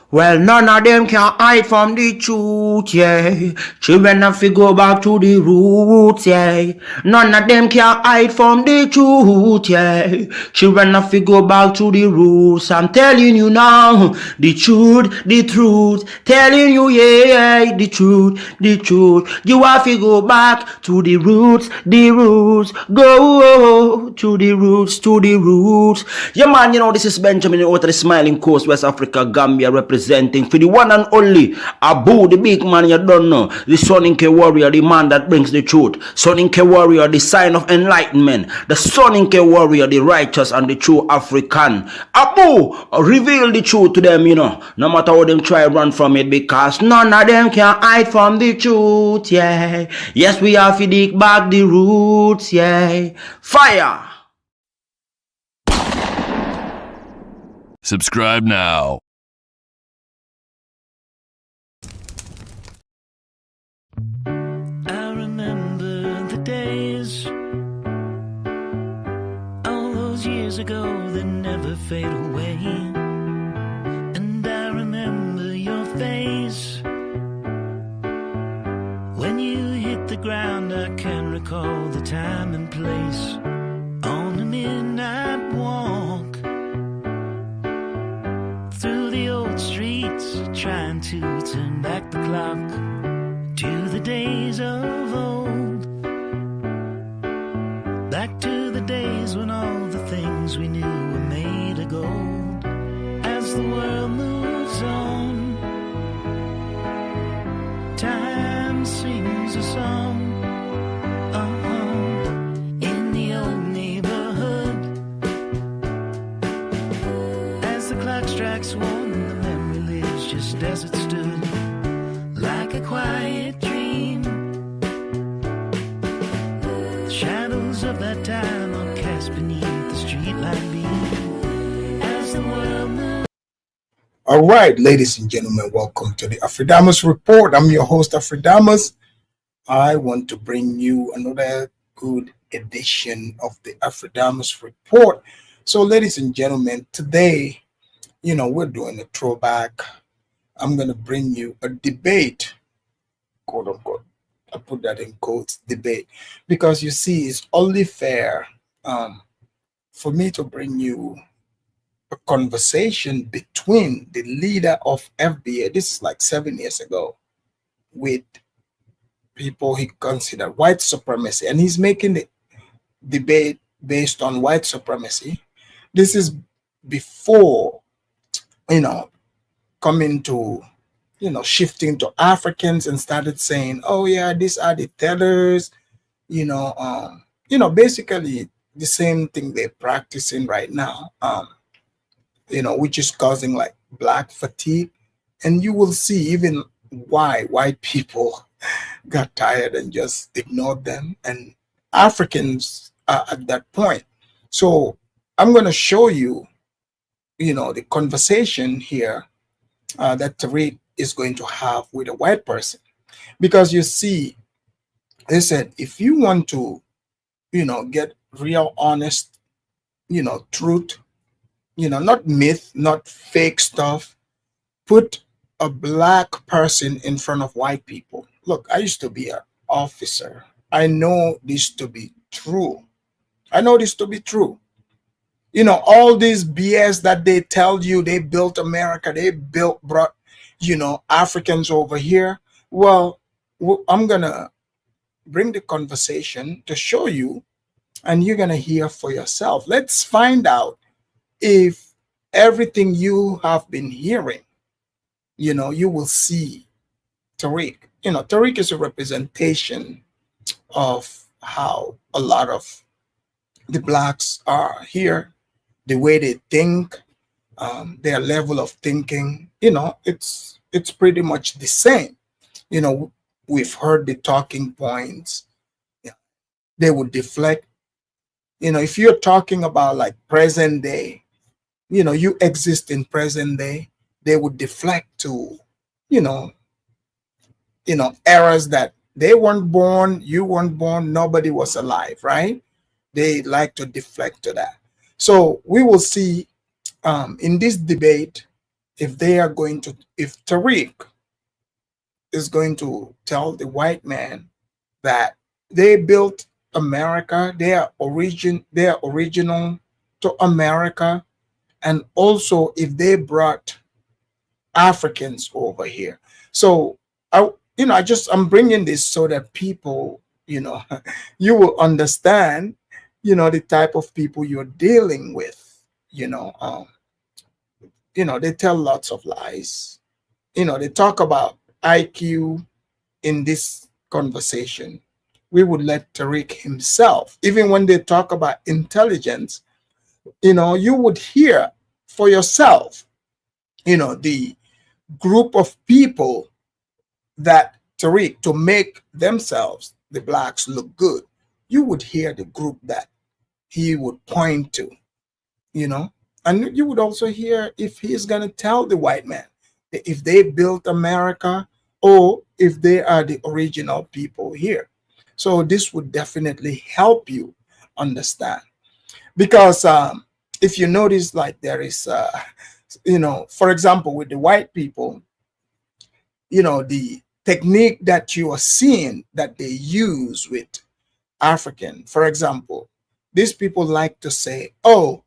Well, none of them can hide from the truth, yeah. Children have to go back to the roots, yeah. None of them can hide from the truth, yeah. Children have to go back to the roots. I'm telling you now, the truth, the truth. Telling you, yeah, the truth, the truth. You have to go back to the roots, the roots. Go to the roots, to the roots. Yeah, man, you know, this is Benjamin out of the Smiling Coast, West Africa, Gambia, representing for the one and only Abu, the big man you don't know, the Soninke warrior, the man that brings the truth, Soninke warrior, the sign of enlightenment, the Soninke warrior, the righteous and the true African. Abu, reveal the truth to them, you know, no matter how them try run from it, because none of them can hide from the truth, yeah. Yes, we have to dig back the roots, yeah. Fire! Subscribe now. I remember the days, all those years ago that never fade away. And I remember your face when you hit the ground. I can recall the time and place on a midnight walk through the old streets, trying to turn back the clock to the days of old, back to the days when all the things we knew were made of gold. As the world moves on, time sings a song. In the old neighborhood, as the clock strikes one, the memory lives just as it stood, like a quiet dream. The shadows of that time are cast beneath the streetlight beam as the world moves. All right, ladies and gentlemen, welcome to the Afridamus Report. I'm your host, Afridamus. I want to bring you another good edition of the Afridamus Report. So, ladies and gentlemen, today, you know, we're doing a throwback. I'm going to bring you a debate, quote unquote. I put that in quotes, debate, because you see, it's only fair for me to bring you a conversation between the leader of FBA, this is like 7 years ago, with people he considered white supremacy, and he's making the debate based on white supremacy. This is before, you know, coming to, you know, shifting to Africans and started saying, oh yeah, these are the tellers, basically the same thing they're practicing right now, which is causing like black fatigue. And you will see even why white people got tired and just ignored them, and Africans are at that point. So I'm going to show you, the conversation here that Tariq is going to have with a white person. Because you see, they said, if you want to, get real honest, truth, not myth, not fake stuff, put a black person in front of white people. Look, I used to be an officer. I know this to be true. All these BS that they tell you they built America, brought, Africans over here. Well, I'm going to bring the conversation to show you, and you're going to hear for yourself. Let's find out if everything you have been hearing, you will see Tariq. Tariq is a representation of how a lot of the blacks are here, the way they think, their level of thinking, it's pretty much the same. We've heard the talking points. They would deflect. If you're talking about like present day, you exist in present day, they would deflect to, eras that they weren't born, you weren't born, nobody was alive, right? They like to deflect to that. So we will see in this debate, if they are going to, if Tariq is going to tell the white man that they built America, they are original to America, and also if they brought Africans over here. So I'm bringing this so that people, you will understand, the type of people you're dealing with. They tell lots of lies. They talk about IQ in this conversation. We would let Tariq himself, even when they talk about intelligence, you would hear for yourself, the group of people that Tariq, to make themselves, the blacks, look good, you would hear the group that he would point to, and you would also hear if he's going to tell the white man if they built America or if they are the original people here. So this would definitely help you understand, because if you notice, like there is, for example, with the white people, the technique that you are seeing that they use with African, for example, these people like to say, oh,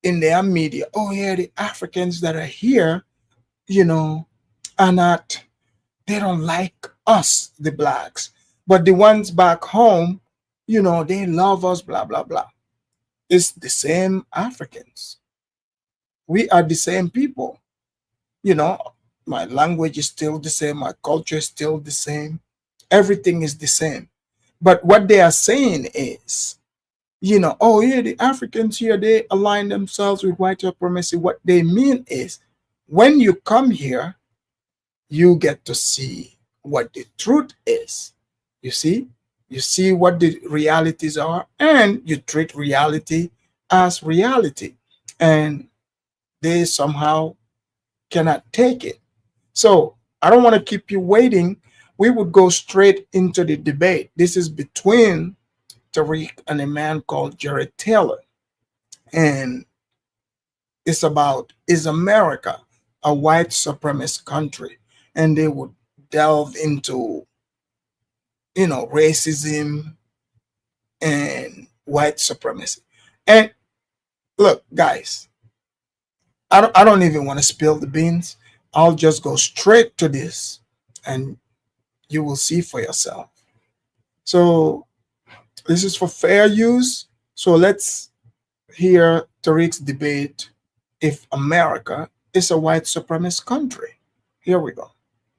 in their media, oh yeah, the Africans that are here, are not, they don't like us, the blacks, but the ones back home, they love us, blah, blah, blah. It's the same Africans. We are the same people. My language is still the same. My culture is still the same. Everything is the same. But what they are saying is, oh yeah, the Africans here, they align themselves with white supremacy. What they mean is, when you come here, you get to see what the truth is. You see what the realities are, and you treat reality as reality. And they somehow cannot take it. So I don't want to keep you waiting. We would go straight into the debate. This is between Tariq and a man called Jared Taylor. And it's about, is America a white supremacist country? And they would delve into, racism and white supremacy. And look, guys, I don't even want to spill the beans. I'll just go straight to this and you will see for yourself. So this is for fair use. So let's hear Tariq's debate if America is a white supremacist country. Here we go.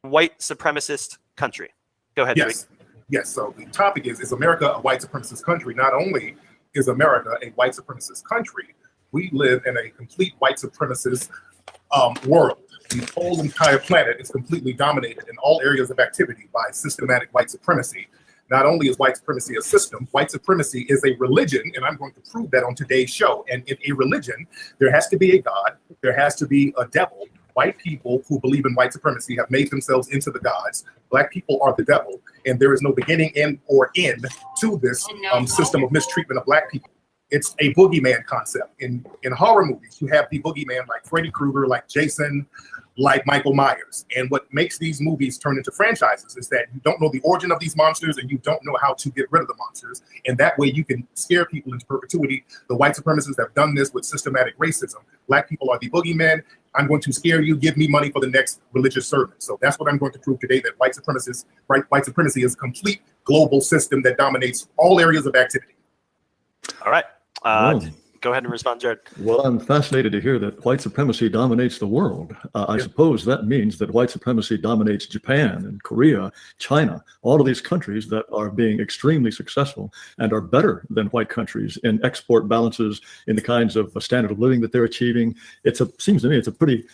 White supremacist country. Go ahead, Yes. Tariq. Yes. So the topic is America a white supremacist country? Not only is America a white supremacist country, we live in a complete white supremacist world. The whole entire planet is completely dominated in all areas of activity by systematic white supremacy. Not only is white supremacy a system, white supremacy is a religion, and I'm going to prove that on today's show. And in a religion, there has to be a God, there has to be a devil. White people who believe in white supremacy have made themselves into the gods. Black people are the devil, and there is no beginning and or end to this system of mistreatment of black people. It's a boogeyman concept. In horror movies, you have the boogeyman like Freddy Krueger, like Jason, like Michael Myers. And what makes these movies turn into franchises is that you don't know the origin of these monsters and you don't know how to get rid of the monsters. And that way you can scare people into perpetuity. The white supremacists have done this with systematic racism. Black people are the boogeyman. I'm going to scare you, give me money for the next religious servant. So that's what I'm going to prove today, that white supremacy is a complete global system that dominates all areas of activity. All right. Go ahead and respond, Jared. Well, I'm fascinated to hear that white supremacy dominates the world. I suppose that means that white supremacy dominates Japan and Korea, China, all of these countries that are being extremely successful and are better than white countries in export balances, in the kinds of standard of living that they're achieving. Seems to me it's a pretty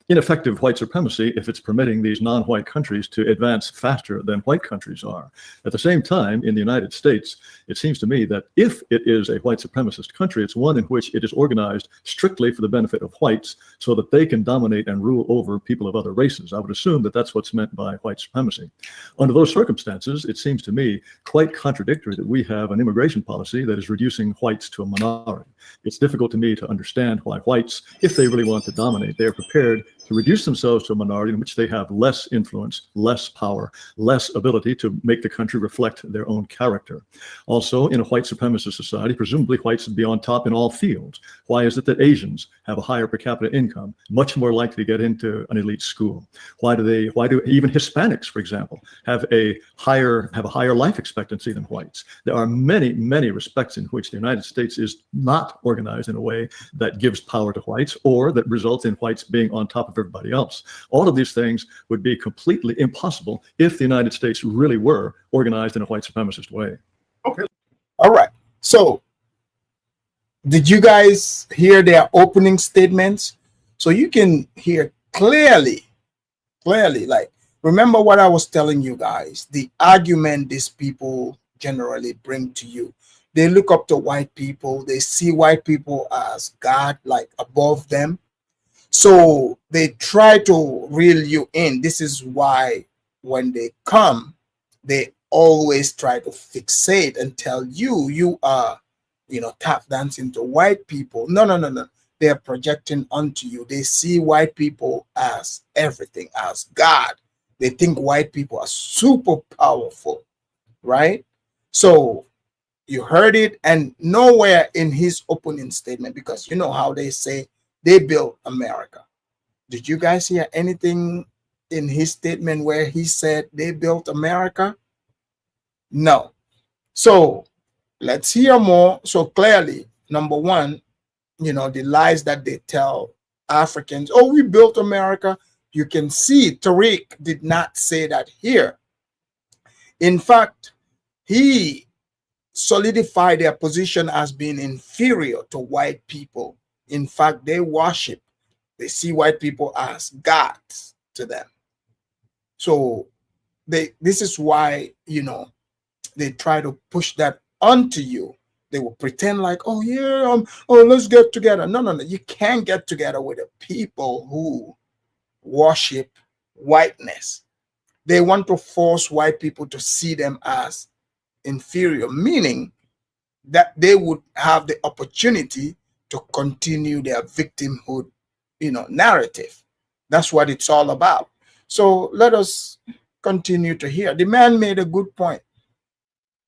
ineffective white supremacy if it's permitting these non-white countries to advance faster than white countries are. At the same time, in the United States, it seems to me that if it is a white supremacist country, it's one in which it is organized strictly for the benefit of whites so that they can dominate and rule over people of other races. I would assume that that's what's meant by white supremacy. Under those circumstances, it seems to me quite contradictory that we have an immigration policy that is reducing whites to a minority. It's difficult to me to understand why whites, if they really want to dominate, they are prepared to reduce themselves to a minority in which they have less influence, less power, less ability to make the country reflect their own character. Also, in a white supremacist society, presumably whites would be on top in all fields. Why is it that Asians have a higher per capita income, much more likely to get into an elite school? Why do even Hispanics, for example, have a higher life expectancy than whites? There are many, many respects in which the United States is not organized in a way that gives power to whites or that results in whites being on top of everybody else. All of these things would be completely impossible if the United States really were organized in a white supremacist way. Okay. All right. So did you guys hear their opening statements? So you can hear clearly, like, remember what I was telling you guys, the argument these people generally bring to you. They look up to white people. They see white people as God, like above them. So they try to reel you in. This is why when they come, they always try to fixate and tell you, you are, tap dancing to white people. No. They're projecting onto you. They see white people as everything, as God. They think white people are super powerful, right? So you heard it, and nowhere in his opening statement, because you know how they say they built America. Did you guys hear anything in his statement where he said they built America? No. So let's hear more. So clearly, number one, the lies that they tell Africans, oh, we built America. You can see Tariq did not say that here. In fact, he solidified their position as being inferior to white people. In fact, they see white people as gods to them. So this is why, they try to push that onto you. They will pretend like, oh yeah, let's get together. No. You can't get together with the people who worship whiteness. They want to force white people to see them as inferior, meaning that they would have the opportunity to continue their victimhood, narrative. That's what it's all about. So let us continue to hear. The man made a good point.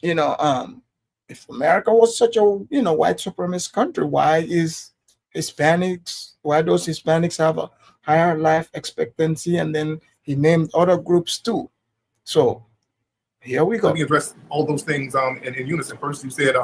If America was such a, white supremacist country, why those Hispanics have a higher life expectancy? And then he named other groups too. So here we go. Let me address all those things in unison. First, you said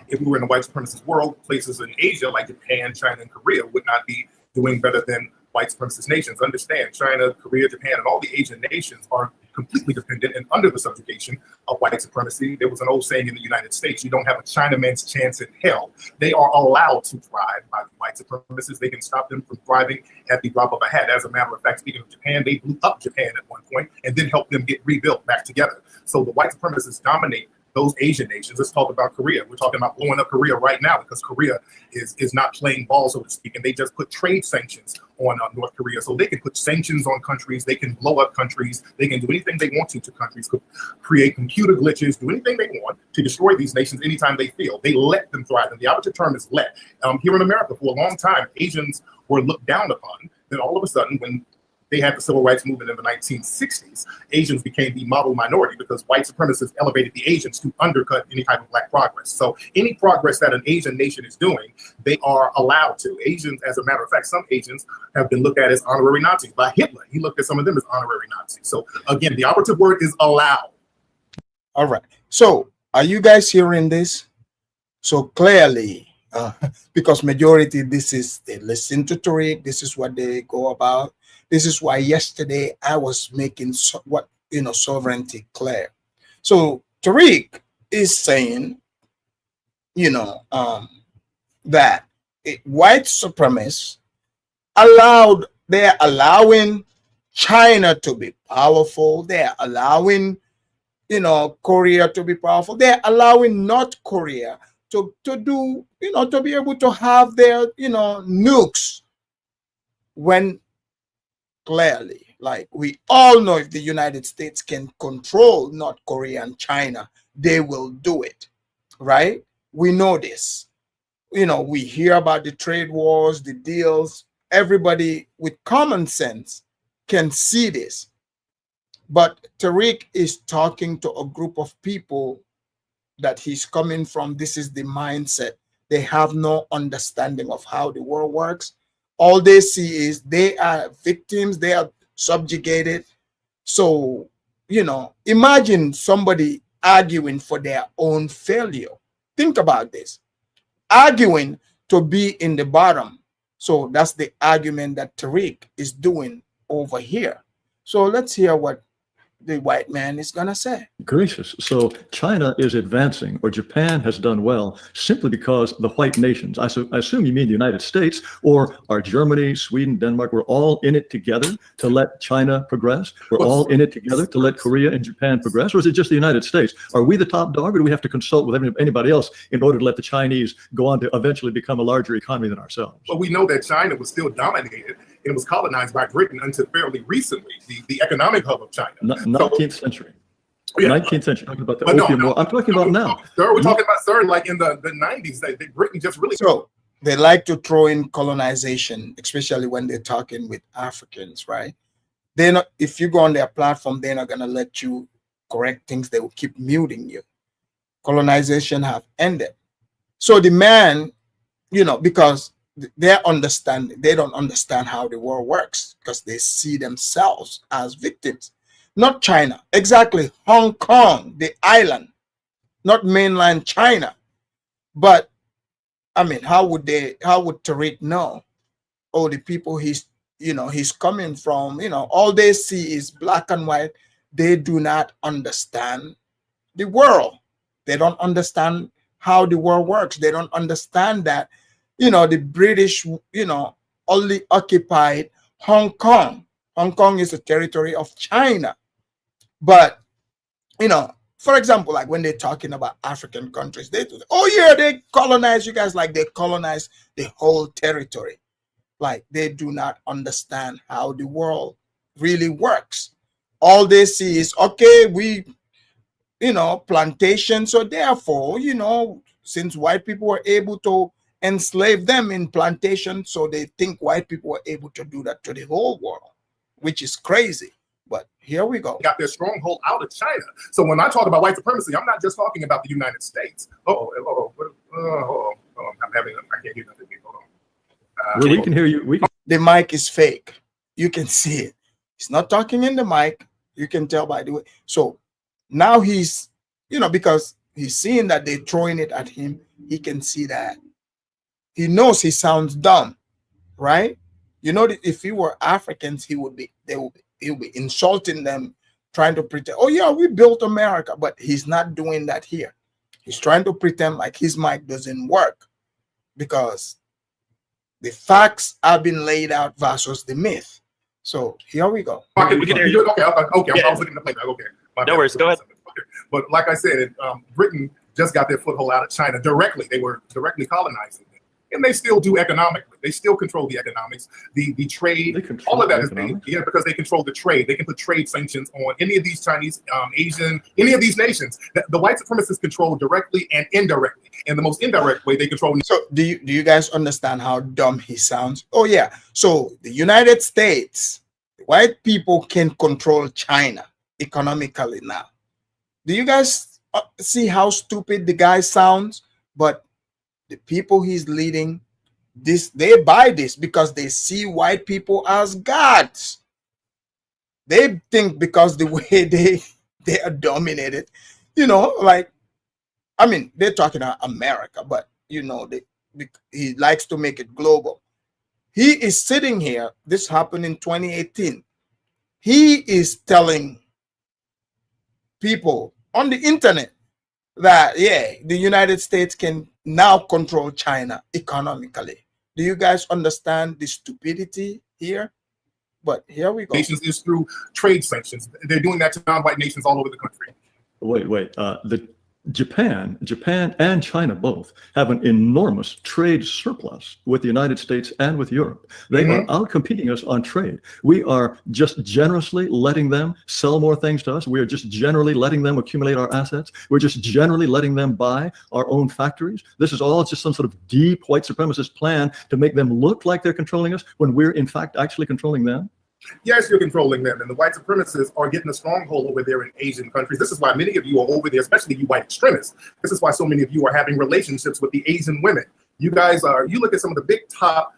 if we were in a white supremacist world, places in Asia like Japan, China, and Korea would not be doing better than white supremacist nations. Understand, China, Korea, Japan, and all the Asian nations are completely dependent and under the subjugation of white supremacy. There was an old saying in the United States, you don't have a Chinaman's chance in hell. They are allowed to thrive by the white supremacists. They can stop them from thriving at the drop of a hat. As a matter of fact, speaking of Japan, they blew up Japan at one point and then helped them get rebuilt back together. So the white supremacists dominate those Asian nations. Let's talk about Korea. We're talking about blowing up Korea right now because Korea is not playing ball, so to speak, and they just put trade sanctions on North Korea. So they can put sanctions on countries, they can blow up countries, they can do anything they want to countries, create computer glitches, do anything they want to destroy these nations anytime they feel. They let them thrive, and the opposite term is let. Here in America, for a long time, Asians were looked down upon. Then all of a sudden, when they had the civil rights movement in the 1960s, Asians became the model minority because white supremacists elevated the Asians to undercut any type of black progress. So any progress that an Asian nation is doing, they are allowed to. Asians, as a matter of fact, some Asians have been looked at as honorary Nazis by Hitler. He looked at some of them as honorary Nazis. So again, the operative word is allowed. All right. So are you guys hearing this? So clearly, because majority, they listen to Tariq. This is what they go about. This is why yesterday I was making sovereignty clear. So Tariq is saying, that white supremacists allowed they're allowing China to be powerful. They're allowing, you know, Korea to be powerful. They're allowing North Korea to do, you know, to be able to have their, you know, nukes, when clearly, like, we all know, if the United States can control North Korea and China, they will do it, right? We know this. You know, we hear about the trade wars, the deals. Everybody with common sense can see this. But Tariq is talking to a group of people that he's coming from. This is the mindset. They have no understanding of how the world works. All they see is they are victims, they are subjugated. So, you know, imagine somebody arguing for their own failure. Think about this. Arguing to be in the bottom. So that's the argument that Tariq is doing over here. So let's hear what the white man is going to say. Gracious. So China is advancing, or Japan has done well, simply because the white nations, I assume you mean the United States, or are Germany, Sweden, Denmark, we're all in it together to let China progress? We're all in it together to let Korea and Japan progress? Or is it just the United States? Are we the top dog, or do we have to consult with anybody else in order to let the Chinese go on to eventually become a larger economy than ourselves? Well, we know that China was still dominated and was colonized by Britain until fairly recently, the economic hub of China. 19th century. Yeah. 19th century. Talking about the opium war. I'm talking about now. Sir, we're talking about, sir, like in the 90s, Britain just really. So they like to throw in colonization, especially when they're talking with Africans, right? They're not, if you go on their platform, they're not going to let you correct things. They will keep muting you. Colonization have ended. So the man, you know, because they don't understand how the world works, because they see themselves as victims. Not China, exactly. Hong Kong, the island, not mainland China. But I mean, how would Tariq know? Oh, the people he's coming from, you know, all they see is black and white. They do not understand the world. They don't understand how the world works. They don't understand that, you know, the British, you know, only occupied Hong Kong. Hong Kong is a territory of China. But, you know, for example, like when they're talking about African countries, they do, oh yeah, they colonize you guys, like they colonize the whole territory. Like they do not understand how the world really works. All they see is, okay, we, you know, plantation. So therefore, you know, since white people were able to enslave them in plantation, so they think white people were able to do that to the whole world, which is crazy. But here we go. Got their stronghold out of China. So when I talk about white supremacy, I'm not just talking about the United States. I'm having, I can't hear nothing. Hold on. Well, we can hear you. The mic is fake. You can see it. He's not talking in the mic. You can tell by the way. So now he's, you know, because he's seeing that they're throwing it at him, he can see that. He knows he sounds dumb, right? You know, if he were Africans, he'll be insulting them, trying to pretend, oh yeah, we built America, but he's not doing that here. He's trying to pretend like his mic doesn't work, because the facts have been laid out versus the myth. So here we go. Okay, we can hear you. Okay. Yeah. I was looking at the playback. Okay. No worries. Go ahead. But like I said, Britain just got their foothold out of China directly. They were directly colonizing it. And they still do economically. They still control the economics, the trade, all of that is made. Yeah, because they control the trade. They can put trade sanctions on any of these Chinese, Asian, any of these nations. The white supremacists control directly and indirectly. And the most indirect way they control. So do you guys understand how dumb he sounds? Oh yeah. So the United States, white people can control China economically now. Do you guys see how stupid the guy sounds? But the people he's leading, they buy this because they see white people as gods. They think because the way they are dominated, you know, like, I mean, they're talking about America, but you know, he likes to make it global. He is sitting here. This happened in 2018. He is telling people on the internet that, yeah, the United States can now control China economically. Do you guys understand the stupidity here? But here we go. Nations is through trade sanctions. They're doing that to non-white nations all over the country. Wait. Japan and China both have an enormous trade surplus with the United States and with Europe. They are outcompeting us on trade. We are just generously letting them sell more things to us. We are just generally letting them accumulate our assets. We're just generally letting them buy our own factories. This is all just some sort of deep white supremacist plan to make them look like they're controlling us when we're in fact actually controlling them. Yes, you're controlling them, and the white supremacists are getting a stronghold over there in Asian countries. This is why many of you are over there, especially you white extremists. This is why so many of you are having relationships with the Asian women. You guys are, you look at some of the big top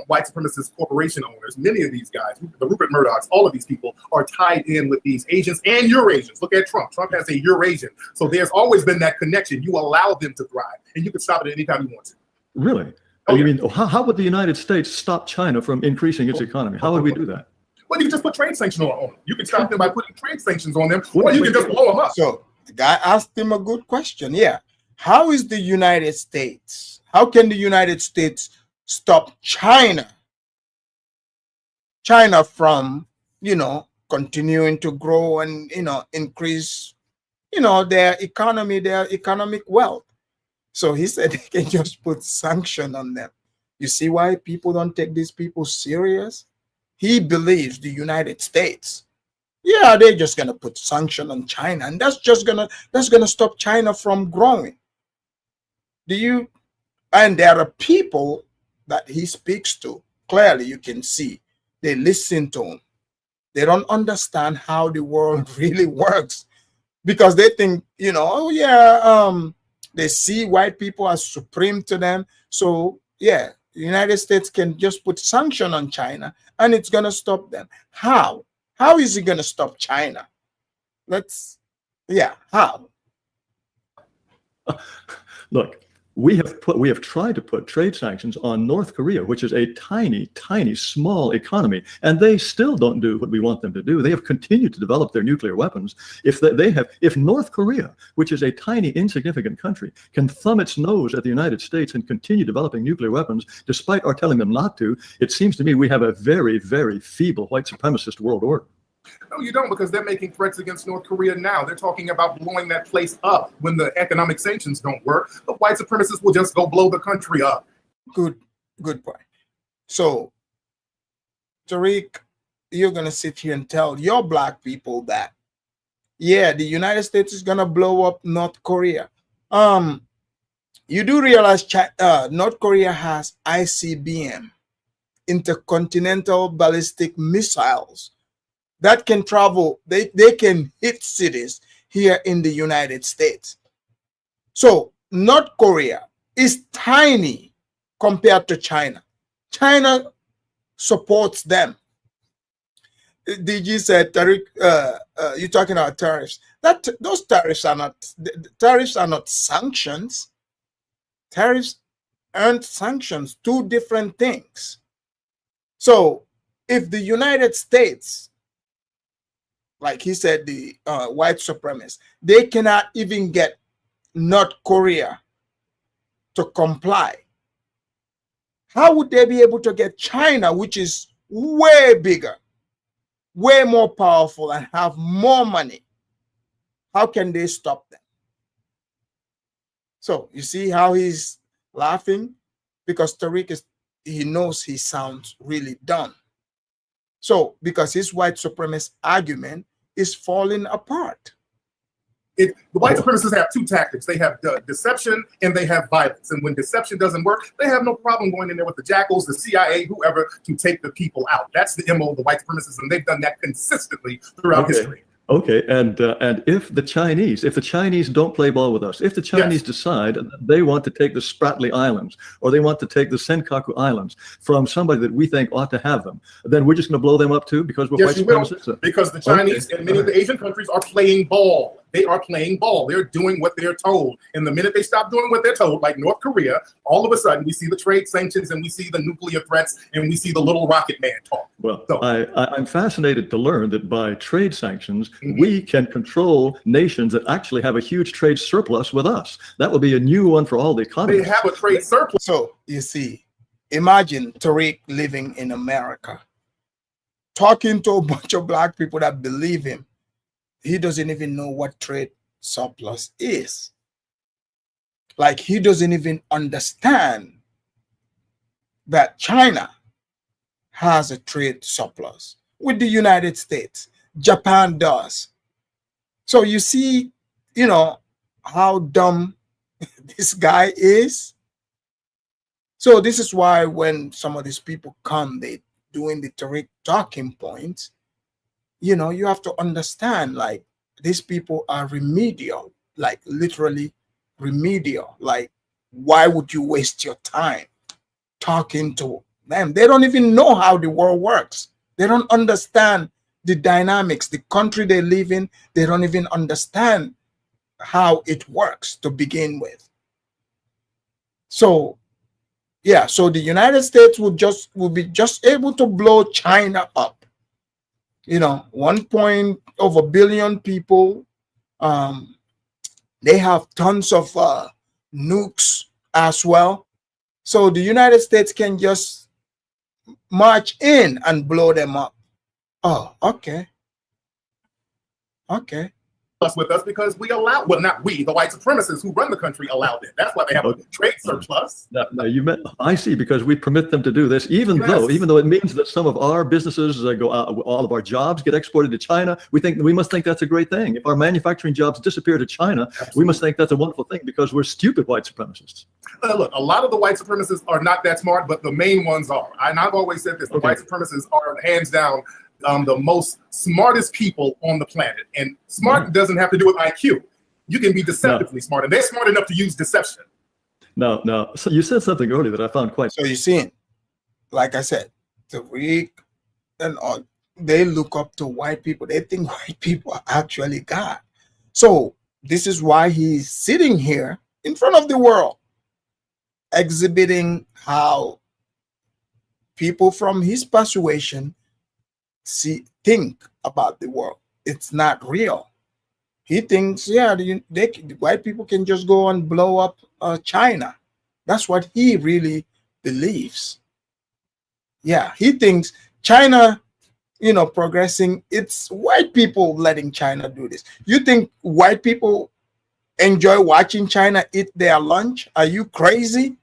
white supremacist corporation owners, many of these guys, the Rupert Murdochs, all of these people are tied in with these Asians and Eurasians. Look at Trump. Trump has a Eurasian. So there's always been that connection. You allow them to thrive, and you can stop it anytime you want to. Really? Oh, you yeah. mean, how would the United States stop China from increasing its economy? How would we do that? Well, you can just put trade sanctions on them. You can stop them by putting trade sanctions on them, or you can just blow them up. So the guy asked him a good question. Yeah. How is the United States? How can the United States stop China from, continuing to grow and, increase, their economy, their economic wealth? So he said they can just put sanction on them. You see why people don't take these people serious? He believes the United States, yeah, they're just gonna put sanction on China, and that's gonna stop China from growing. And there are people that he speaks to. Clearly, you can see they listen to him. They don't understand how the world really works, because they think, they see white people as supreme to them. So yeah, the United States can just put sanction on China and it's going to stop them. How? How is it going to stop China? How? Look, we have tried to put trade sanctions on North Korea, which is a tiny, small economy, and they still don't do what we want them to do. They have continued to develop their nuclear weapons. If North Korea, which is a tiny, insignificant country, can thumb its nose at the United States and continue developing nuclear weapons, despite our telling them not to, it seems to me we have a very, very feeble white supremacist world order. No, you don't, because they're making threats against North Korea now. They're talking about blowing that place up when the economic sanctions don't work. The white supremacists will just go blow the country up. Good point. So, Tariq, you're going to sit here and tell your black people that, yeah, the United States is going to blow up North Korea. You do realize North Korea has ICBM, intercontinental ballistic missiles, that can travel, they can hit cities here in the United States. So North Korea is tiny compared to China. China supports them. DG said, Tariq, you're talking about tariffs. Those tariffs are not sanctions. Tariffs aren't sanctions, two different things. So if the United States, like he said, the white supremacists, they cannot even get North Korea to comply, how would they be able to get China, which is way bigger, way more powerful, and have more money? How can they stop them? So you see how he's laughing? Because Tariq he knows he sounds really dumb. So because his white supremacist argument is falling apart. The white supremacists have two tactics. They have deception and they have violence. And when deception doesn't work, they have no problem going in there with the jackals, the CIA, whoever, to take the people out. That's the MO of the white supremacists, and they've done that consistently throughout history. Okay, and if the Chinese don't play ball with us, if the Chinese decide that they want to take the Spratly Islands or they want to take the Senkaku Islands from somebody that we think ought to have them, then we're just going to blow them up too because we're white supremacists? Because the Chinese and many of the Asian countries are playing ball. They are playing ball. They're doing what they're told. And the minute they stop doing what they're told, like North Korea, all of a sudden we see the trade sanctions and we see the nuclear threats and we see the little rocket man talk. Well, so, I'm fascinated to learn that by trade sanctions, we can control nations that actually have a huge trade surplus with us. That would be a new one for all the economies. They have a trade surplus. So you see, imagine Tariq living in America. talking to a bunch of black people that believe him. He doesn't even know what trade surplus is. Like, he doesn't even understand that China has a trade surplus with the United States. Japan does. So you see, you know, how dumb this guy is. So this is why when some of these people come, they doing the Tariq talking points, you know, you have to understand, like, these people are remedial, like literally remedial. Like, why would you waste your time talking to them? They don't even know how the world works. They don't understand the dynamics, the country they live in. They don't even understand how it works to begin with. So yeah, so the United States will be just able to blow China up. You know, 1 billion people. They have tons of nukes as well. So the United States can just march in and blow them up. Oh, okay. Okay. With us because we allow, well, not we, the white supremacists who run the country allowed it. That's why they have a trade surplus. No, you meant, I see, because we permit them to do this, even though it means that some of our businesses go out, all of our jobs get exported to China. We must think that's a great thing. If our manufacturing jobs disappear to China, we must think that's a wonderful thing because we're stupid white supremacists. Look, a lot of the white supremacists are not that smart, but the main ones are. And I've always said this: the white supremacists are hands down the most smartest people on the planet. And smart doesn't have to do with IQ. You can be deceptively smart, and they're smart enough to use deception. No. So you said something earlier that I found quite. So you see, like I said, Tariq and all, they look up to white people. They think white people are actually God. So this is why he's sitting here in front of the world, exhibiting how people from his persuasion think about the world. It's not real. He thinks, yeah, the white people can just go and blow up China. That's what he really believes. Yeah, he thinks China, you know, progressing. It's white people letting China do this. You think white people enjoy watching China eat their lunch? Are you crazy?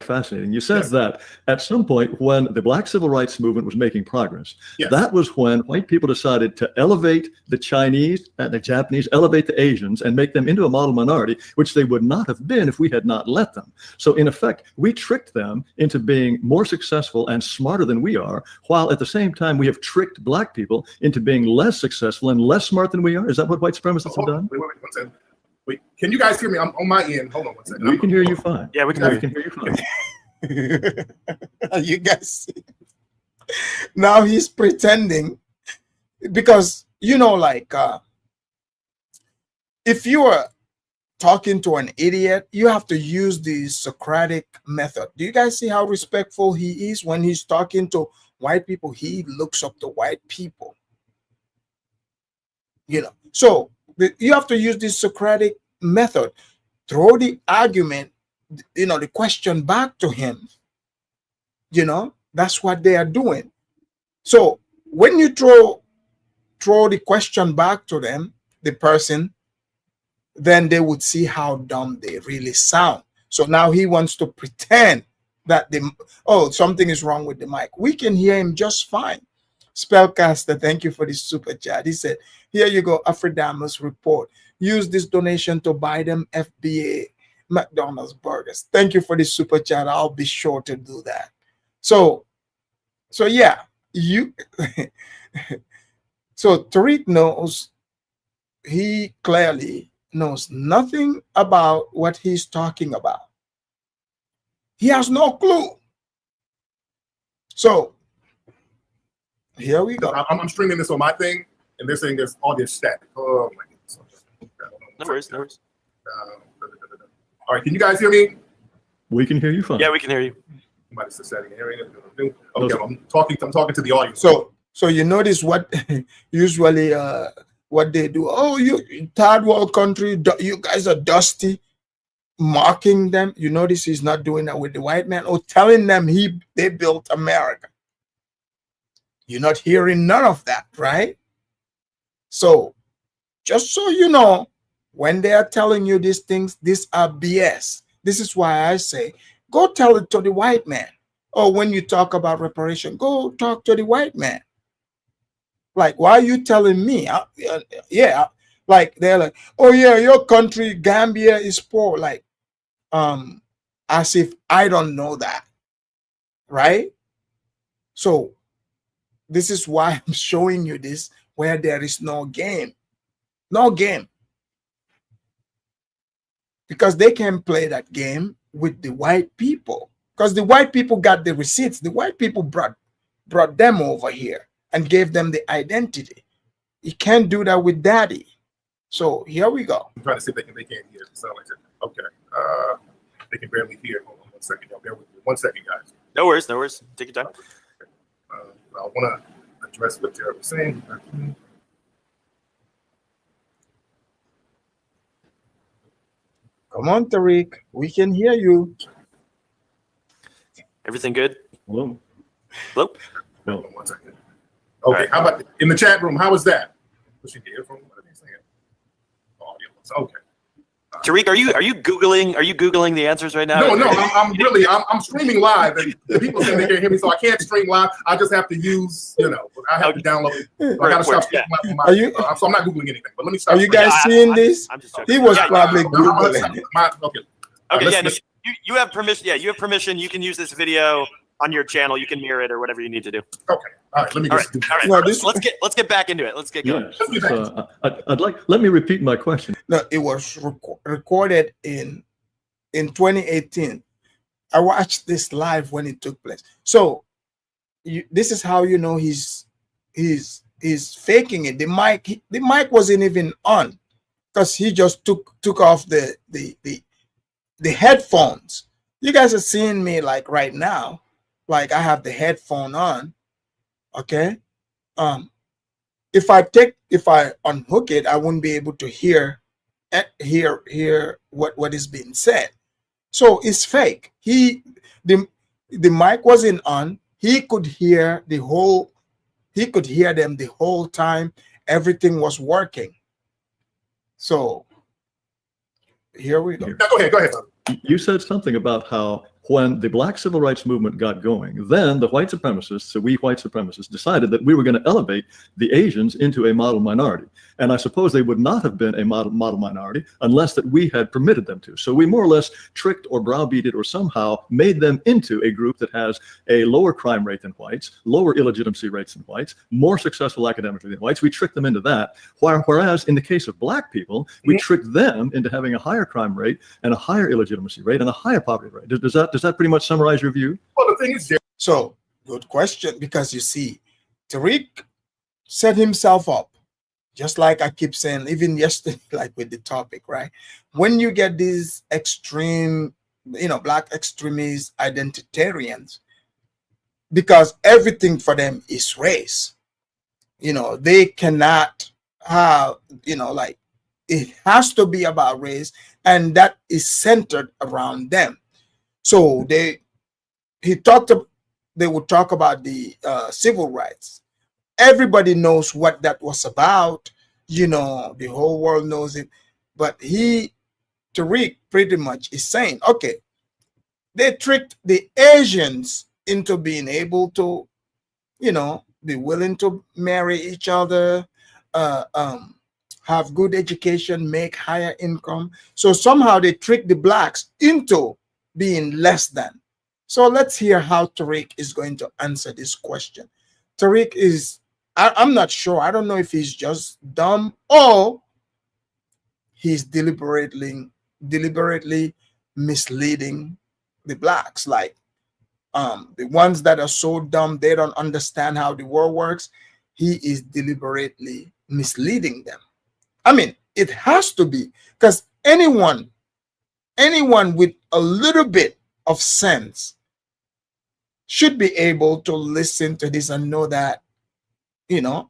Fascinating. You said that at some point when the Black Civil Rights Movement was making progress, that was when white people decided to elevate the Chinese and the Japanese, elevate the Asians, and make them into a model minority, which they would not have been if we had not let them. So in effect, we tricked them into being more successful and smarter than we are, while at the same time we have tricked black people into being less successful and less smart than we are. Is that what white supremacists have done? Wait, 1 second. Wait, can you guys hear me? I'm on my end. Hold on 1 second. We can hear you fine. Yeah, we can hear you. fine. You guys see? Now he's pretending, because, you know, like, if you are talking to an idiot, you have to use the Socratic method. Do you guys see how respectful he is when he's talking to white people? He looks up to white people. You know, so you have to use this Socratic method. Throw the argument, you know, the question back to him. You know, that's what they are doing. So when you throw the question back to them, the person, then they would see how dumb they really sound. So now he wants to pretend that something is wrong with the mic. We can hear him just fine. Spellcaster, thank you for this super chat. He said, here you go, Afrodamus report. Use this donation to buy them FBA McDonald's burgers. Thank you for this super chat. I'll be sure to do that. So yeah, so Tariq knows, he clearly knows nothing about what he's talking about. He has no clue. So here we go. I'm streaming this on my thing, and they're saying there's all this static. Oh my goodness. No worries, no worries. All right, can you guys hear me? We can hear you fine. Yeah, we can hear you. Somebody's just setting hearing. Okay, I'm talking to the audience. So you notice what usually what they do. Oh, you third world country, you guys are dusty, mocking them. You notice he's not doing that with the white man, or telling them they built America. You're not hearing none of that, right? So just so you know, when they are telling you these things, these are BS. This is why I say, go tell it to the white man. Or when you talk about reparation, go talk to the white man. Like, why are you telling me? Yeah, like they're like, oh yeah, your country, Gambia, is poor. Like, as if I don't know that, right? So this is why I'm showing you this, where there is no game. No game. Because they can play that game with the white people. Because the white people got the receipts. The white people brought them over here and gave them the identity. You can't do that with daddy. So here we go. I'm trying to see if they can't hear. It sound like that. Okay. They can barely hear. Hold on 1 second. Y'all bear with me. 1 second, guys. No worries, no worries. Take your time. I want to address what Tariq was saying. Come on, Tariq. We can hear you. Everything good? Hello? Hello? No. Hold on 1 second. Okay. How about in the chat room? How was that? Was she there from? What are they saying? Audio. Okay. Tariq, are you googling the answers right now? No, I'm streaming live, and the people saying they can't hear me, so I can't stream live. I just have to use, I have to download it. So I got to stop streaming live. So I'm not googling anything. But let me stop. Are you guys seeing this? I'm just joking. He was probably googling. Okay. Okay, yeah, no, you have permission. Yeah, you have permission. You can use this video on your channel. You can mirror it or whatever you need to do. Okay. All right. Let me just do that. No, let's get back into it. Let's get going. Yes. Let me repeat my question. No, it was recorded in 2018. I watched this live when it took place. So this is how you know he's faking it. The mic wasn't even on because he just took off the headphones. You guys are seeing me like right now, like I have the headphone on. Okay. If I unhook it, I wouldn't be able to hear what is being said. So it's fake. The mic wasn't on. He could hear them the whole time. Everything was working. So here we go. Go ahead. You said something about how when the Black civil rights movement got going, then the white supremacists, so we white supremacists, decided that we were going to elevate the Asians into a model minority. And I suppose they would not have been a model minority unless that we had permitted them to. So we more or less tricked or browbeated or somehow made them into a group that has a lower crime rate than whites, lower illegitimacy rates than whites, more successful academically than whites. We tricked them into that. Whereas in the case of Black people, we tricked them into having a higher crime rate and a higher illegitimacy rate and a higher poverty rate. Does that pretty much summarize your view? Well, the thing is, so good question, because you see, Tariq set himself up, just like I keep saying, even yesterday, like with the topic, right? When you get these extreme, Black extremists, identitarians, because everything for them is race, they cannot have, like it has to be about race, and that is centered around them. So they would talk about the civil rights. Everybody knows what that was about. The whole world knows it. But Tariq pretty much is saying, okay, they tricked the Asians into being able to, be willing to marry each other, have good education, make higher income. So somehow they tricked the Blacks into being less than. So let's hear how Tariq is going to answer this question. Tariq is, I'm not sure. I don't know if he's just dumb or he's deliberately misleading the Blacks. Like the ones that are so dumb, they don't understand how the world works. He is deliberately misleading them. I mean, it has to be, because anyone with a little bit of sense should be able to listen to this and know that,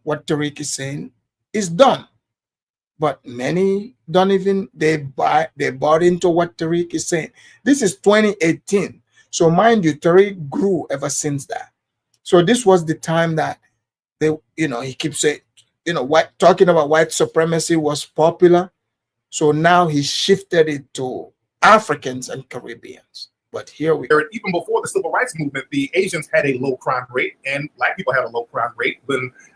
what Tariq is saying is dumb. But many don't even, they bought into what Tariq is saying. This is 2018. So mind you, Tariq grew ever since that. So this was the time that he keeps saying, talking about white supremacy was popular. So now he shifted it to Africans and Caribbeans. But here we go. Even before the civil rights movement, the Asians had a low crime rate and black people had a low crime rate,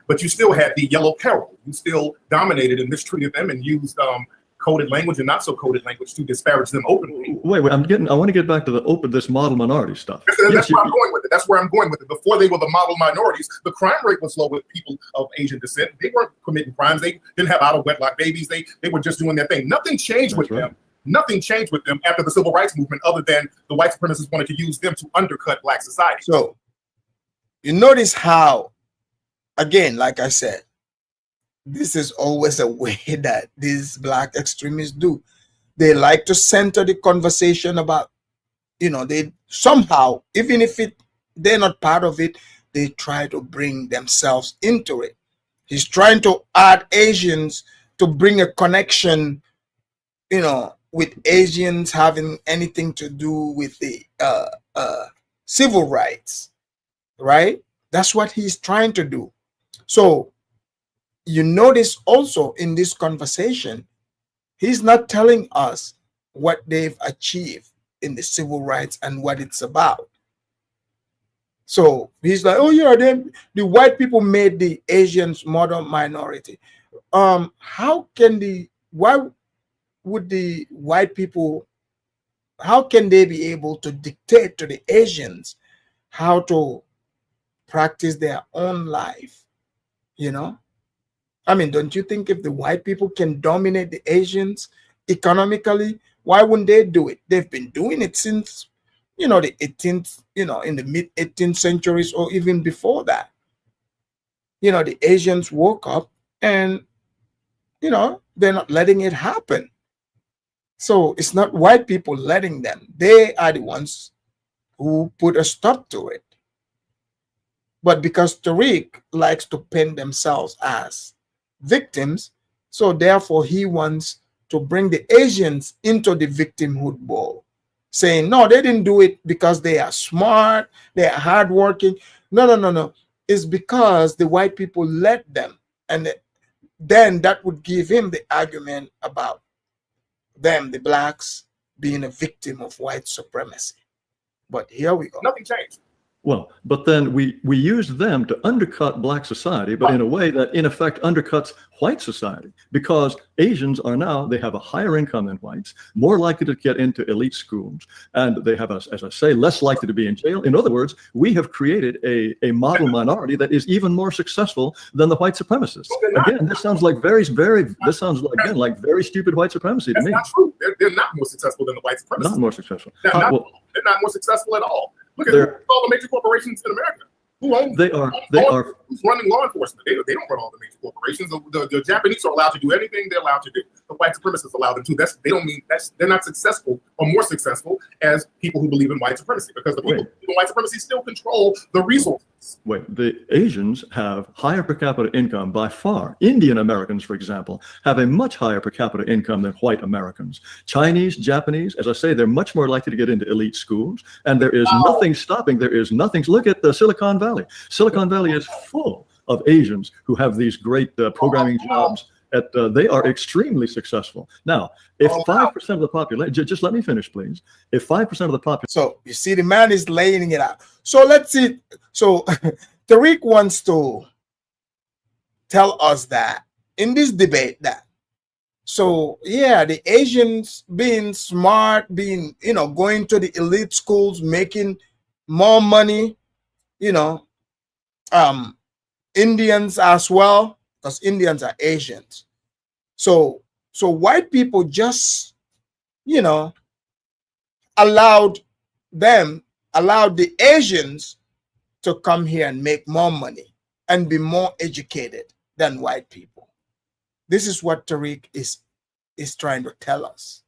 but you still had the yellow peril. You still dominated and mistreated them and used coded language and not so coded language to disparage them openly. Wait, I want to get back to this model minority stuff. That's where I'm going with it. That's where I'm going with it. Before they were the model minorities, the crime rate was low with people of Asian descent. They weren't committing crimes. They didn't have out of wedlock babies. They were just doing their thing. Nothing changed with them. Nothing changed with them after the civil rights movement, other than the white supremacists wanted to use them to undercut black society. So you notice how, again, like I said, this is always a way that these black extremists do. They like to center the conversation about, they somehow, even if they're not part of it, they try to bring themselves into it. He's trying to add Asians to bring a connection, with Asians having anything to do with the civil rights, right? That's what he's trying to do. So you notice also in this conversation, he's not telling us what they've achieved in the civil rights and what it's about. So he's like, oh yeah, the white people made the Asians modern minority. Why would the white people, how can they be able to dictate to the Asians how to practice their own life? I mean, don't you think if the white people can dominate the Asians economically, why wouldn't they do it? They've been doing it since, the 18th, in the mid 18th centuries or even before that. The Asians woke up and, they're not letting it happen. So it's not white people letting them. They are the ones who put a stop to it. But because Tariq likes to paint themselves as victims, so therefore he wants to bring the Asians into the victimhood bowl, saying, no, they didn't do it because they are smart, they are hardworking. No. It's because the white people let them. And then that would give him the argument about them, the blacks, being a victim of white supremacy. But here we go. Nothing changed. Well, but then we use them to undercut black society, but in a way that in effect undercuts white society, because Asians are now, they have a higher income than whites, more likely to get into elite schools, and they have, as I say, less likely to be in jail. In other words, we have created a model minority that is even more successful than the white supremacists. Again, this sounds like very stupid white supremacy to me. That's not true. They're not more successful than the white supremacists. Not more successful. They're not more successful at all. Look at all the major corporations in America. Who owns they are who's running law enforcement? They don't run all the major corporations. The Japanese are allowed to do anything they're allowed to do. The white supremacists allow them to. They're not successful or more successful as people who believe in white supremacy, because the people who believe in white supremacy still control the resources. The Asians have higher per capita income by far. Indian Americans, for example, have a much higher per capita income than white Americans. Chinese, Japanese, as I say, they're much more likely to get into elite schools, and there is nothing stopping. Look at the Silicon Valley. Silicon Valley is full of Asians who have these great programming jobs. They are extremely successful. Now, if 5% of the population, just let me finish, please. If 5% of the population. So you see, the man is laying it out. So let's see. So Tariq wants to tell us that in this debate so yeah, the Asians being smart, going to the elite schools, making more money, Indians as well, because Indians are Asians. So white people just, allowed the Asians to come here and make more money and be more educated than white people. This is what Tariq is trying to tell us.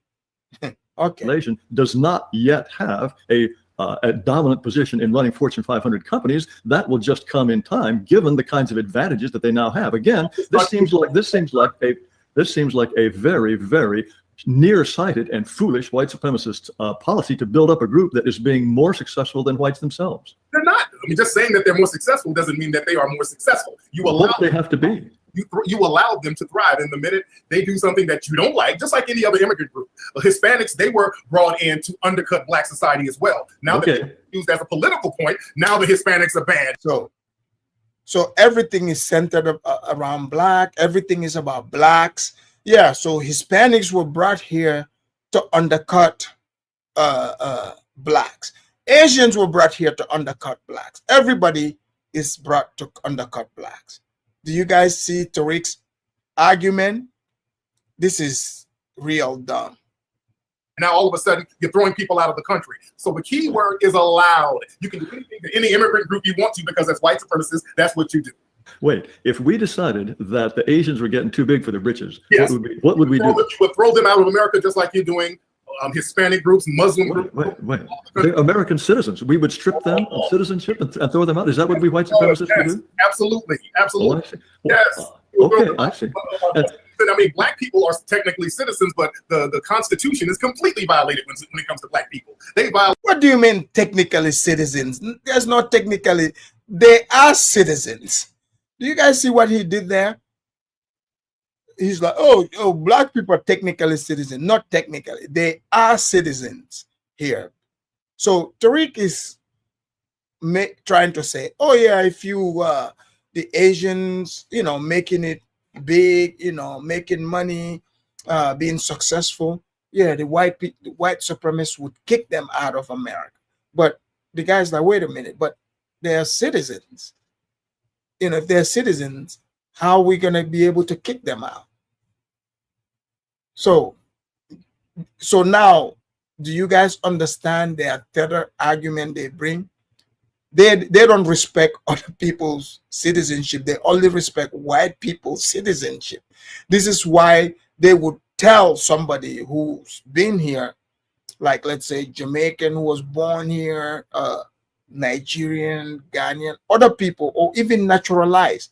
Okay. Does not yet have a dominant position in running Fortune 500 companies. That will just come in time, given the kinds of advantages that they now have. Again, this seems like a very, very nearsighted and foolish white supremacist policy to build up a group that is being more successful than whites themselves. They're not. I mean, just saying that they're more successful doesn't mean that they are more successful. You allow What they have to be. You allow them to thrive. And the minute they do something that you don't like, just like any other immigrant group, Hispanics, they were brought in to undercut Black society as well. Now that they're used as a political point, now the Hispanics are bad. So everything is centered around Black. Everything is about Blacks. Yeah, so Hispanics were brought here to undercut Blacks. Asians were brought here to undercut Blacks. Everybody is brought to undercut Blacks. Do you guys see Tariq's argument? This is real dumb. Now all of a sudden you're throwing people out of the country. So the key word is allowed. You can do anything to any immigrant group you want to because as white supremacists, that's what you do. Wait, if we decided that the Asians were getting too big for their britches, yes. what would we do? You would throw them out of America just like you're doing Hispanic groups, Muslim groups. Wait. They're American citizens. We would strip them of citizenship and throw them out. Is that what we white supremacists would do? Absolutely. Oh, Yes. Okay, I see. I mean, Black people are technically citizens, but the Constitution is completely violated when it comes to Black people. They violate. What do you mean technically citizens? There's not technically. They are citizens. Do you guys see what he did there? He's like, oh, Black people are technically citizens. Not technically. They are citizens here. So Tariq is trying to say, oh, yeah, if you, the Asians, making it big, making money, being successful, yeah, the white supremacists would kick them out of America. But the guy's like, wait a minute, but they're citizens. If they're citizens, how are we going to be able to kick them out? So now, do you guys understand their third argument they bring? They don't respect other people's citizenship. They only respect white people's citizenship. This is why they would tell somebody who's been here, like let's say Jamaican who was born here, Nigerian, Ghanaian, other people, or even naturalized,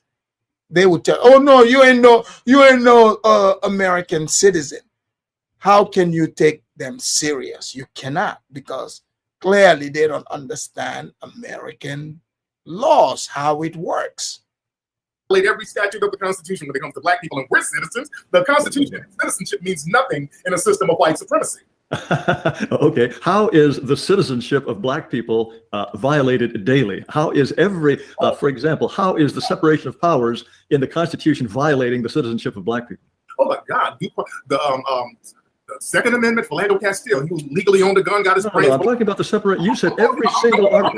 they would tell, oh no, you ain't no American citizen. How can you take them serious? You cannot, because clearly they don't understand American laws, how it works. Every statute of the Constitution when it comes to Black people, and we're citizens. The Constitution, citizenship means nothing in a system of white supremacy. Okay, how is the citizenship of Black people violated daily? How is for example, how is the separation of powers in the Constitution violating the citizenship of Black people? Oh my God, the Second Amendment, Philando Castile, he legally owned a gun, got his brains. I'm talking about the separate. You said every single article.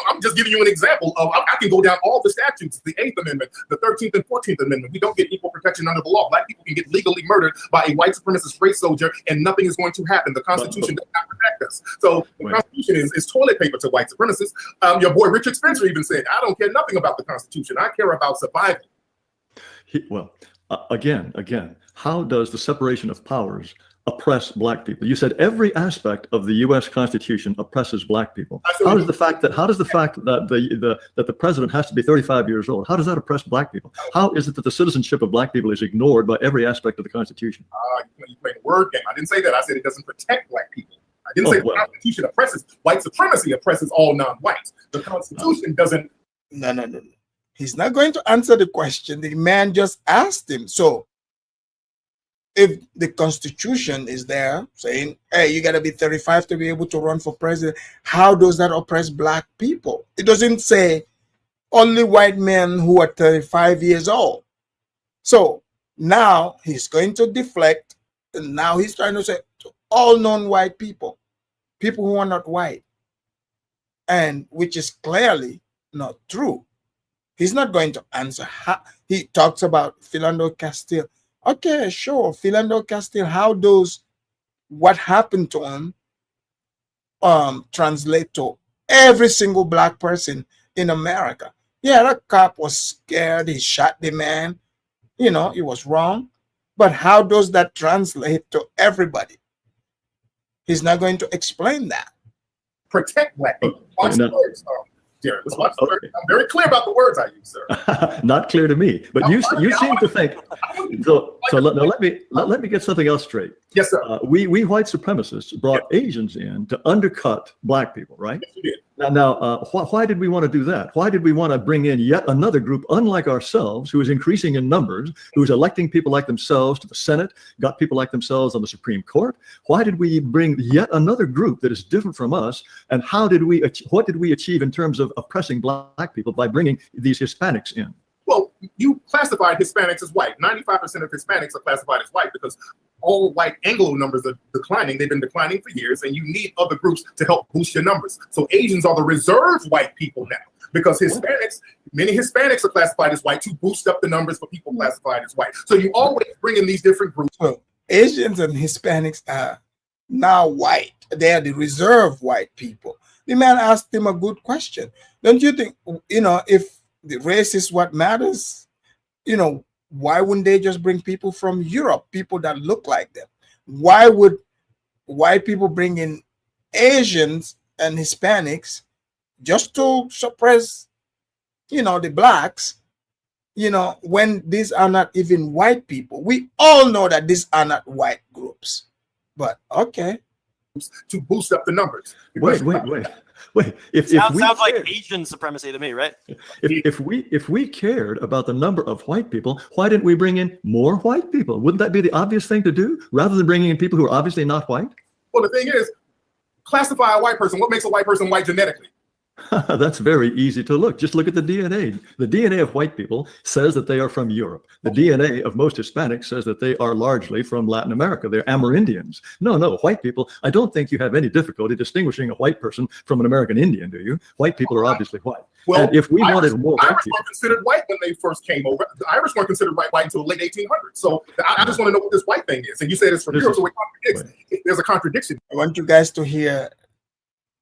I'm just giving you an example of. I can go down all the statutes: the 8th Amendment, the 13th and 14th Amendment. We don't get equal protection under the law. Black people can get legally murdered by a white supremacist race soldier, and nothing is going to happen. The Constitution does not protect us. So the Constitution is toilet paper to white supremacists. Your boy Richard Spencer even said, "I don't care nothing about the Constitution. I care about survival." Again, how does the separation of powers oppress Black people? You said every aspect of the U.S. Constitution oppresses Black people. How does the fact that the president has to be 35 years old, how does that oppress Black people? How is it that the citizenship of Black people is ignored by every aspect of the Constitution? You played a word game. I didn't say that. I said it doesn't protect Black people. I didn't say the Constitution oppresses. White supremacy oppresses all non-whites. The Constitution doesn't. No. He's not going to answer the question. The man just asked him. So if the Constitution is there saying, hey, you got to be 35 to be able to run for president, how does that oppress Black people? It doesn't say only white men who are 35 years old. So now he's going to deflect, and now he's trying to say to all non-white people, people who are not white, and which is clearly not true. He's not going to answer. He talks about Philando Castile. Okay, sure. Philando Castile, how does what happened to him translate to every single Black person in America? Yeah, that cop was scared. He shot the man. It was wrong. But how does that translate to everybody? He's not going to explain that. Protect Black people. Watch the words, Derek. Let's watch the words. I'm very clear about the words I use, sir. Not clear to me, but you seem to think. So let me get something else straight. Yes, sir. We white supremacists brought Asians in to undercut black people, right? Yes, you did. Why did we want to do that? Why did we want to bring in yet another group, unlike ourselves, who is increasing in numbers, who is electing people like themselves to the Senate, got people like themselves on the Supreme Court? Why did we bring yet another group that is different from us? And what did we achieve in terms of oppressing black people by bringing these Hispanics in? Well, you classified Hispanics as white. 95% of Hispanics are classified as white because all white Anglo numbers are declining. They've been declining for years, and you need other groups to help boost your numbers. So Asians are the reserve white people now because many Hispanics are classified as white to boost up the numbers for people classified as white. So you always bring in these different groups. So Asians and Hispanics are now white. They are the reserve white people. The man asked him a good question. Don't you think, if the race is what matters, why wouldn't they just bring people from Europe, people that look like them? Why would white people bring in Asians and Hispanics just to suppress, the blacks, when these are not even white people? We all know that these are not white groups, but okay. To boost up the numbers. Wait. Sounds like Asian supremacy to me, right? If we cared about the number of white people, why didn't we bring in more white people? Wouldn't that be the obvious thing to do, rather than bringing in people who are obviously not white? Well, the thing is, classify a white person. What makes a white person white genetically? That's very easy to look. Just look at the DNA. The DNA of white people says that they are from Europe. The DNA of most Hispanics says that they are largely from Latin America. They're Amerindians. No, white people, I don't think you have any difficulty distinguishing a white person from an American Indian, do you? White people are obviously white. Well, and if we wanted more white Irish people, weren't considered white when they first came over. The Irish weren't considered white until the late 1800s. So I just want to know what this white thing is. And you said it's from Europe, so it contradicts. There's a contradiction. I want you guys to hear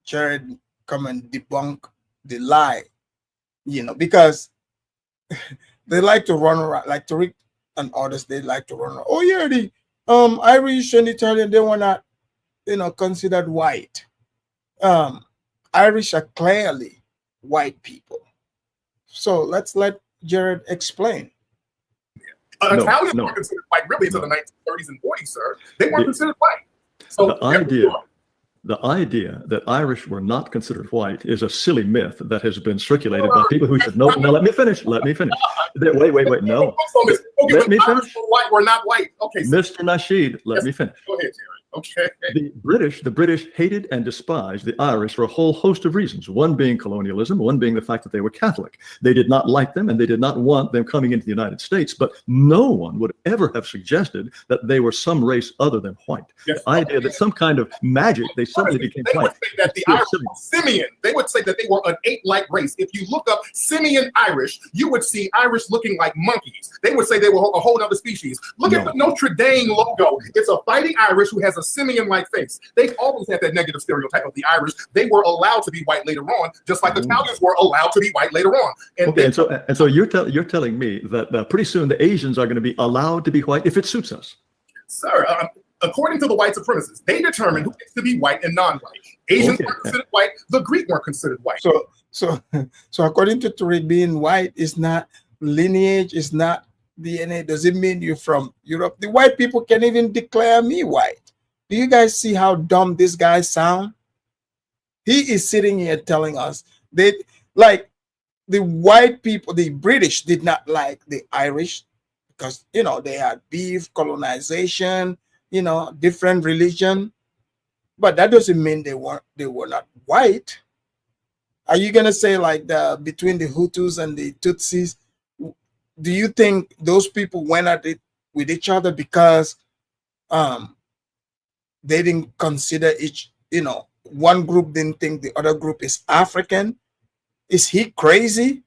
Jared come and debunk the lie, because they like to run around, like Tariq and others, they like to run around. Oh yeah, the Irish and Italian, they were not, considered white. Irish are clearly white people. So let's let Jared explain. Italians weren't considered white really until the 1930s and 40s, sir. They weren't considered white. So the idea that Irish were not considered white is a silly myth that has been circulated by people who said, no, let me finish. Wait, no. Let me finish. White, we're not white. Okay. Mr. Nasheed, let me finish. Go ahead, Jerry. Okay. The British hated and despised the Irish for a whole host of reasons, one being colonialism, one being the fact that they were Catholic. They did not like them and they did not want them coming into the United States, but no one would ever have suggested that they were some race other than white. Yes. The idea that some kind of magic, they suddenly became white. Would say that the Irish were Simian. They would say that they were an ape-like race. If you look up Simian Irish, you would see Irish looking like monkeys. They would say they were a whole other species. Look at the Notre Dame logo. It's a fighting Irish who has a simian-like face. They've always had that negative stereotype of the Irish. They were allowed to be white later on, just like the Italians were allowed to be white later on. And so you're telling me that pretty soon the Asians are going to be allowed to be white if it suits us. Sir, according to the white supremacists, they determine who gets to be white and non-white. Asians weren't considered white. The Greek weren't considered white. So according to Tariq, being white is not lineage, is not DNA. Does it mean you're from Europe? The white people can't even declare me white. Do you guys see how dumb this guy sound? He is sitting here telling us that, like, the white people, the British did not like the Irish because, they had beef, colonization, different religion. But that doesn't mean they were not white. Are you going to say, like, between the Hutus and the Tutsis, do you think those people went at it with each other because they didn't consider one group didn't think the other group is African? Is he crazy?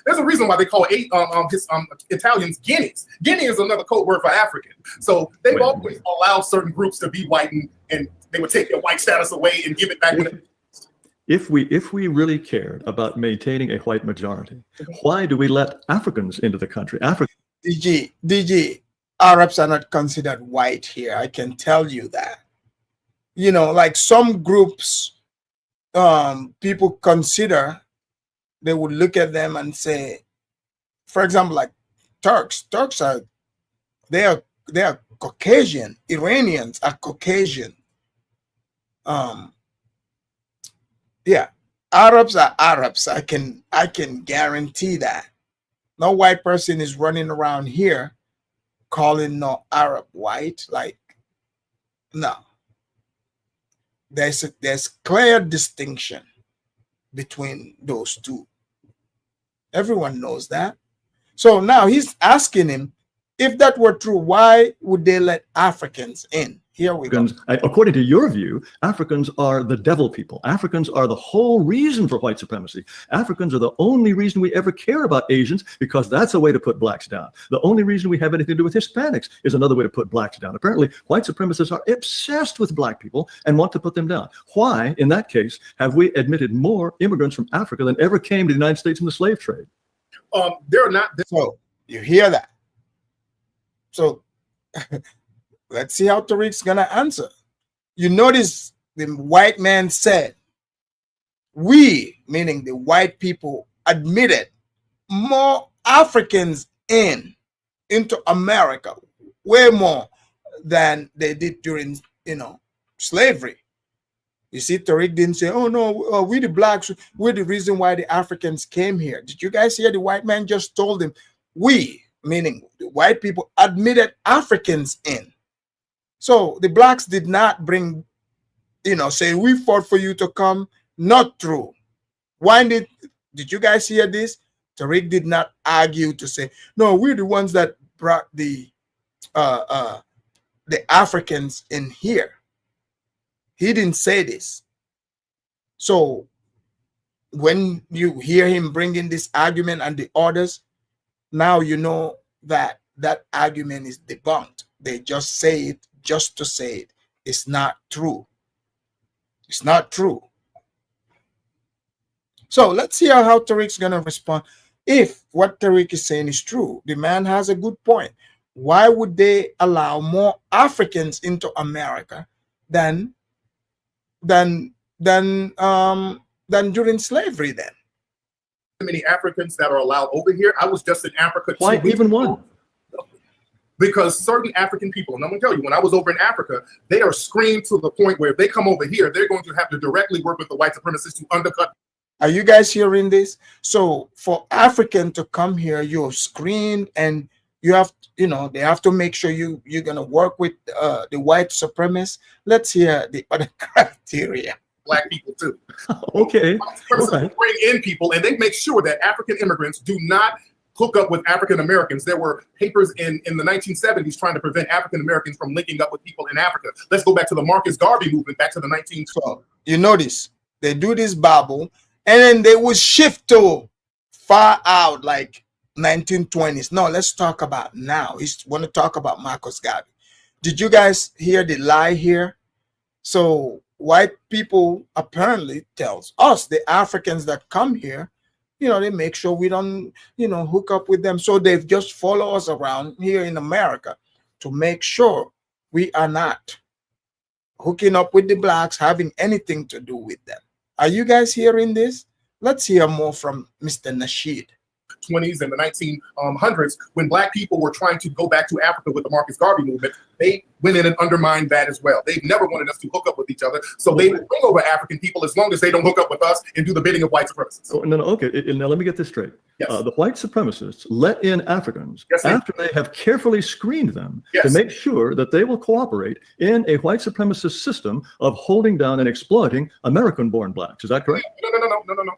There's a reason why they call Italians Guineas. Guinea is another code word for African. So they've always allowed certain groups to be white, and they would take their white status away and give it back. If we really cared about maintaining a white majority, why do we let Africans into the country? DG, Arabs are not considered white here. I can tell you that. Like some groups, people consider, they would look at them and say, for example, like Turks. Turks are Caucasian. Iranians are Caucasian. Yeah, Arabs are Arabs. I can guarantee that. No white person is running around here calling no Arab white. Like, no. There's clear distinction between those two. Everyone knows that. So now he's asking him, if that were true, why would they let Africans in? Here we go. According to your view, Africans are the devil people. Africans are the whole reason for white supremacy. Africans are the only reason we ever care about Asians, because that's a way to put blacks down. The only reason we have anything to do with Hispanics is another way to put blacks down. Apparently, white supremacists are obsessed with black people and want to put them down. Why, in that case, have we admitted more immigrants from Africa than ever came to the United States in the slave trade? They're not. So you hear that? So let's see how Tariq's gonna answer. You notice the white man said, we, meaning the white people, admitted more Africans into America, way more than they did during, slavery. You see, Tariq didn't say, oh no, we the blacks, we're the reason why the Africans came here. Did you guys hear the white man just told him, we, meaning the white people, admitted Africans in. So the blacks did not bring, say we fought for you to come. Not true. Why did you guys hear this? Tariq did not argue to say, no, we're the ones that brought the Africans in here. He didn't say this. So when you hear him bringing this argument and the others, now you know that that argument is debunked. They just say it just to say it. It's not true. It's not true. So let's see how Tariq's going to respond. If what Tariq is saying is true, the man has a good point. Why would they allow more Africans into America than during slavery then? Many Africans that are allowed over here. I was just in Africa. Why even one? Because certain African people, and I'm going to tell you, when I was over in Africa, they are screened to the point where if they come over here, they're going to have to directly work with the white supremacists to undercut. Are you guys hearing this? So for African to come here, you're screened, and you have, they have to make sure you're going to work with the white supremacists. Let's hear the other criteria. Black people too. Okay. Bring in people, and they make sure that African immigrants do not hook up with African Americans. There were papers in the 1970s trying to prevent African Americans from linking up with people in Africa. Let's go back to the Marcus Garvey movement, back to the 1920s. So you notice they do this babble, and then they would shift to far out like 1920s. No, let's talk about now. I want to talk about Marcus Garvey. Did you guys hear the lie here? So white people apparently tells us, the Africans that come here, they make sure we don't, hook up with them. So they've just follow us around here in America to make sure we are not hooking up with the blacks, having anything to do with them. Are you guys hearing this? Let's hear more from Mr. Nasheed. 20s and the 1900s, when black people were trying to go back to Africa with the Marcus Garvey movement, they went in and undermined that as well. They never wanted us to hook up with each other, so they would bring over African people as long as they don't hook up with us and do the bidding of white supremacists. Oh, no, okay. Now let me get this straight. Yes. The white supremacists let in Africans after they have carefully screened them to make sure that they will cooperate in a white supremacist system of holding down and exploiting American-born blacks. Is that correct? No.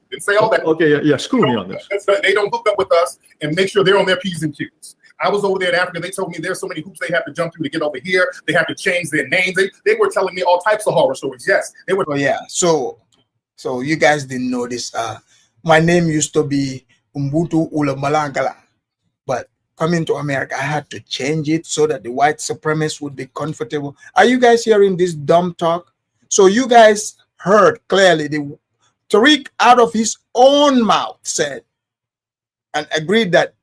Didn't say all that. Okay, yeah, school me on this. They don't hook up with us and make sure they're on their P's and Q's. I was over there in Africa. They told me there's so many hoops they have to jump through to get over here. They have to change their names. They were telling me all types of horror stories. Yes, they were. Oh yeah. So you guys didn't know this. My name used to be Umbutu Ulamalangala, but coming to America, I had to change it so that the white supremacists would be comfortable. Are you guys hearing this dumb talk? So you guys heard clearly the Tariq out of his own mouth said and agreed that,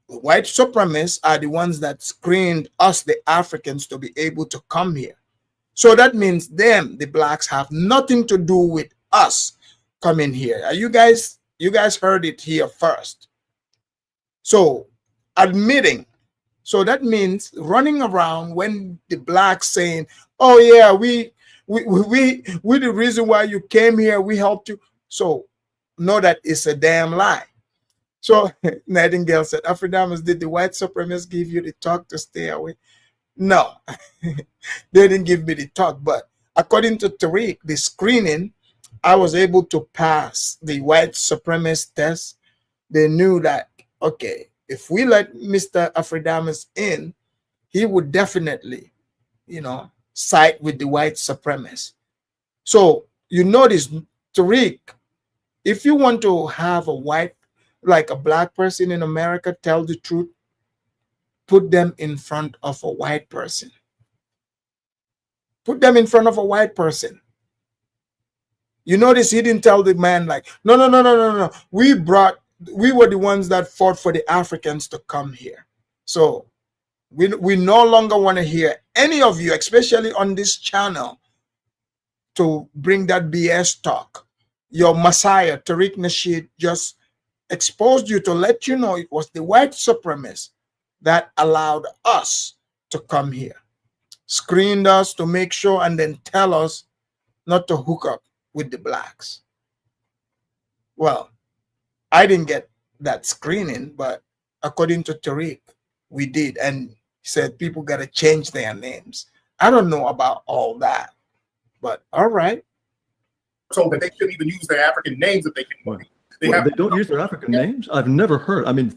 white supremacists are the ones that screened us, the Africans, to be able to come here. So that means them, the blacks, have nothing to do with us coming here. Are you guys heard it here first. So admitting So that means running around when the blacks saying, "Oh yeah, we the reason why you came here. We helped you." So know that it's a damn lie. So Nightingale said, "Afridamus, did the white supremacists give you the talk to stay away?" No, they didn't give me the talk. But according to Tariq, the screening, I was able to pass the white supremacist test. They knew that, okay, if we let Mr. Afridamus in, he would definitely, side with the white supremacists. So you notice, Tariq, if you want to have a white, like a black person in America, tell the truth, put them in front of a white person. Put them in front of a white person. You notice he didn't tell the man like, no. We were the ones that fought for the Africans to come here. So we no longer want to hear any of you, especially on this channel, to bring that BS talk. Your Messiah, Tariq Nasheed, just exposed you to let you know it was the white supremacists that allowed us to come here, screened us to make sure, and then tell us not to hook up with the blacks. Well, I didn't get that screening, but according to Tariq, we did. And he said people got to change their names. I don't know about all that, but all right. So that they shouldn't even use their African names if they can. They don't use their African names? I've never heard. I mean,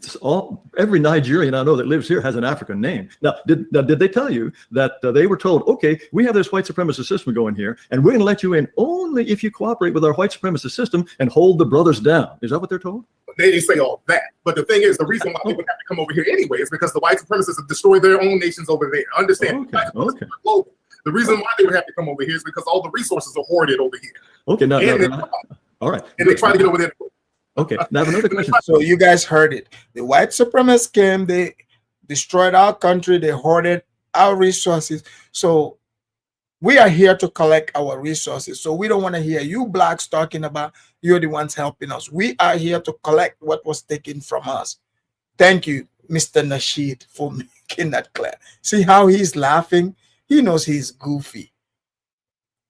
every Nigerian I know that lives here has an African name. Now, did they tell you that they were told, okay, we have this white supremacist system going here, and we're going to let you in only if you cooperate with our white supremacist system and hold the brothers down? Is that what they're told? They didn't say all that. But the thing is, the reason why they would have to come over here anyway is because the white supremacists have destroyed their own nations over there. Understand? Okay. The reason why they would have to come over here is because all the resources are hoarded over here. Okay, all right. And they try to get over there. Okay, now I have another question. So you guys heard it. The white supremacists came, they destroyed our country, they hoarded our resources. So we are here to collect our resources. So we don't want to hear you blacks talking about you're the ones helping us. We are here to collect what was taken from us. Thank you, Mr. Nasheed, for making that clear. See how he's laughing? He knows he's goofy.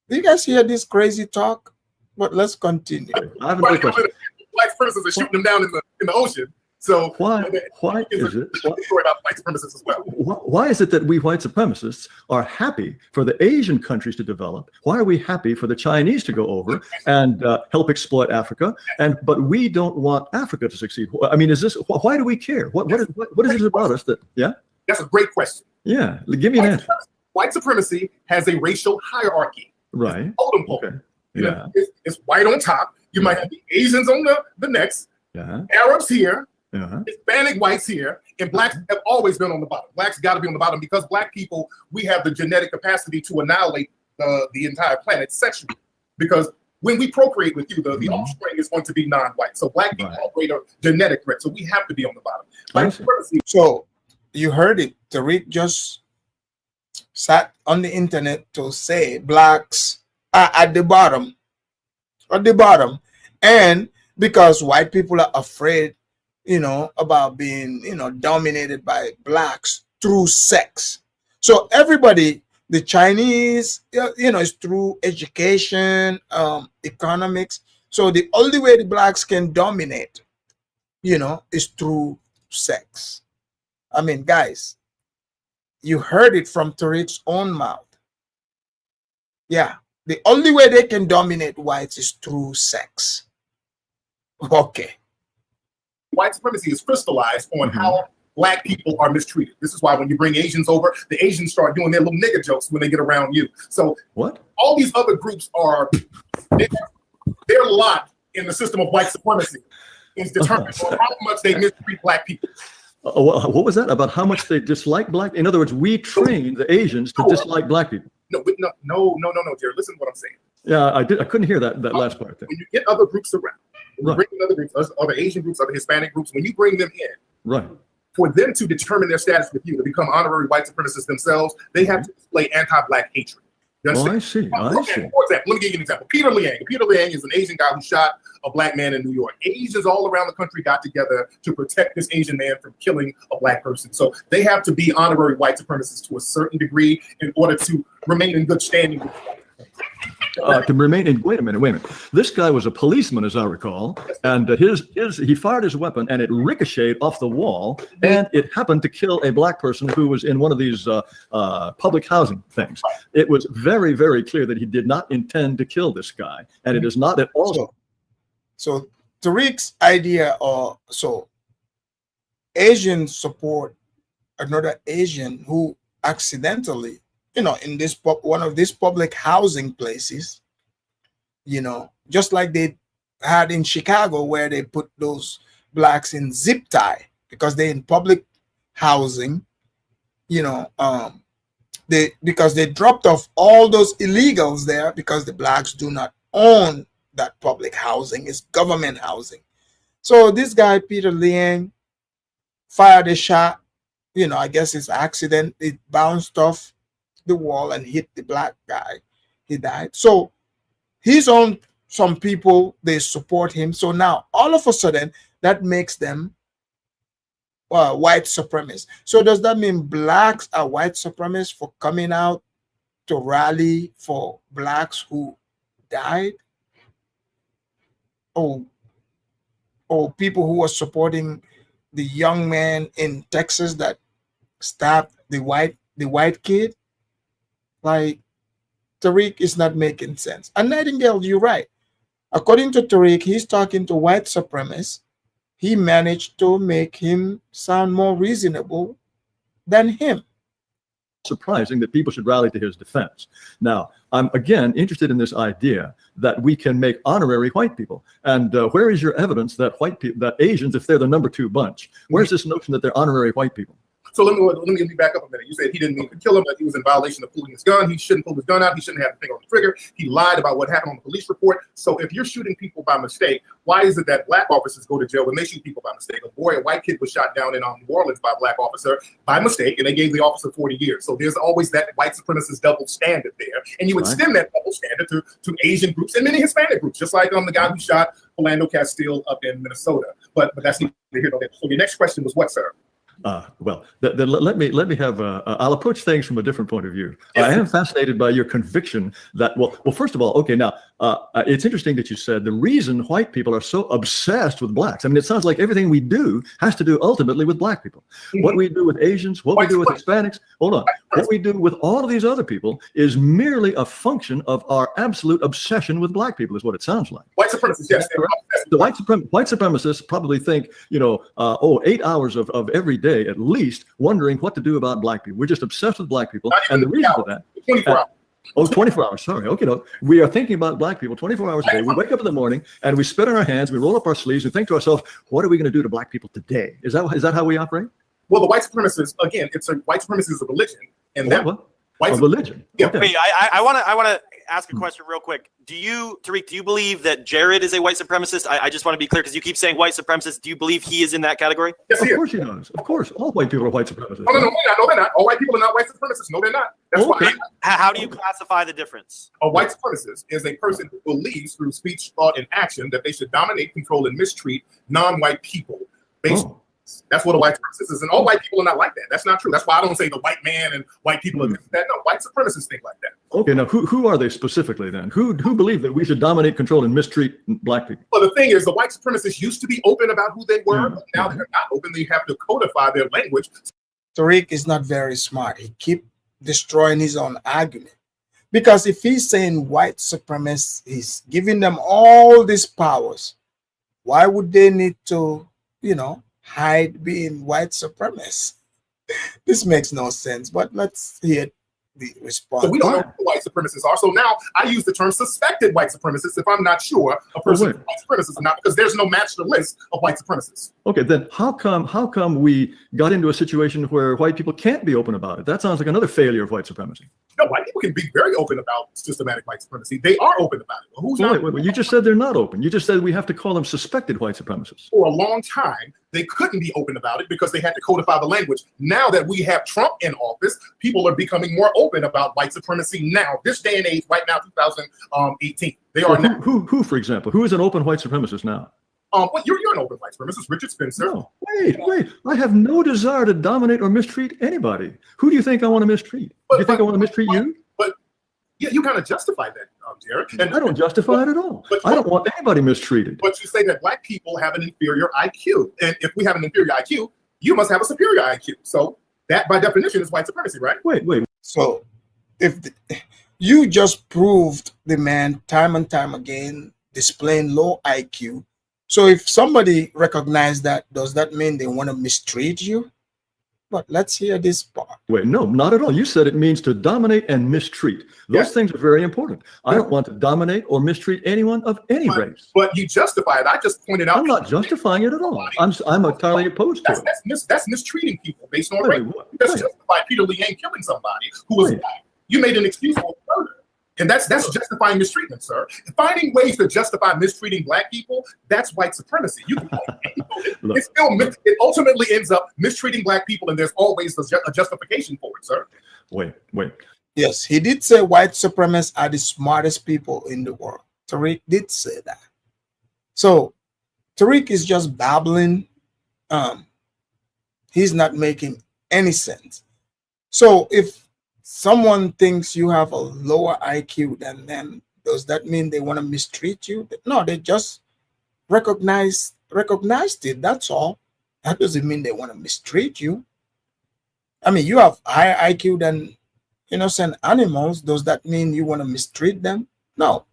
Do you guys hear this crazy talk? But let's continue. I have another question. White supremacists are shooting them down in the ocean. So why is it? Story about white supremacists as well. Why is it that we white supremacists are happy for the Asian countries to develop? Why are we happy for the Chinese to go over and help exploit Africa? But we don't want Africa to succeed. I mean, why do we care? What is it about us that? Yeah, that's a great question. Yeah, give me an answer. White supremacy has a racial hierarchy. Right. Okay. Yeah. It's white on top. You might have the Asians on the next, Arabs here, Hispanic whites here, and blacks have always been on the bottom. Blacks got to be on the bottom because black people, we have the genetic capacity to annihilate the entire planet sexually. Because when we procreate with you, the offspring is going to be non-white. So black people are greater genetic threat. So we have to be on the bottom. So you heard it. Tariq just sat on the internet to say blacks are at the bottom. And because white people are afraid, about being, dominated by blacks through sex. So everybody, the Chinese, is through education, economics. So the only way the blacks can dominate, is through sex. I mean, guys, you heard it from Tariq's own mouth. Yeah. The only way they can dominate whites is through sex. Okay. White supremacy is crystallized on how black people are mistreated. This is why when you bring Asians over, the Asians start doing their little nigger jokes when they get around you. So all these other groups their lot in the system of white supremacy is determined on how much they mistreat black people. What was that about? How much they dislike black? In other words, we train the Asians to dislike black people. No, Jared. Listen to what I'm saying. Yeah, I couldn't hear that last part there. When you get other groups around, bring in other groups, other Asian groups, other Hispanic groups, when you bring them in, for them to determine their status with you, to become honorary white supremacists themselves, they have to display anti-black hatred. You Oh, understand? I see. I Okay, see. for example, let me give you an example. Peter Liang. Peter Liang is an Asian guy who shot a black man in New York. Asians all around the country got together to protect this Asian man from killing a black person. So they have to be honorary white supremacists to a certain degree in order to remain in good standing with To remain in, wait a minute. This guy was a policeman, as I recall, and he fired his weapon and it ricocheted off the wall, and it happened to kill a black person who was in one of these public housing things. It was very, very clear that he did not intend to kill this guy, and it is not at all. So Tariq's idea, so Asians support another Asian who accidentally, you know, in this one of these public housing places, you know, just like they had in Chicago, where they put those blacks in zip tie because they're in public housing, you know, because they dropped off all those illegals there because the blacks do not own that public housing. It's government housing. So this guy Peter Liang fired a shot, you know, I guess it's accident, it bounced off the wall and hit the black guy. He died. So he's on some people, they support him. So now all of a sudden that makes them white supremacists. So does that mean blacks are white supremacists for coming out to rally for blacks who died? Or people who are supporting the young man in Texas that stabbed the white kid? Like, Tariq is not making sense. And Nightingale, you're right. According to Tariq, he's talking to white supremacists. He managed to make him sound more reasonable than him. Surprising that people should rally to his defense. Now, I'm again interested in this idea that we can make honorary white people. And where is your evidence that white people, that Asians, if they're the number 2 bunch, where's this notion that they're honorary white people? So let me back up a minute. You said he didn't mean to kill him, that he was in violation of pulling his gun. He shouldn't pull his gun out. He shouldn't have the finger on the trigger. He lied about what happened on the police report. So if you're shooting people by mistake, why is it that black officers go to jail when they shoot people by mistake? A white kid was shot down in New Orleans by a black officer by mistake, and they gave the officer 40 years. So there's always that white supremacist double standard there. And you extend that double standard to Asian groups and many Hispanic groups, just like the guy who shot Philando Castile up in Minnesota. But that's neither here nor there. So your next question was what, sir? Well, let me have. I'll approach things from a different point of view. I am fascinated by your conviction that. Well, first of all, okay. Now, it's interesting that you said the reason white people are so obsessed with blacks. I mean, it sounds like everything we do has to do ultimately with black people. What we do with Asians, what we do with Hispanics. Hold on. What we do with all of these other people is merely a function of our absolute obsession with black people. Is what it sounds like. White supremacists, yes. The white supremacists probably think, 8 hours of every day at least wondering what to do about black people. We're just obsessed with black people. And the reason for that, 24 hours. 24 hours. Sorry. Okay. No, we are thinking about black people 24 hours a day. We wake up in the morning and we spit on our hands, we roll up our sleeves and think to ourselves, what are we going to do to black people today? Is that how we operate? Well, the white supremacists, again, white supremacy is a religion. And a religion. Yeah. Okay. Wait, I want to ask a question real quick. Tariq, do you believe that Jared is a white supremacist? I just want to be clear because you keep saying white supremacist. Do you believe he is in that category? Yes, Of course he does. Of course. All white people are white supremacists. No, they're not. All white people are not white supremacists. No, they're not. That's why. How do you classify the difference? A white supremacist is a person who believes through speech, thought, and action that they should dominate, control, and mistreat non-white people. That's what a white supremacist is. And all white people are not like that. That's not true. That's why I don't say the white man and white people are that. No, white supremacists think like that. Okay, now who are they specifically then? Who believe that we should dominate, control, and mistreat black people? Well, the thing is, the white supremacists used to be open about who they were, but now they're not open. They have to codify their language. Tariq is not very smart. He keeps destroying his own argument. Because if he's saying white supremacists, he's giving them all these powers. Why would they need to, hide being white supremacists? This makes no sense, but let's hear the response. So we don't know who white supremacists are. So now I use the term suspected white supremacists if I'm not sure a person is white supremacist or not, because there's no match to the list of white supremacists. Okay, then how come we got into a situation where white people can't be open about it? That sounds like another failure of white supremacy. No, white people can be very open about systematic white supremacy. They are open about it. But who's not? Wait, you just said they're not open. You just said we have to call them suspected white supremacists. For a long time, they couldn't be open about it because they had to codify the language. Now that we have Trump in office, people are becoming more open about white supremacy now, this day and age, right now, 2018. They are now. Who, for example, who is an open white supremacist now? Well, you're an open white supremacist, Richard Spencer. No, wait. I have no desire to dominate or mistreat anybody. Who do you think I want to mistreat? Do you think I want to mistreat you? But yeah, you kind of justify that, Tariq. And I don't justify it at all. I don't want anybody mistreated. But you say that black people have an inferior IQ. And if we have an inferior IQ, you must have a superior IQ. So that, by definition, is white supremacy, right? Wait. So if you just proved the man time and time again displaying low IQ. So if somebody recognizes that, does that mean they want to mistreat you? But let's hear this part. Wait, no, not at all. You said it means to dominate and mistreat. Those things are very important. I don't want to dominate or mistreat anyone of any race. But you justify it. I just pointed out. I'm not justifying it at all. I'm entirely opposed to it. That's mistreating people based on race. You just justified Peter Liang killing somebody who was black. You made an excuse for murder. And that's justifying mistreatment, sir. Finding ways to justify mistreating black people, that's white supremacy. You can it ultimately ends up mistreating black people, and there's always a justification for it, sir. Wait. Yes, he did say white supremacists are the smartest people in the world. Tariq did say that. So Tariq is just babbling. He's not making any sense. So if someone thinks you have a lower IQ than them, does that mean they want to mistreat you? No, they just recognized it. That's all. That doesn't mean they want to mistreat you. I mean, you have higher IQ than innocent animals. Does that mean you want to mistreat them? No.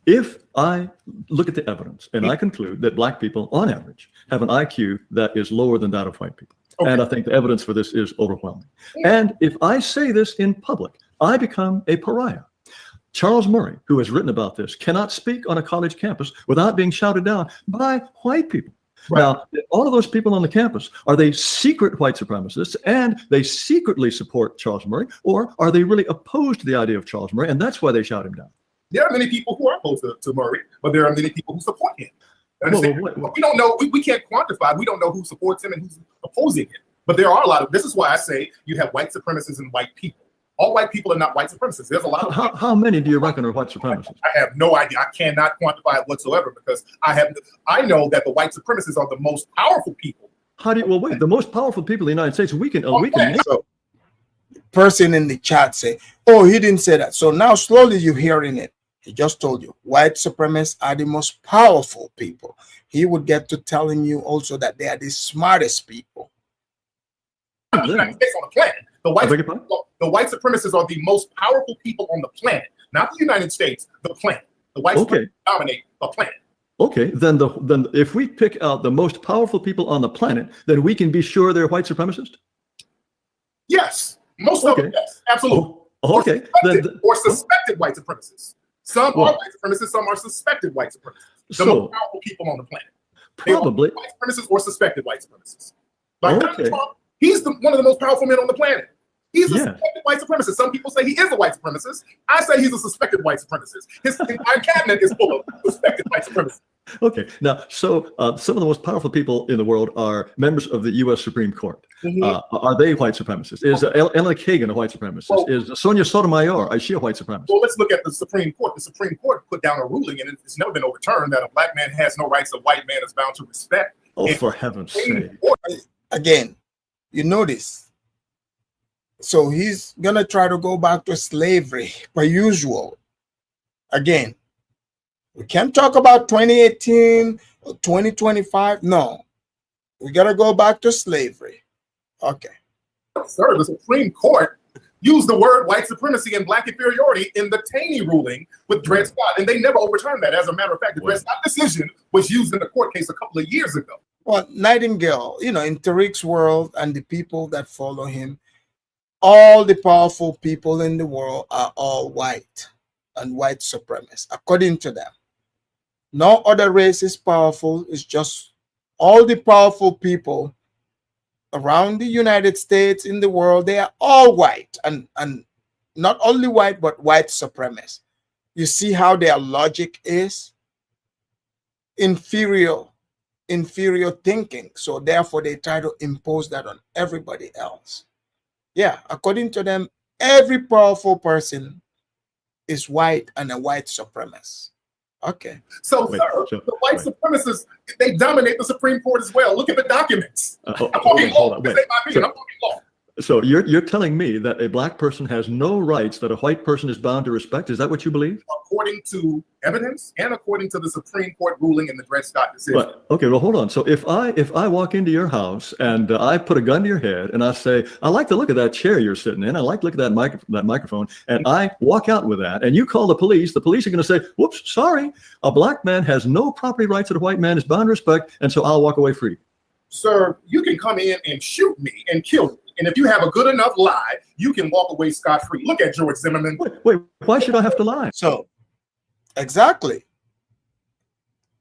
If I look at the evidence and I conclude that black people, on average, have an IQ that is lower than that of white people, and I think the evidence for this is overwhelming. And if I say this in public, I become a pariah. Charles Murray, who has written about this, cannot speak on a college campus without being shouted down by white people. Right. Now, all of those people on the campus, are they secret white supremacists and they secretly support Charles Murray, or are they really opposed to the idea of Charles Murray, and that's why they shout him down? There are many people who are opposed to Murray, but there are many people who support him. We don't know. We can't quantify. We don't know who supports him and who's opposing him. But there are a lot of. This is why I say you have white supremacists and white people. All white people are not white supremacists. There's a lot of. How many do you reckon are white supremacists? I have no idea. I cannot quantify it whatsoever because I know that the white supremacists are the most powerful people. How do you? Well, wait. The most powerful people in the United States. We can. So, person in the chat say, "Oh, he didn't say that." So now slowly you're hearing it. He just told you white supremacists are the most powerful people. He would get to telling you also that they are the smartest people. The United States on the planet. The white supremacists are the most powerful people on the planet, not the United States, the planet. The white supremacists dominate the planet. Okay, then if we pick out the most powerful people on the planet, then we can be sure they're white supremacists? Yes, most of them, yes, absolutely. Okay. Or suspected white supremacists. Some are white supremacists, some are suspected white supremacists. The most powerful people on the planet. Probably. White supremacists or suspected white supremacists. Like Donald Trump, he's one of the most powerful men on the planet. He's a suspected white supremacist. Some people say he is a white supremacist. I say he's a suspected white supremacist. His entire cabinet is full of suspected white supremacists. Okay. Now, so some of the most powerful people in the world are members of the U.S. Supreme Court. Are they white supremacists? Is Ellen Kagan a white supremacist? Is Sonia Sotomayor, is she a white supremacist? Well, let's look at the Supreme Court. The Supreme Court put down a ruling, and it's never been overturned, that a black man has no rights a white man is bound to respect. Oh, for heaven's sake. Again, you notice. So he's going to try to go back to slavery, per usual. Again, we can't talk about 2018 or 2025. No, we got to go back to slavery. Okay. Sir, the Supreme Court used the word white supremacy and black inferiority in the Taney ruling with Dred Scott, and they never overturned that. As a matter of fact, the Dred Scott decision was used in a court case a couple of years ago. Well, Nightingale, in Tariq's world and the people that follow him, all the powerful people in the world are all white and white supremacists, according to them. No other race is powerful. It's just all the powerful people around the United States, in the world, they are all white. And not only white, but white supremacists. You see how their logic is? Inferior thinking. So therefore they try to impose that on everybody else. Yeah, according to them, every powerful person is white and a white supremacist. Okay. So, sir, the white supremacists, they dominate the Supreme Court as well. Look at the documents. I'm talking law. I'm talking law. So you're telling me that a black person has no rights that a white person is bound to respect? Is that what you believe? According to evidence and according to the Supreme Court ruling in the Dred Scott decision. But, okay, well, hold on. So if I walk into your house and I put a gun to your head and I say, I like the look of that chair you're sitting in, I like the look of that microphone, and I walk out with that, and you call the police are going to say, whoops, sorry, a black man has no property rights that a white man is bound to respect, and so I'll walk away free. Sir, you can come in and shoot me and kill me. And if you have a good enough lie, you can walk away scot-free. Look at George Zimmerman. Wait, why should I have to lie? So, exactly.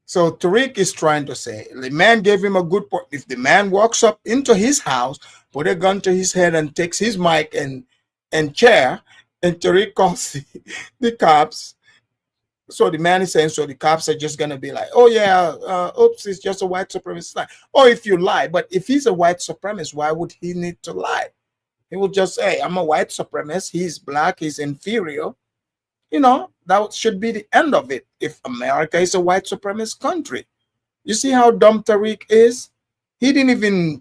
So Tariq is trying to say, the man gave him a good point. If the man walks up into his house, put a gun to his head and takes his mic and chair, and Tariq calls the cops. So the man is saying, so the cops are just going to be like, oh yeah, oops, it's just a white supremacist lie. Or if you lie, but if he's a white supremacist, why would he need to lie? He will just say, I'm a white supremacist, he's black, he's inferior. You know, that should be the end of it if America is a white supremacist country. You see how dumb Tariq is? He didn't even,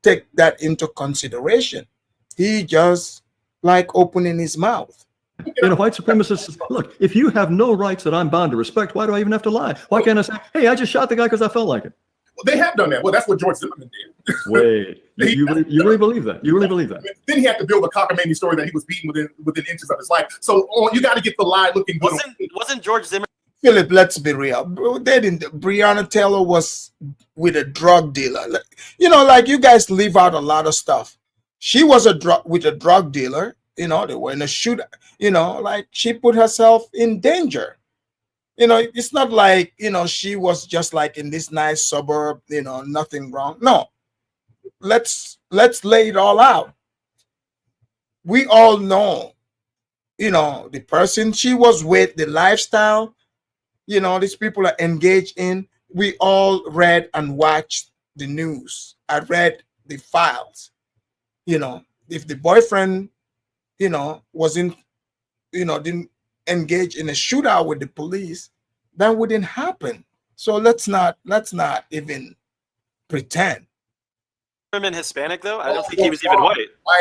take that into consideration. He just like opening his mouth. White supremacists, look, if you have no rights that I'm bound to respect, why do I even have to lie? Why can't I say, hey, I just shot the guy because I felt like it? Well, they have done that. Well, that's what George Zimmerman did. Wait, you really believe that? You really believe that? Then he had to build a cockamamie story that he was beaten within inches of his life. So you got to get the lie looking good. Wasn't George Zimmerman? Philip, let's be real. Breonna Taylor was with a drug dealer. Like you guys leave out a lot of stuff. She was with a drug dealer. They were in a shootout. Like she put herself in danger. It's not like, she was just like in this nice suburb, nothing wrong. No, let's lay it all out. We all know, the person she was with, the lifestyle, these people are engaged in. We all read and watched the news. I read the files. If the boyfriend, wasn't, didn't engage in a shootout with the police, that wouldn't happen. So let's not even pretend. Zimmerman Hispanic though? I don't think he was even white.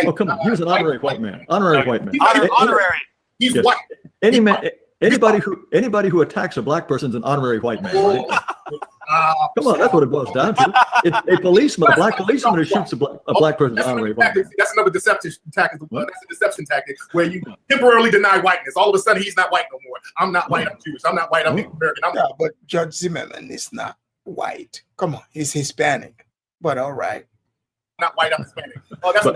Oh, come on, he was an honorary white man. Honorary white man. Honorary. He's Yes. white. Anybody who attacks a black person is an honorary white man. Right? Come on, that's what it boils down to. A policeman, a black policeman who shoots a black person is honorary white man. That's another deception tactic. That's a deception tactic where you temporarily deny whiteness. All of a sudden, he's not white no more. I'm not white. I'm Jewish. I'm not white. I'm American. Yeah, but Judge Zimmerman is not white. Come on, he's Hispanic. But all right. Not white. I'm Hispanic. Okay. So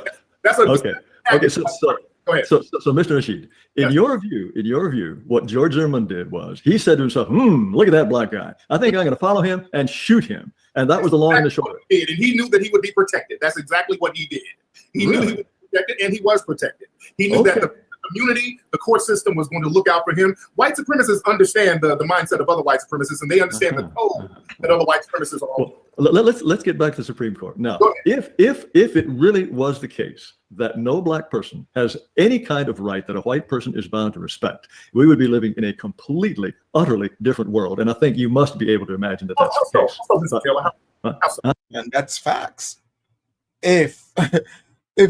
go ahead. So Mr. Rashid, in your view, what George Zimmerman did was he said to himself, look at that black guy. I think I'm going to follow him and shoot him. And that was the long and the short. And he knew that he would be protected. That's exactly what he did. He knew he would be protected, and he was protected. He knew that the community, the court system was going to look out for him. White supremacists understand the mindset of other white supremacists, and they understand the code that other white supremacists are on. Well, let's get back to the Supreme Court. Now, if it really was the case that no black person has any kind of right that a white person is bound to respect, we would be living in a completely, utterly different world. And I think you must be able to imagine that that's the case. And that's facts. If we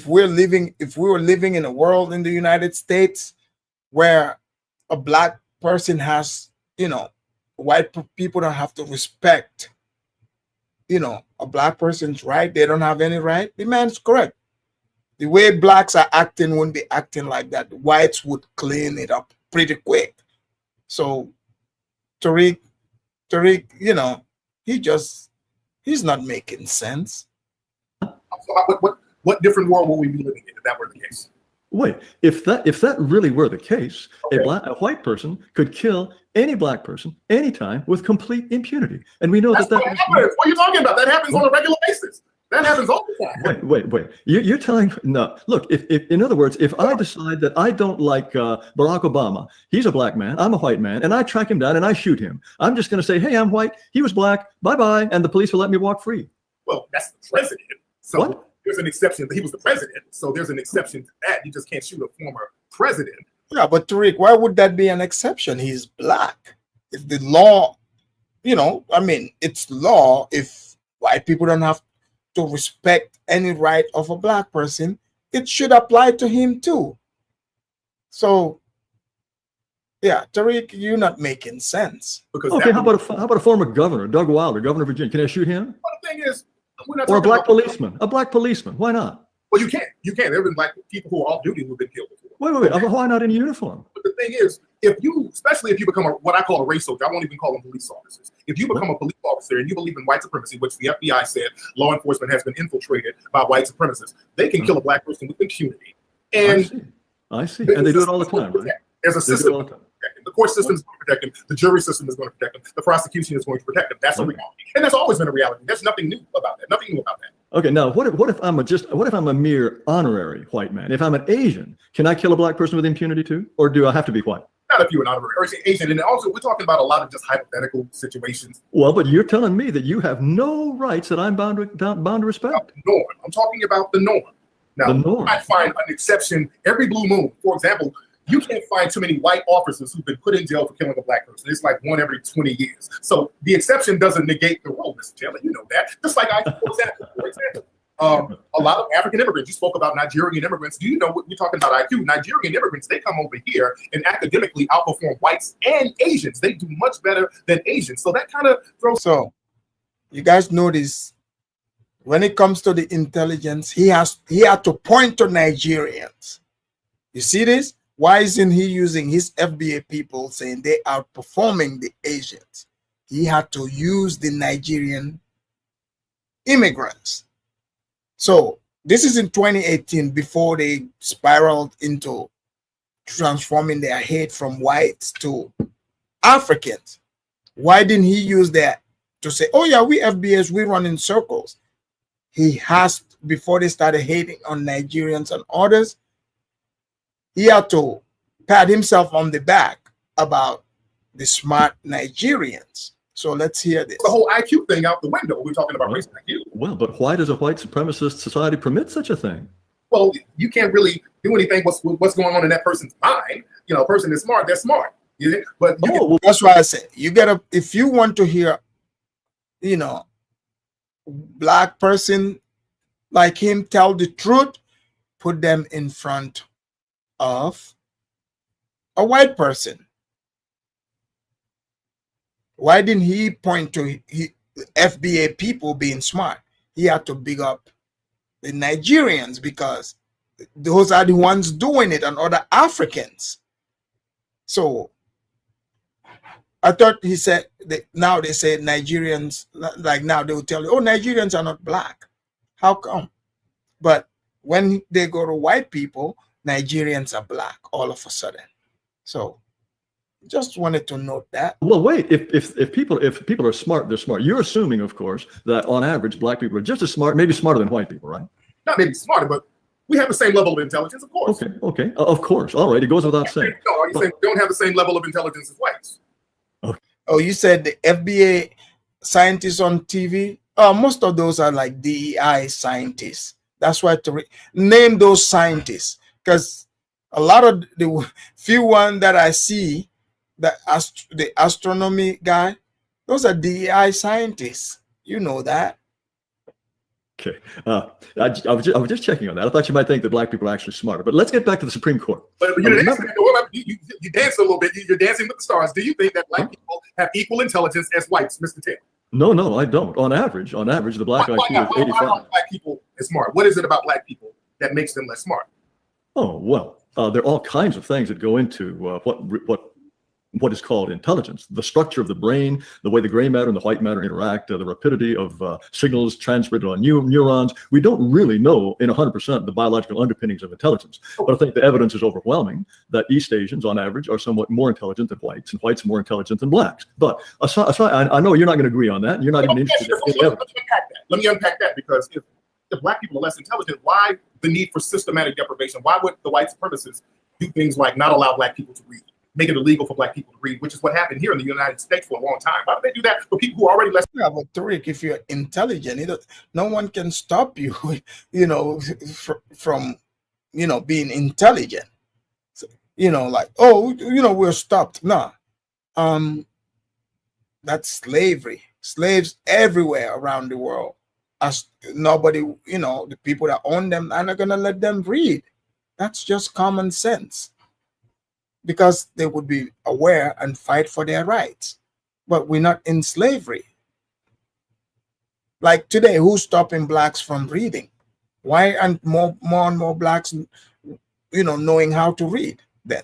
were living in a world in the United States where a black person has, white people don't have to respect, a black person's right. They don't have any right. The man's correct. The way blacks are acting wouldn't be acting like that. The whites would clean it up pretty quick. So Tariq, he's not making sense. What different world will we be living in if that were the case? Wait, if that really were the case, a white person could kill any black person anytime with complete impunity, and we know that happens. What are you talking about? That happens on a regular basis. That happens all the time. Wait. You're telling no. Look, if in other words, if I decide that I don't like Barack Obama, he's a black man, I'm a white man, and I track him down and I shoot him, I'm just going to say, hey, I'm white, he was black, bye, and the police will let me walk free. Well, that's the president. So What? there's an exception. He was the president, so there's an exception to that. You just can't shoot a former president. Yeah, but Tariq, why would that be an exception? He's black. If the law, I mean, it's law. If white people don't have to respect any right of a black person, it should apply to him too. So, yeah, Tariq, you're not making sense. Because Okay, how about a former governor, Doug Wilder, governor of Virginia? Can I shoot him? well, the thing is, we're not Or a talking black about- policeman? A black policeman? Why not? Well, you can't. There have been black people who are off duty who've been killed before. Wait. Why not in uniform? But the thing is, especially if you become what I call a race soldier, I won't even call them police officers. If you become a police officer and you believe in white supremacy, which the FBI said law enforcement has been infiltrated by white supremacists, they can kill a black person with impunity. And I see. And they do it all the time, right? There's a They do it system all to the time. protect them. The court system is going to protect them. The jury system is going to protect them. The prosecution is going to protect them. That's a reality, and that's always been a reality. There's nothing new about that. Nothing new about that. Okay, now what if I'm a mere honorary white man? If I'm an Asian, can I kill a black person with impunity too, or do I have to be white? Not if you're an honorary or Asian, and also we're talking about a lot of just hypothetical situations. Well, but you're telling me that you have no rights that I'm bound to respect. Norm. I'm talking about the norm. Now, The norm. you might find an exception every blue moon. For example, you can't find too many white officers who've been put in jail for killing a black person. It's like one every 20 years. So the exception doesn't negate the rule, Mr. Taylor. You know that. Just like for example, a lot of African immigrants. You spoke about Nigerian immigrants. Do you know what we're talking about IQ? Nigerian immigrants, they come over here and academically outperform whites and Asians. They do much better than Asians. So that kind of throws. So, you guys notice when it comes to the intelligence, he had to point to Nigerians. You see this? Why isn't he using his FBA people saying they outperforming the Asians? He had to use the Nigerian immigrants. So this is in 2018, before they spiraled into transforming their hate from whites to Africans. Why didn't he use that to say, oh yeah, we FBAs, we run in circles? He has, before they started hating on Nigerians and others, he had to pat himself on the back about the smart Nigerians. So let's hear this. The whole IQ thing out the window. We're talking about race IQ. Well, but why does a white supremacist society permit such a thing? Well, you can't really do anything. What's going on in that person's mind? A person is smart. They're smart. But Well, that's why I say you gotta, if you want to hear, black person like him tell the truth, put them in front of a white person. Why didn't he point to FBA people being smart? He had to big up the Nigerians because those are the ones doing it, and other Africans. So I thought he said that now they say Nigerians, like now they will tell you, oh, Nigerians are not black. How come? But when they go to white people, Nigerians are black all of a sudden. So just wanted to note that. Well, wait, if people are smart, they're smart. You're assuming, of course, that on average, black people are just as smart, maybe smarter than white people, right? not maybe smarter, but we have the same level of intelligence, of course. Okay, of course. All right, it goes without saying. No, are you saying we don't have the same level of intelligence as whites? Oh, you said the FBA scientists on TV? Most of those are like DEI scientists. That's why to name those scientists, because a lot of the few one that I see, the astronomy guy, those are DEI scientists. You know that. Okay, I was just checking on that. I thought you might think that black people are actually smarter, but let's get back to the Supreme Court. But you danced a little bit. You're dancing with the stars. Do you think that black people have equal intelligence as whites, Mr. Taylor? No, I don't. On average, the black IQ is 85. Why are black people as smart? What is it about black people that makes them less smart? Oh, well, there are all kinds of things that go into what is called intelligence. The structure of the brain, the way the gray matter and the white matter interact, the rapidity of signals transmitted on neurons. We don't really know in 100% the biological underpinnings of intelligence. But I think the evidence is overwhelming that East Asians, on average, are somewhat more intelligent than whites, and whites more intelligent than blacks. But aside, I know you're not going to agree on that. You're not even interested in evidence. Let me unpack that, because if black people are less intelligent, why the need for systematic deprivation? Why would the white supremacists do things like not allow black people to read, make it illegal for black people to read, which is what happened here in the United States for a long time? Why would they do that for people who are already less? Yeah, but Tariq, if you're intelligent, no one can stop you, you know, from, you know, being intelligent. So, you know, like, oh, you know, we're stopped. No, that's slavery. Slaves everywhere around the world. As nobody, you know, the people that own them are not gonna let them read. That's just common sense, because they would be aware and fight for their rights. But we're not in slavery. Like today, who's stopping blacks from reading? Why aren't more and more blacks, you know, knowing how to read then?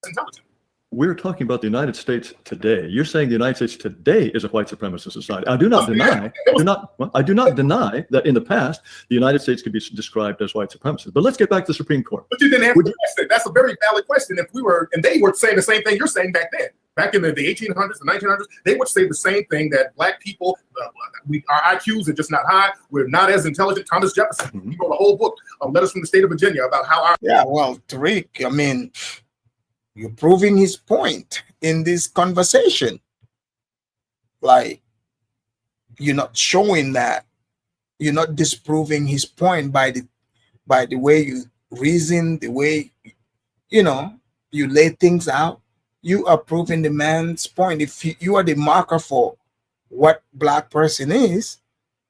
Intelligent. We're talking about the United States today. You're saying the United States today is a white supremacist society. I do not deny. I do not deny that in the past the United States could be described as white supremacist. But let's get back to the Supreme Court. But you didn't answer the question. That's a very valid question. If we were, and they were saying the same thing you're saying back then, back in the 1800s, the 1900s, they would say the same thing, that black people, our IQs are just not high. We're not as intelligent. Thomas Jefferson, he wrote a whole book, Letters from the State of Virginia, about how our— Yeah, well, Tariq, I mean, you're proving his point in this conversation. Like, you're not showing that, you're not disproving his point by the way you reason, the way, you know, you lay things out. You are proving the man's point. If you are the marker for what black person is,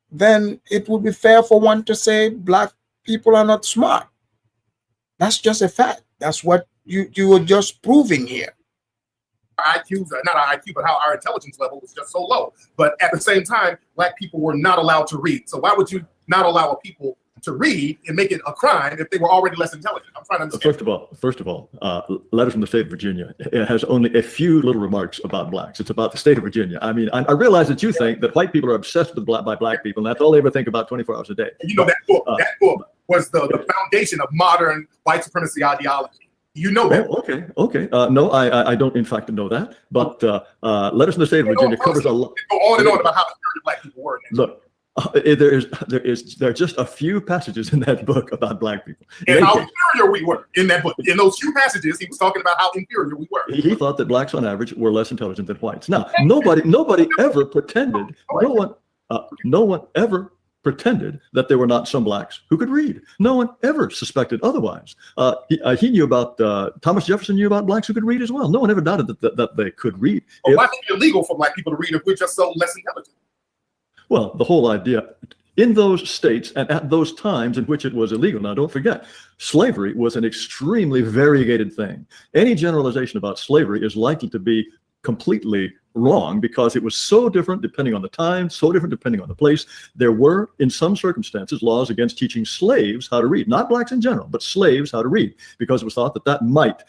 then it would be fair for one to say black people are not smart. That's just a fact. That's what you were just proving here. Our IQs, not our IQ, but how our intelligence level was just so low. But at the same time, black people were not allowed to read. So why would you not allow people to read and make it a crime if they were already less intelligent? I'm trying to understand. First of all, Letters from the State of Virginia, it has only a few little remarks about blacks. It's about the state of Virginia. I mean, I realize that you think that white people are obsessed with by black people, and that's all they ever think about 24 hours a day. You know, that book was the foundation of modern white supremacy ideology. You know that. Oh, okay. No, I don't in fact know that. But Letters from the State of Virginia covers a lot. Go on and on about how superior black people were. Look, there are just a few passages in that book about black people. And how inferior we were in that book. In those few passages, he was talking about how inferior we were. He thought that blacks on average were less intelligent than whites. Now, nobody ever pretended. No one ever pretended that there were not some blacks who could read. No one ever suspected otherwise. He knew about, Thomas Jefferson knew about blacks who could read as well. No one ever doubted that they could read. Why is it illegal for black people to read if we're just so less intelligent? Well, the whole idea, in those states and at those times in which it was illegal. Now, don't forget, slavery was an extremely variegated thing. Any generalization about slavery is likely to be completely wrong, because it was so different depending on the time, so different depending on the place. There were, in some circumstances, laws against teaching slaves how to read, not blacks in general, but slaves how to read, because it was thought that that might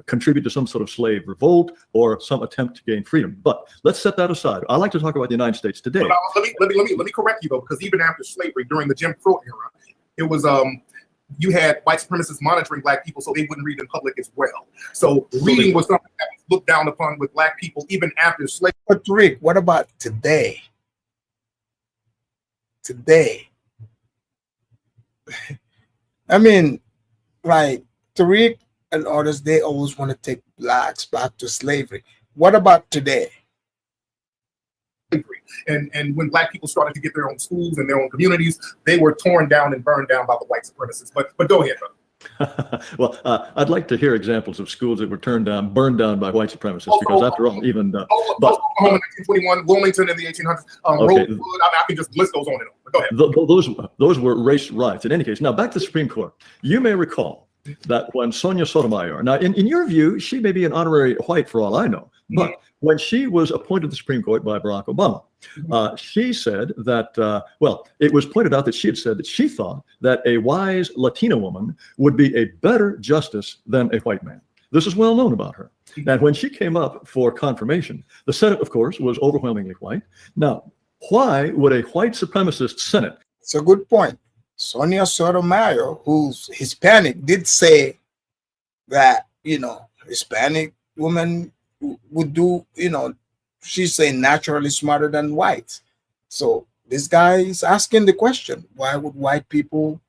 contribute to some sort of slave revolt or some attempt to gain freedom. But let's set that aside. I like to talk about the United States today. Let me correct you though, because even after slavery, during the Jim Crow era, it was you had white supremacists monitoring black people so they wouldn't read in public as well. So reading was something that was looked down upon with black people even after slavery. But Tariq, what about today? Today, I mean, like Tariq and others, they always want to take blacks back to slavery. What about today? And when black people started to get their own schools and their own communities, they were torn down and burned down by the white supremacists. But go ahead, brother. Well, I'd like to hear examples of schools that were burned down by white supremacists, because after all, even Oklahoma in 1921, Wilmington in the 1800s, Rosewood, I can just list those on and on. But go ahead. Those were race riots. In any case, now back to the Supreme Court. You may recall that when Sonia Sotomayor, now in your view, she may be an honorary white for all I know, but when she was appointed to the Supreme Court by Barack Obama, she said that, well, it was pointed out that she had said that she thought that a wise Latina woman would be a better justice than a white man. This is well known about her. And when she came up for confirmation, the Senate, of course, was overwhelmingly white. Now, why would a white supremacist Senate? It's a good point. Sonia Sotomayor, who's Hispanic, did say that, you know, Hispanic women would do, you know, she's saying naturally smarter than whites. So this guy is asking the question, why would white people,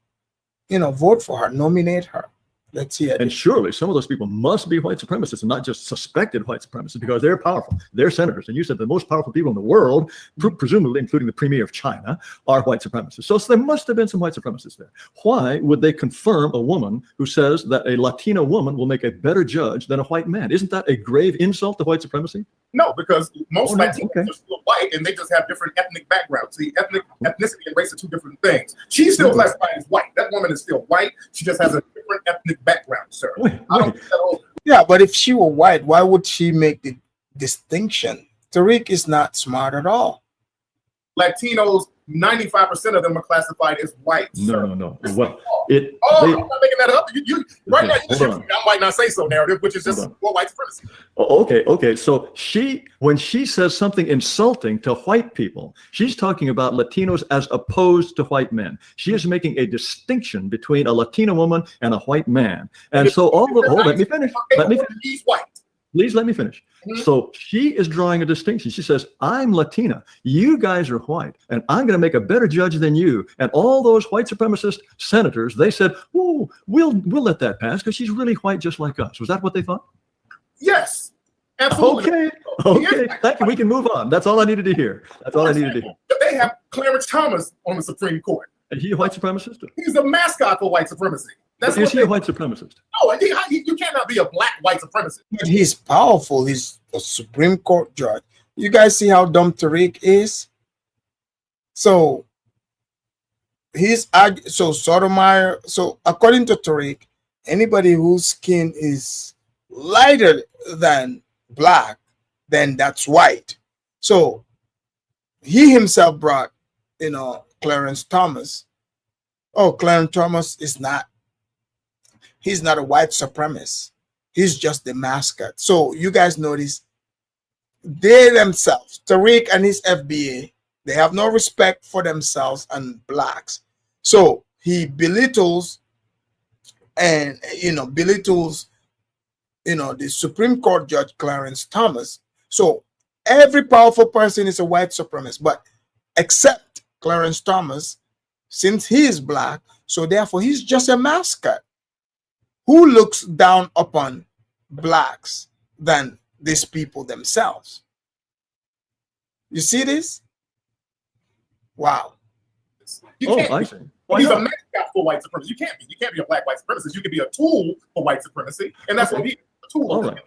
vote for her, nominate her? Let's hear it. And surely some of those people must be white supremacists and not just suspected white supremacists, because they're powerful. They're senators. And you said the most powerful people in the world, presumably including the premier of China, are white supremacists. So there must have been some white supremacists there. Why would they confirm a woman who says that a Latina woman will make a better judge than a white man? Isn't that a grave insult to white supremacy? No, because most Latinos okay. are still white and they just have different ethnic backgrounds. See, ethnicity and race are two different things. She's still classified as white. That woman is still white. She just has a different ethnic background, sir. I don't think that Yeah, but if she were white, why would she make the distinction? Tariq is not smart at all. Latinos, 95% of them are classified as white. No. Well, I'm not making that up. Right now, hold on. I might not say so narrative, which is just more white supremacy. Okay. So when she says something insulting to white people, she's talking about Latinos as opposed to white men. She is making a distinction between a Latina woman and a white man. And so let me finish. He's white. Please let me finish. So she is drawing a distinction. She says, I'm Latina, you guys are white, and I'm going to make a better judge than you. And all those white supremacist senators, they said, oh, we'll let that pass because she's really white just like us. Was that what they thought? Yes, absolutely. Okay. Thank you. We can move on. That's all I needed to hear. They have Clarence Thomas on the Supreme Court. Is he a white supremacist? He's a mascot for white supremacy. Is he a white supremacist? No, you cannot be a black white supremacist. But he's powerful. He's a Supreme Court judge. You guys see how dumb Tariq is? So Sotomayor. So according to Tariq, anybody whose skin is lighter than black, then that's white. So he himself brought, Clarence Thomas. Oh, Clarence Thomas is not. He's not a white supremacist. He's just the mascot. So you guys notice they themselves, Tariq and his FBA, they have no respect for themselves and blacks. So he belittles the Supreme Court Judge Clarence Thomas. So every powerful person is a white supremacist, but except Clarence Thomas, since he is black, so therefore he's just a mascot who looks down upon blacks than these people themselves. You see this? Wow. I see. He's a mascot for white supremacy. You can't be a black white supremacist. You can be a tool for white supremacy, and that's what he is. A tool. All right.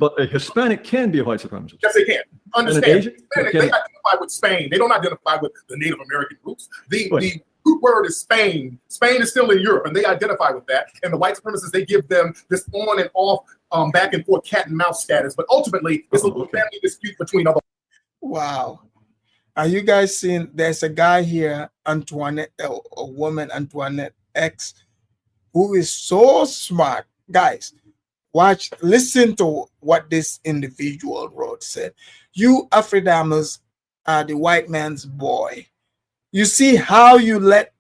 But a Hispanic can be a white supremacist. Yes, they can. Understand? Hispanic, they identify with Spain. They don't identify with the Native American roots. The root word is Spain. Spain is still in Europe, and they identify with that. And the white supremacists, they give them this on and off, back and forth cat and mouse status. But ultimately, it's a family dispute between other. Wow. Are you guys seeing? There's a guy here, Antoinette, a woman, Antoinette X, who is so smart. Guys, listen to what this individual wrote. Said, you Afro-Dammers are the white man's boy. You see how you let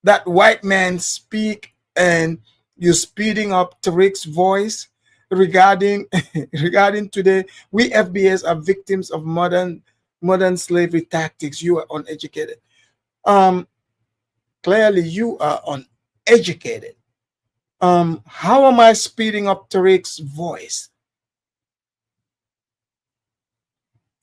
that white man speak and you're speeding up Tariq's voice regarding today. We FBAs are victims of modern slavery tactics. You are uneducated. Clearly you are uneducated. How am I speeding up Tariq's voice?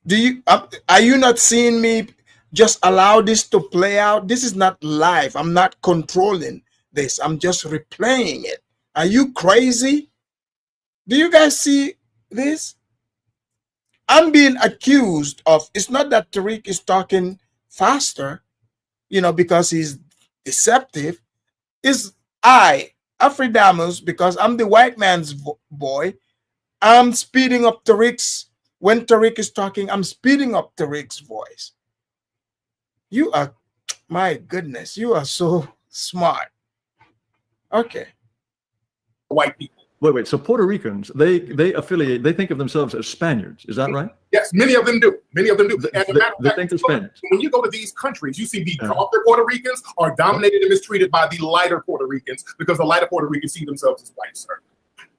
Are you not seeing me just allow this to play out? This is not live. I'm not controlling this. I'm just replaying it. Are you crazy? Do you guys see this? I'm being accused of, it's not that Tariq is talking faster, because he's deceptive. It's Afro-Dammers, because I'm the white man's boy. I'm speeding up when Tariq is talking, I'm speeding up Tariq's voice. You are, my goodness, you are so smart. Okay. White people. Wait. So Puerto Ricans, they think of themselves as Spaniards. Is that right? Yes, many of them do. They think they're Spaniards. When you go to these countries, you see the darker Puerto Ricans are dominated and mistreated by the lighter Puerto Ricans because the lighter Puerto Ricans see themselves as white, sir.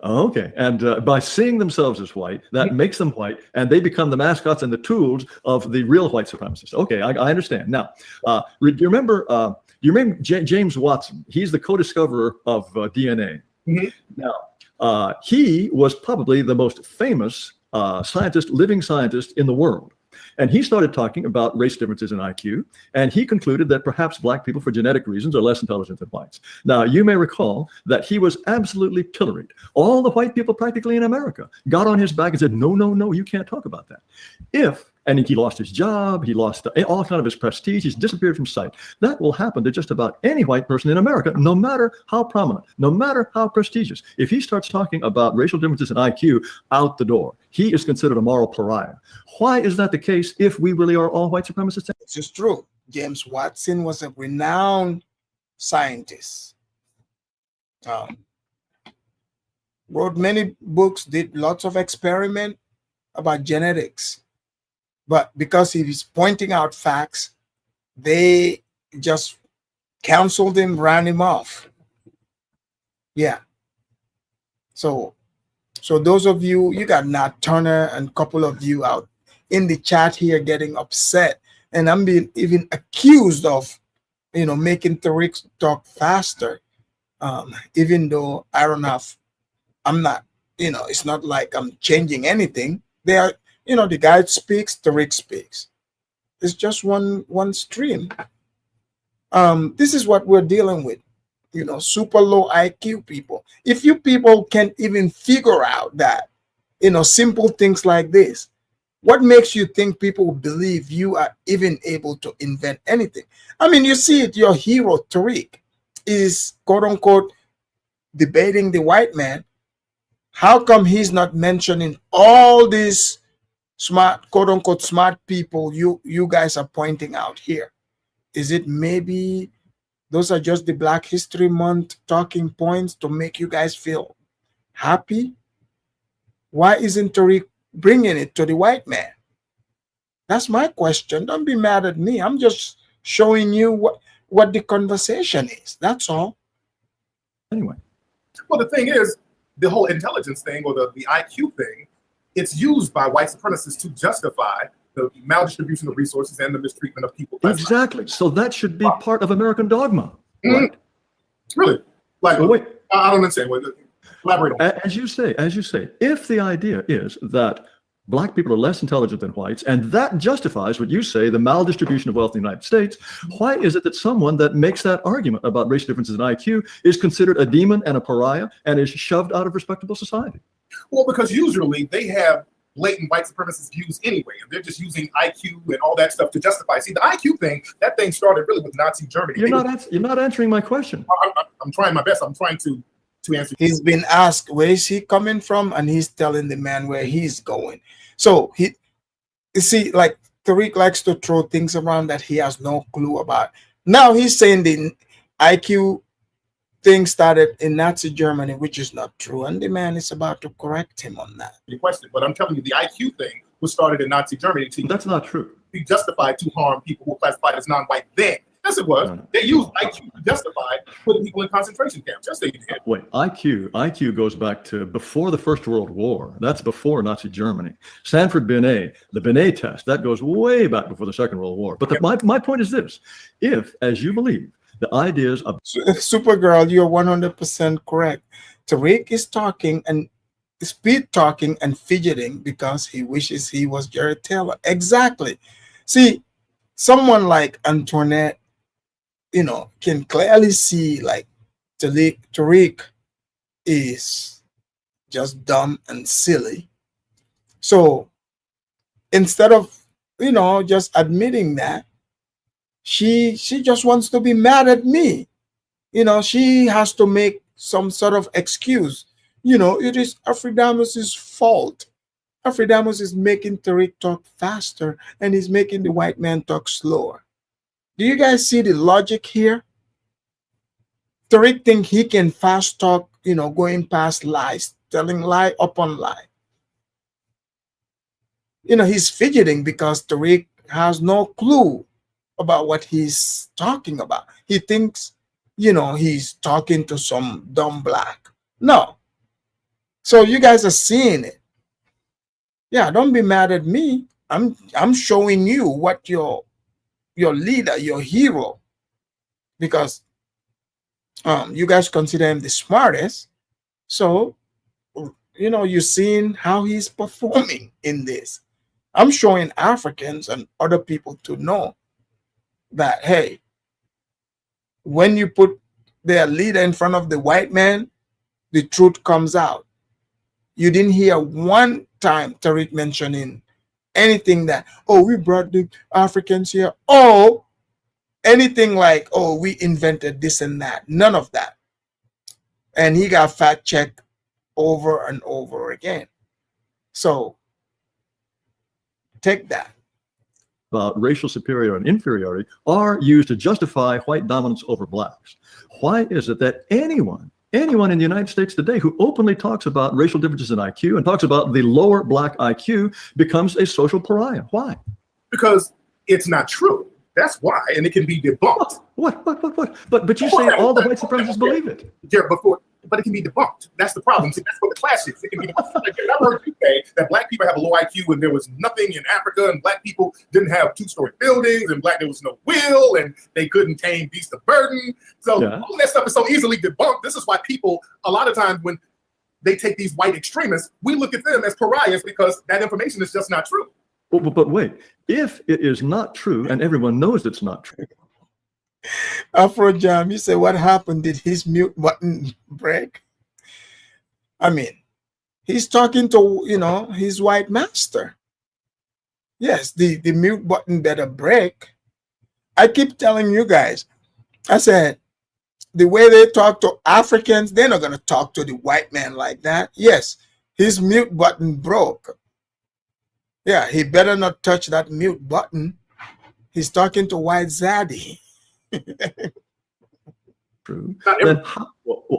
Okay, and by seeing themselves as white, that makes them white, and they become the mascots and the tools of the real white supremacists. Okay, I understand. Now, do you remember? James Watson? He's the co-discoverer of DNA. Now, he was probably the most famous living scientist in the world. And he started talking about race differences in IQ, and he concluded that perhaps black people, for genetic reasons, are less intelligent than whites. Now, you may recall that he was absolutely pilloried. All the white people practically in America got on his back and said, no, no, no, you can't talk about that. And he lost his job, he lost all kind of his prestige, he's disappeared from sight. That will happen to just about any white person in America, no matter how prominent, no matter how prestigious. If he starts talking about racial differences in IQ, out the door. He is considered a moral pariah. Why is that the case if we really are all white supremacists? It's just true. James Watson was a renowned scientist. Wrote many books, did lots of experiment about genetics. But because he was pointing out facts, they just canceled him, ran him off. Yeah. So those of you, you got Nat Turner and a couple of you out in the chat here getting upset. And I'm being even accused of, making Tariq talk faster. Even though I'm not, it's not like I'm changing anything. They are, the guy speaks, Tariq speaks. It's just one stream. This is what we're dealing with. Super low IQ people. If you people can't even figure out that, simple things like this, what makes you think people believe you are even able to invent anything? I mean, you see it, your hero, Tariq, is quote unquote debating the white man. How come he's not mentioning all these smart, quote unquote, smart people you guys are pointing out here? Is it maybe those are just the Black History Month talking points to make you guys feel happy? Why isn't Tariq bringing it to the white man? That's my question. Don't be mad at me. I'm just showing you what the conversation is. That's all. Anyway. Well, the thing is, the whole intelligence thing or the IQ thing, it's used by white supremacists to justify the maldistribution of resources and the mistreatment of people. Exactly. So that should be part of American dogma. Right? Really? Like, so wait. I don't understand. Elaborate on that. As you say, if the idea is that black people are less intelligent than whites, and that justifies what you say, the maldistribution of wealth in the United States, why is it that someone that makes that argument about racial differences in IQ is considered a demon and a pariah and is shoved out of respectable society? Well, because usually they have blatant white supremacist views anyway, and they're just using IQ and all that stuff to justify. See, the IQ thing, that thing started really with Nazi Germany. You're not answering my question. I'm trying my best. I'm trying to answer. He's been asked where is he coming from, and he's telling the man where he's going. So you see, like Tariq likes to throw things around that he has no clue about. Now he's saying the IQ thing started in Nazi Germany, which is not true, and the man is about to correct him on that. The question, but I'm telling you, the IQ thing was started in Nazi Germany. That's not true. Be justified to harm people who were classified as non-white then. Yes, it was. No. They used IQ to justify putting people in concentration camps. Yes, they did. Wait, IQ goes back to before the First World War. That's before Nazi Germany. Sanford Binet, the Binet test, that goes way back before the Second World War. But my point is this: if, as you believe, the ideas of Supergirl, you're 100% correct. Tariq is talking and speed talking and fidgeting because he wishes he was Jared Taylor. Exactly. See, someone like Antoinette, can clearly see like Tariq is just dumb and silly. So instead of, just admitting that, she just wants to be mad at me. She has to make some sort of excuse. It is Afridamus's fault. Afridamus is making Tariq talk faster and he's making the white man talk slower. Do you guys see the logic here? Tariq think he can fast talk, going past lies, telling lie upon lie. He's fidgeting because Tariq has no clue about what he's talking about. He thinks, he's talking to some dumb black. No. So you guys are seeing it. Yeah, don't be mad at me. I'm showing you what your leader, your hero, because you guys consider him the smartest. So you're seeing how he's performing in this. I'm showing Africans and other people to know that, hey, when you put their leader in front of the white man, the truth comes out. You didn't hear one time Tariq mentioning anything that, oh, we brought the Africans here, oh, anything like, oh, we invented this and that. None of that. And he got fact checked over and over again. So take that. About racial superiority and inferiority are used to justify white dominance over blacks. Why is it that anyone in the United States today who openly talks about racial differences in IQ and talks about the lower black IQ becomes a social pariah? Why? Because it's not true. That's why, and it can be debunked. What? But you say all the white supremacists believe it. Yeah, but it can be debunked. That's the problem. See, that's what the clash is. It can be debunked. Like, I heard you say that black people have a low IQ and there was nothing in Africa, and black people didn't have two-story buildings, and there was no will, and they couldn't tame beasts of burden. So all that stuff is so easily debunked. This is why people, a lot of times when they take these white extremists, we look at them as pariahs because that information is just not true. But wait, if it is not true and everyone knows it's not true. Afro Jam, you say, what happened? Did his mute button break? I mean, he's talking to, his white master. Yes, the mute button better break. I keep telling you guys, I said, the way they talk to Africans, they're not going to talk to the white man like that. Yes, his mute button broke. Yeah, he better not touch that mute button. He's talking to White Zaddy. True. Then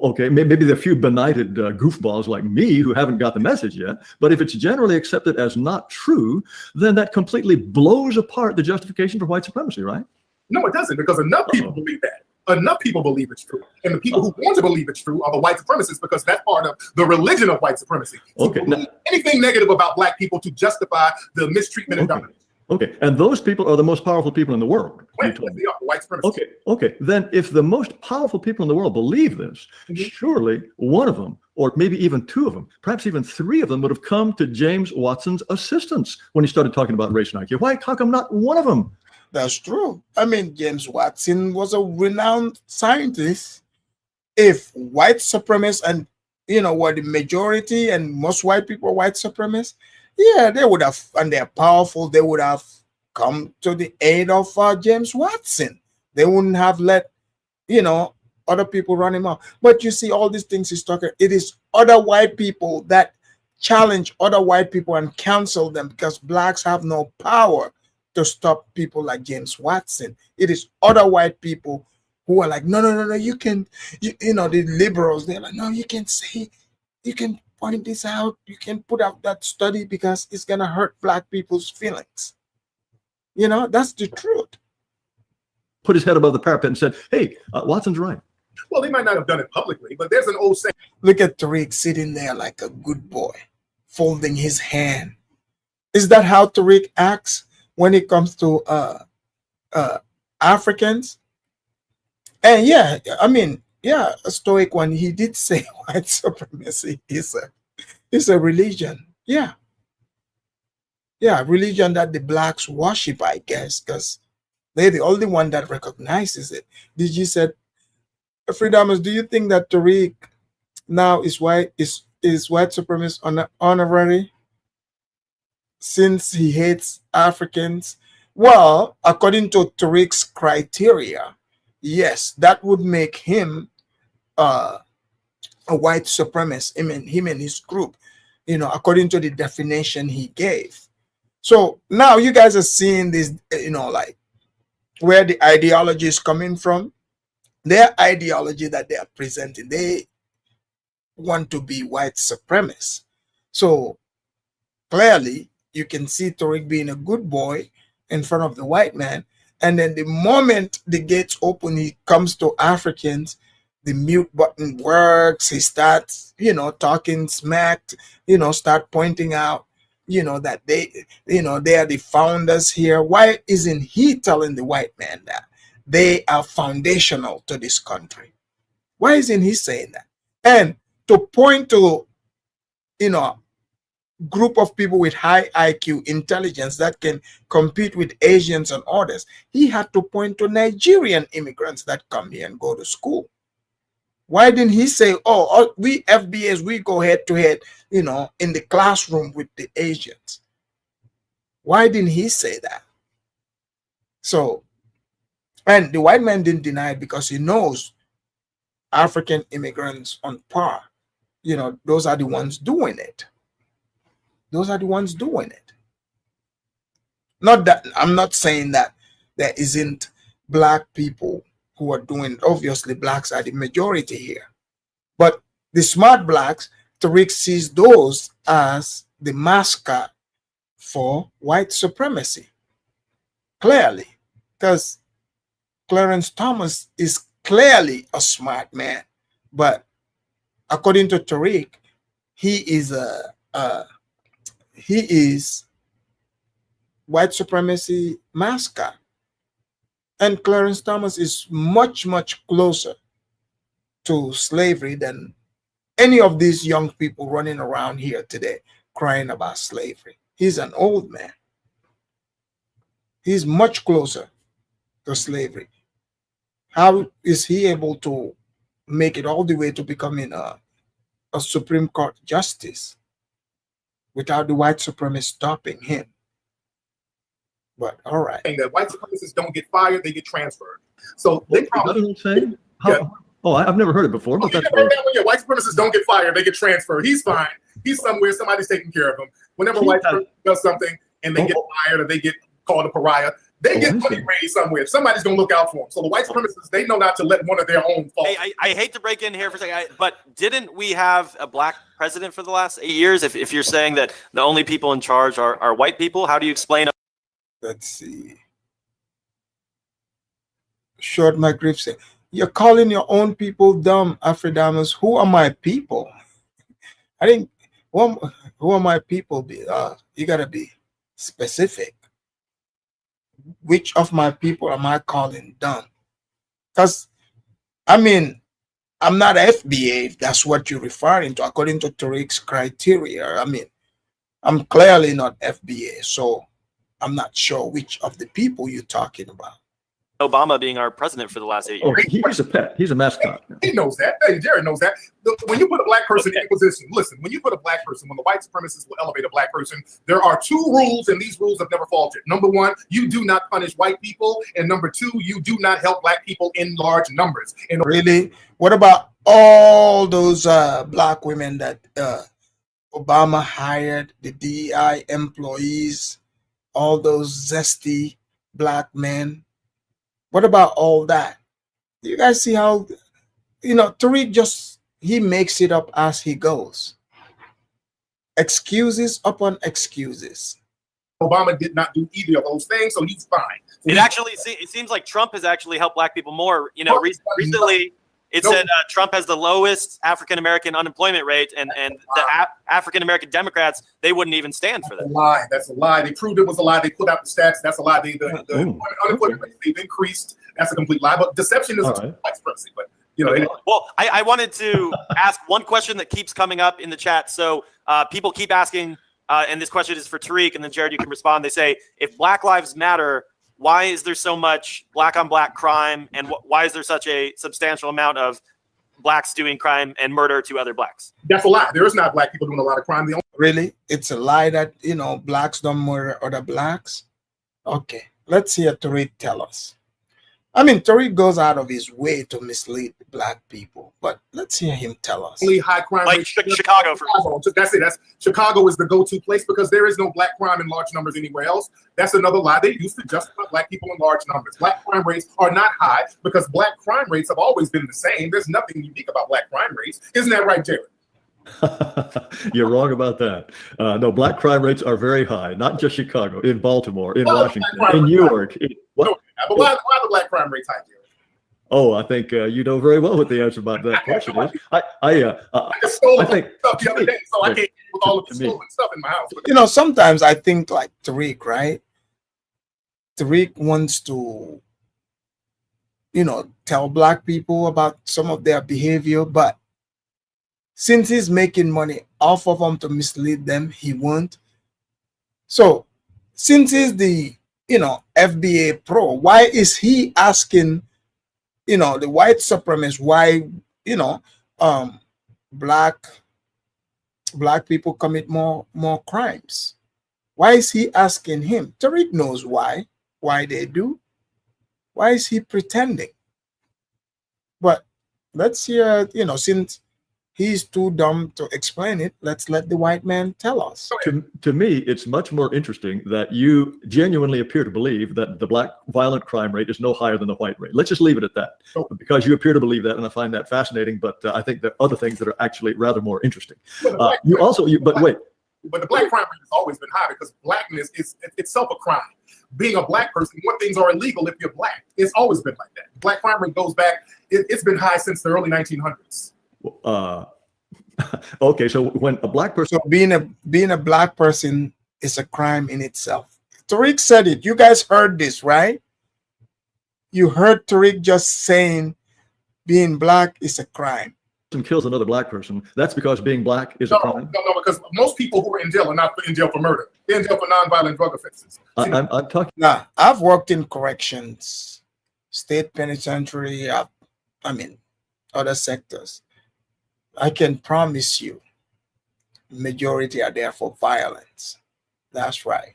okay, maybe there are a few benighted goofballs like me who haven't got the message yet. But if it's generally accepted as not true, then that completely blows apart the justification for white supremacy, right? No, it doesn't, because enough people believe that. Enough people believe it's true. And the people who want to believe it's true are the white supremacists, because that's part of the religion of white supremacy. Okay. Now, anything negative about black people to justify the mistreatment and dominance. Okay, and those people are the most powerful people in the world. White supremacists. Okay. Then if the most powerful people in the world believe this, surely one of them, or maybe even two of them, perhaps even three of them, would have come to James Watson's assistance when he started talking about race and IQ. Why? How come not one of them? That's true. I mean, James Watson was a renowned scientist. If white supremacists and, were the majority and most white people are white supremacists, yeah, they would have, and they're powerful, they would have come to the aid of James Watson. They wouldn't have let, other people run him out. But you see, all these things he's talking, it is other white people that challenge other white people and cancel them, because blacks have no power to stop people like James Watson. It is other white people who are like, no, you can, the liberals, they're like, no, you can say, you can point this out, you can put out that study because it's going to hurt black people's feelings. That's the truth. Put his head above the parapet and said, hey, Watson's right. Well, they might not have done it publicly, but there's an old saying. Look at Tariq sitting there like a good boy, folding his hand. Is that how Tariq acts when it comes to Africans? And yeah, I mean, yeah, a stoic one, he did say white supremacy is a religion. Yeah. Yeah, religion that the blacks worship, I guess, because they're the only one that recognizes it. DG said, Freedomers, do you think that Tariq now is white supremacist honorary since he hates Africans? Well, according to Tariq's criteria, yes, that would make him a white supremacist, him and his group, according to the definition he gave. So now you guys are seeing this, like where the ideology is coming from. Their ideology that they are presenting, they want to be white supremacists. So clearly, you can see Tariq being a good boy in front of the white man. And then the moment the gates open, he comes to Africans, the mute button works. He starts, talking smack, start pointing out, that they are the founders here. Why isn't he telling the white man that they are foundational to this country? Why isn't he saying that? And to point to, group of people with high IQ intelligence that can compete with Asians and others, he had to point to Nigerian immigrants that come here and go to school. Why didn't he say, oh, we FBAs, we go head to head, in the classroom with the Asians? Why didn't he say that? So, and the white man didn't deny it because he knows African immigrants on par, those are the ones doing it. Those are the ones doing it. Not that I'm not saying that there isn't black people who are doing it. Obviously, blacks are the majority here. But the smart blacks, Tariq sees those as the mascot for white supremacy. Clearly. Because Clarence Thomas is clearly a smart man. But according to Tariq, he is white supremacy mascot. And Clarence Thomas is much, much closer to slavery than any of these young people running around here today crying about slavery. He's an old man. He's much closer to slavery. How is he able to make it all the way to becoming a Supreme Court justice without the white supremacists stopping him? But all right. And that white supremacists don't get fired, they get transferred. So they probably saying? Oh, I've never heard it before. But that's heard that one? Yeah, white supremacists don't get fired, they get transferred. He's fine. He's somewhere, somebody's taking care of him. Whenever white supremacist does something and they get fired or they get called a pariah, they get money raised somewhere. Somebody's gonna look out for them. So the white supremacists, they know not to let one of their own fall. Hey, I hate to break in here for a second, but didn't we have a black president for the last 8 years? If you're saying that the only people in charge are white people, how do you explain? Let's see. Short McGriff said, "You're calling your own people dumb, Afrodamus. Who are my people?" I think, who are my people? You gotta be specific. Which of my people am I calling dumb? Because, I mean, I'm not FBA, if that's what you're referring to, according to Tariq's criteria. I mean, I'm clearly not FBA, so I'm not sure which of the people you're talking about. Obama being our president for the last 8 years. Oh, he's a pet. He's a mascot. He knows that. Hey, Jared knows that. When you put a black person in position, listen, when you put a black person, when the white supremacists will elevate a black person, there are 2 rules, and these rules have never faltered. Number 1, you do not punish white people. And number 2, you do not help black people in large numbers. And really? What about all those black women that Obama hired, the DEI employees, all those zesty black men? What about all that? You guys see how, Tariq he makes it up as he goes. Excuses upon excuses. Obama did not do either of those things, so he's fine. So it seems like Trump has actually helped black people more. Recently it said Trump has the lowest African-American unemployment rate, and the African-American Democrats, they wouldn't even stand for that. That's a lie. They proved it was a lie. They put out the stats. That's a lie. The unemployment rate, they've increased. That's a complete lie. But deception is white supremacy. But well, I wanted to ask one question that keeps coming up in the chat. So people keep asking, and this question is for Tariq, and then Jared, you can respond. They say, if Black Lives Matter, why is there so much black on black crime, and why is there such a substantial amount of blacks doing crime and murder to other blacks? That's a lie. There is not black people doing a lot of crime. Really? It's a lie that, blacks don't murder other blacks? Okay, let's hear Tariq tell us. I mean, Tariq goes out of his way to mislead black people, but let's hear him tell us. Only high crime like Chicago, for that's it. Chicago is the go-to place because there is no black crime in large numbers anywhere else. That's another lie. They used to justify black people in large numbers. Black crime rates are not high because black crime rates have always been the same. There's nothing unique about black crime rates. Isn't that right, Jared? You're wrong about that. No, black crime rates are very high, not just Chicago, in Baltimore, in Washington, in New York. But why are the black crime rates high, Jared? Oh, I think you know very well what the answer about that question is. I just stole I think stuff the other day, so I wait, can't with all of the to me- stolen stuff in my house. You know, sometimes I think like Tariq, right? Tariq wants to, you know, tell black people about some of their behavior, but since he's making money off of them to mislead them, he won't. So since he's the, you know, FBA pro, why is he asking, you know, the white supremacists why, you know, black people commit more crimes? Why is he asking him? Tariq knows why they do. Why is he pretending? But let's hear, you know, since he's too dumb to explain it, let's let the white man tell us. To me, it's much more interesting that you genuinely appear to believe that the black violent crime rate is no higher than the white rate. Let's just leave it at that, because you appear to believe that, and I find that fascinating. But I think there are other things that are actually rather more interesting. But wait. But the black crime rate has always been high because blackness is itself a crime. Being a black person, more things are illegal if you're black. It's always been like that. Black crime rate goes back. It's been high since the early 1900s. Okay, so when a black person, so being a black person is a crime in itself. Tariq said it. You guys heard this, right? You heard Tariq just saying being black is a crime. kills another black person, that's because being black is a crime? No, because most people who are in jail are not in jail for murder. They're in jail for nonviolent drug offenses. I'm talking. Now, I've worked in corrections, state penitentiary, I mean, other sectors. I can promise you, majority are there for violence. That's right.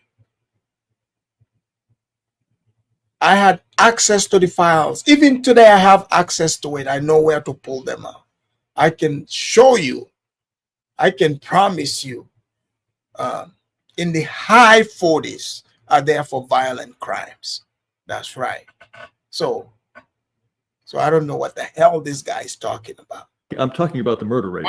I had access to the files. Even today, I have access to it. I know where to pull them out. I can show you. I can promise you, in the high 40s are there for violent crimes. That's right. So I don't know what the hell this guy is talking about. I'm talking about the murder rate.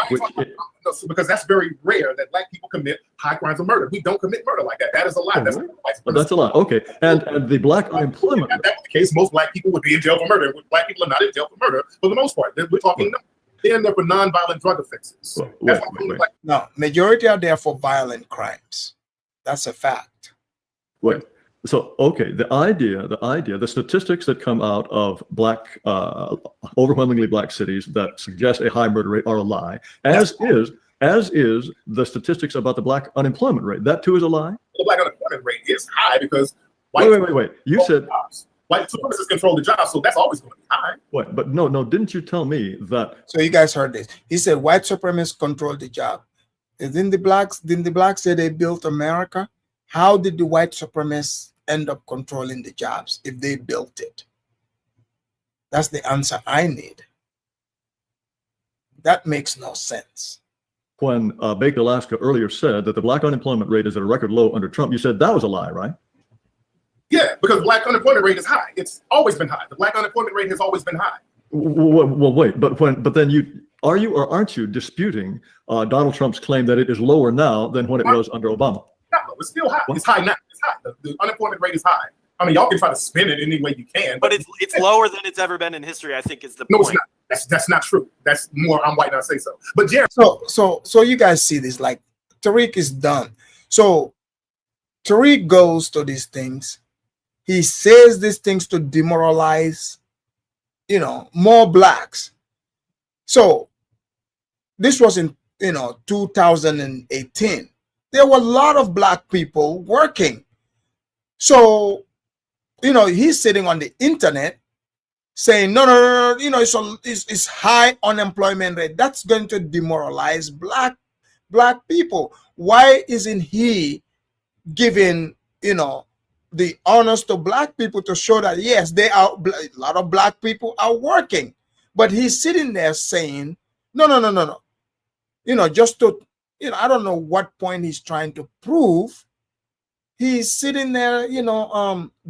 Because that's very rare that black people commit high crimes of murder. We don't commit murder like that. That is a lie. That's a lie. Okay. And the black unemployment. If that was the case, most black people would be in jail for murder. Black people are not in jail for murder for the most part. We're talking they're in there for nonviolent drug offenses. No, majority are there for violent crimes. That's a fact. Wait. So, okay, the statistics that come out of black, overwhelmingly black cities that suggest a high murder rate are a lie, as is the statistics about the black unemployment rate. That too is a lie? The black unemployment rate is high because wait. You said white supremacists control the job, so that's always going to be high. What? But no, didn't you tell me that? So you guys heard this. He said white supremacists control the job. Didn't the blacks say they built America? How did the white supremacists end up controlling the jobs if they built it? That's the answer I need. That makes no sense. When Baked Alaska earlier said that the black unemployment rate is at a record low under Trump, you said that was a lie, right? Yeah, because black unemployment rate is high. It's always been high. The black unemployment rate has always been high. Well, wait, but then are you or aren't you disputing Donald Trump's claim that it is lower now than when it was under Obama? No, it's still high. It's high now. It's high. The unemployment rate is high. I mean, y'all can try to spin it any way you can, but it's lower than it's ever been in history, I think, is the point. No, it's not. That's not true. That's more. I'm white, and I say so. But Jared, so you guys see this? Like Tariq is done. So Tariq goes to these things. He says these things to demoralize, more blacks. So this was in 2018. There were a lot of black people working. So, he's sitting on the internet saying, no, it's high unemployment rate. That's going to demoralize black people. Why isn't he giving, the honors to black people to show that, yes, a lot of black people are working? But he's sitting there saying, no. Just to, I don't know what point he's trying to prove. He's sitting there,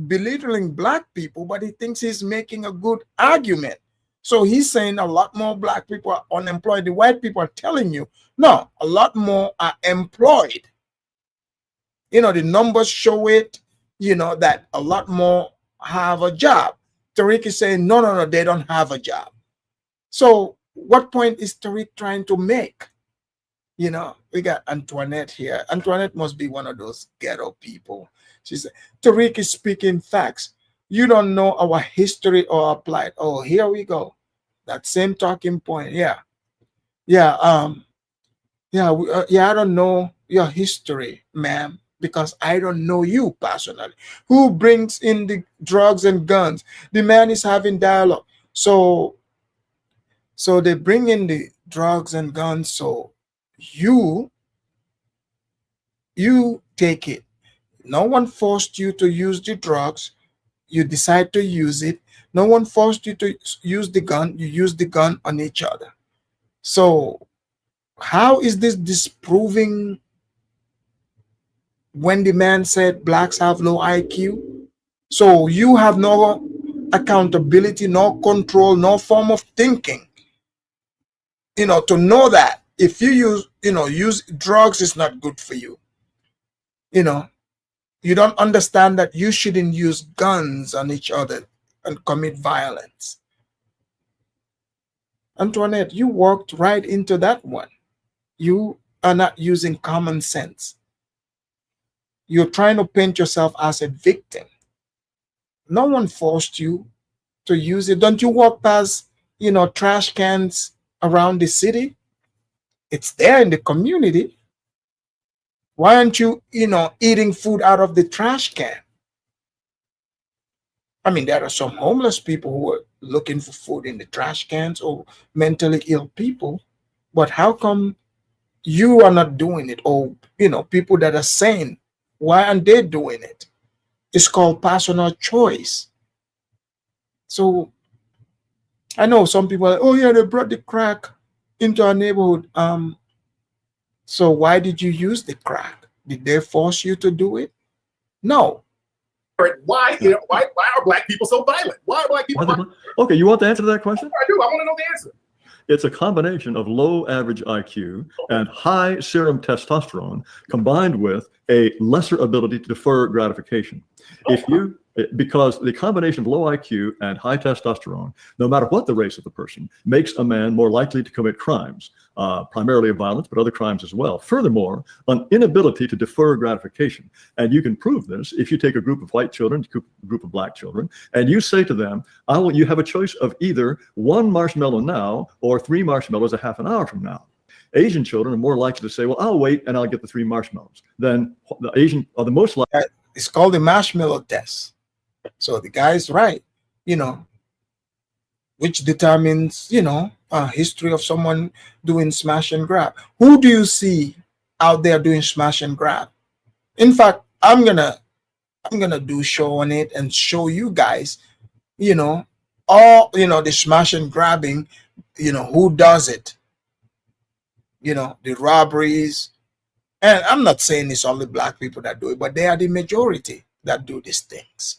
belittling black people, but he thinks he's making a good argument. So he's saying a lot more black people are unemployed. The white people are telling you, no, a lot more are employed. The numbers show it, that a lot more have a job. Tariq is saying, no, no, no, they don't have a job. So what point is Tariq trying to make? You know, we got Antoinette here. Antoinette must be one of those ghetto people. She said, Tariq is speaking facts. You don't know our history or our plight. Oh, here we go. That same talking point. Yeah. Yeah. I don't know your history, ma'am, because I don't know you personally. Who brings in the drugs and guns? The man is having dialogue. So they bring in the drugs and guns. So you take it. No one forced you to use the drugs. You decide to use it. No one forced you to use the gun. You use the gun on each other. So how is this disproving when the man said blacks have low IQ? So you have no accountability, no control, no form of thinking, you know, to know that if you use drugs is not good for you. You know, you don't understand that you shouldn't use guns on each other and commit violence. Antoinette, you walked right into that one. You are not using common sense. You're trying to paint yourself as a victim. No one forced you to use it. Don't you walk past, trash cans around the city? It's there in the community. Why aren't you, eating food out of the trash can? I mean, there are some homeless people who are looking for food in the trash cans, or mentally ill people. But how come you are not doing it? Or, people that are sane, why aren't they doing it? It's called personal choice. So I know some people are like, oh yeah, they brought the crack into our neighborhood. So why did you use the crack? Did they force you to do it? No. Why are black people so violent? Why are black people violent? Okay, you want the answer to that question? I do. I want to know the answer. It's a combination of low average IQ and high serum testosterone combined with a lesser ability to defer gratification. Because the combination of low IQ and high testosterone, no matter what the race of the person, makes a man more likely to commit crimes, primarily of violence, but other crimes as well. Furthermore, an inability to defer gratification. And you can prove this if you take a group of white children, a group of black children, and you say to them, you have a choice of either 1 marshmallow now or 3 marshmallows a half an hour from now. Asian children are more likely to say, well, I'll wait and I'll get the 3 marshmallows. Then the Asian are the most likely. It's called the marshmallow test. So the guy's right, which determines, history of someone doing smash and grab. Who do you see out there doing smash and grab? In fact, I'm gonna do a show on it and show you guys, all the smash and grabbing, who does it, the robberies. And I'm not saying it's only black people that do it, but they are the majority that do these things.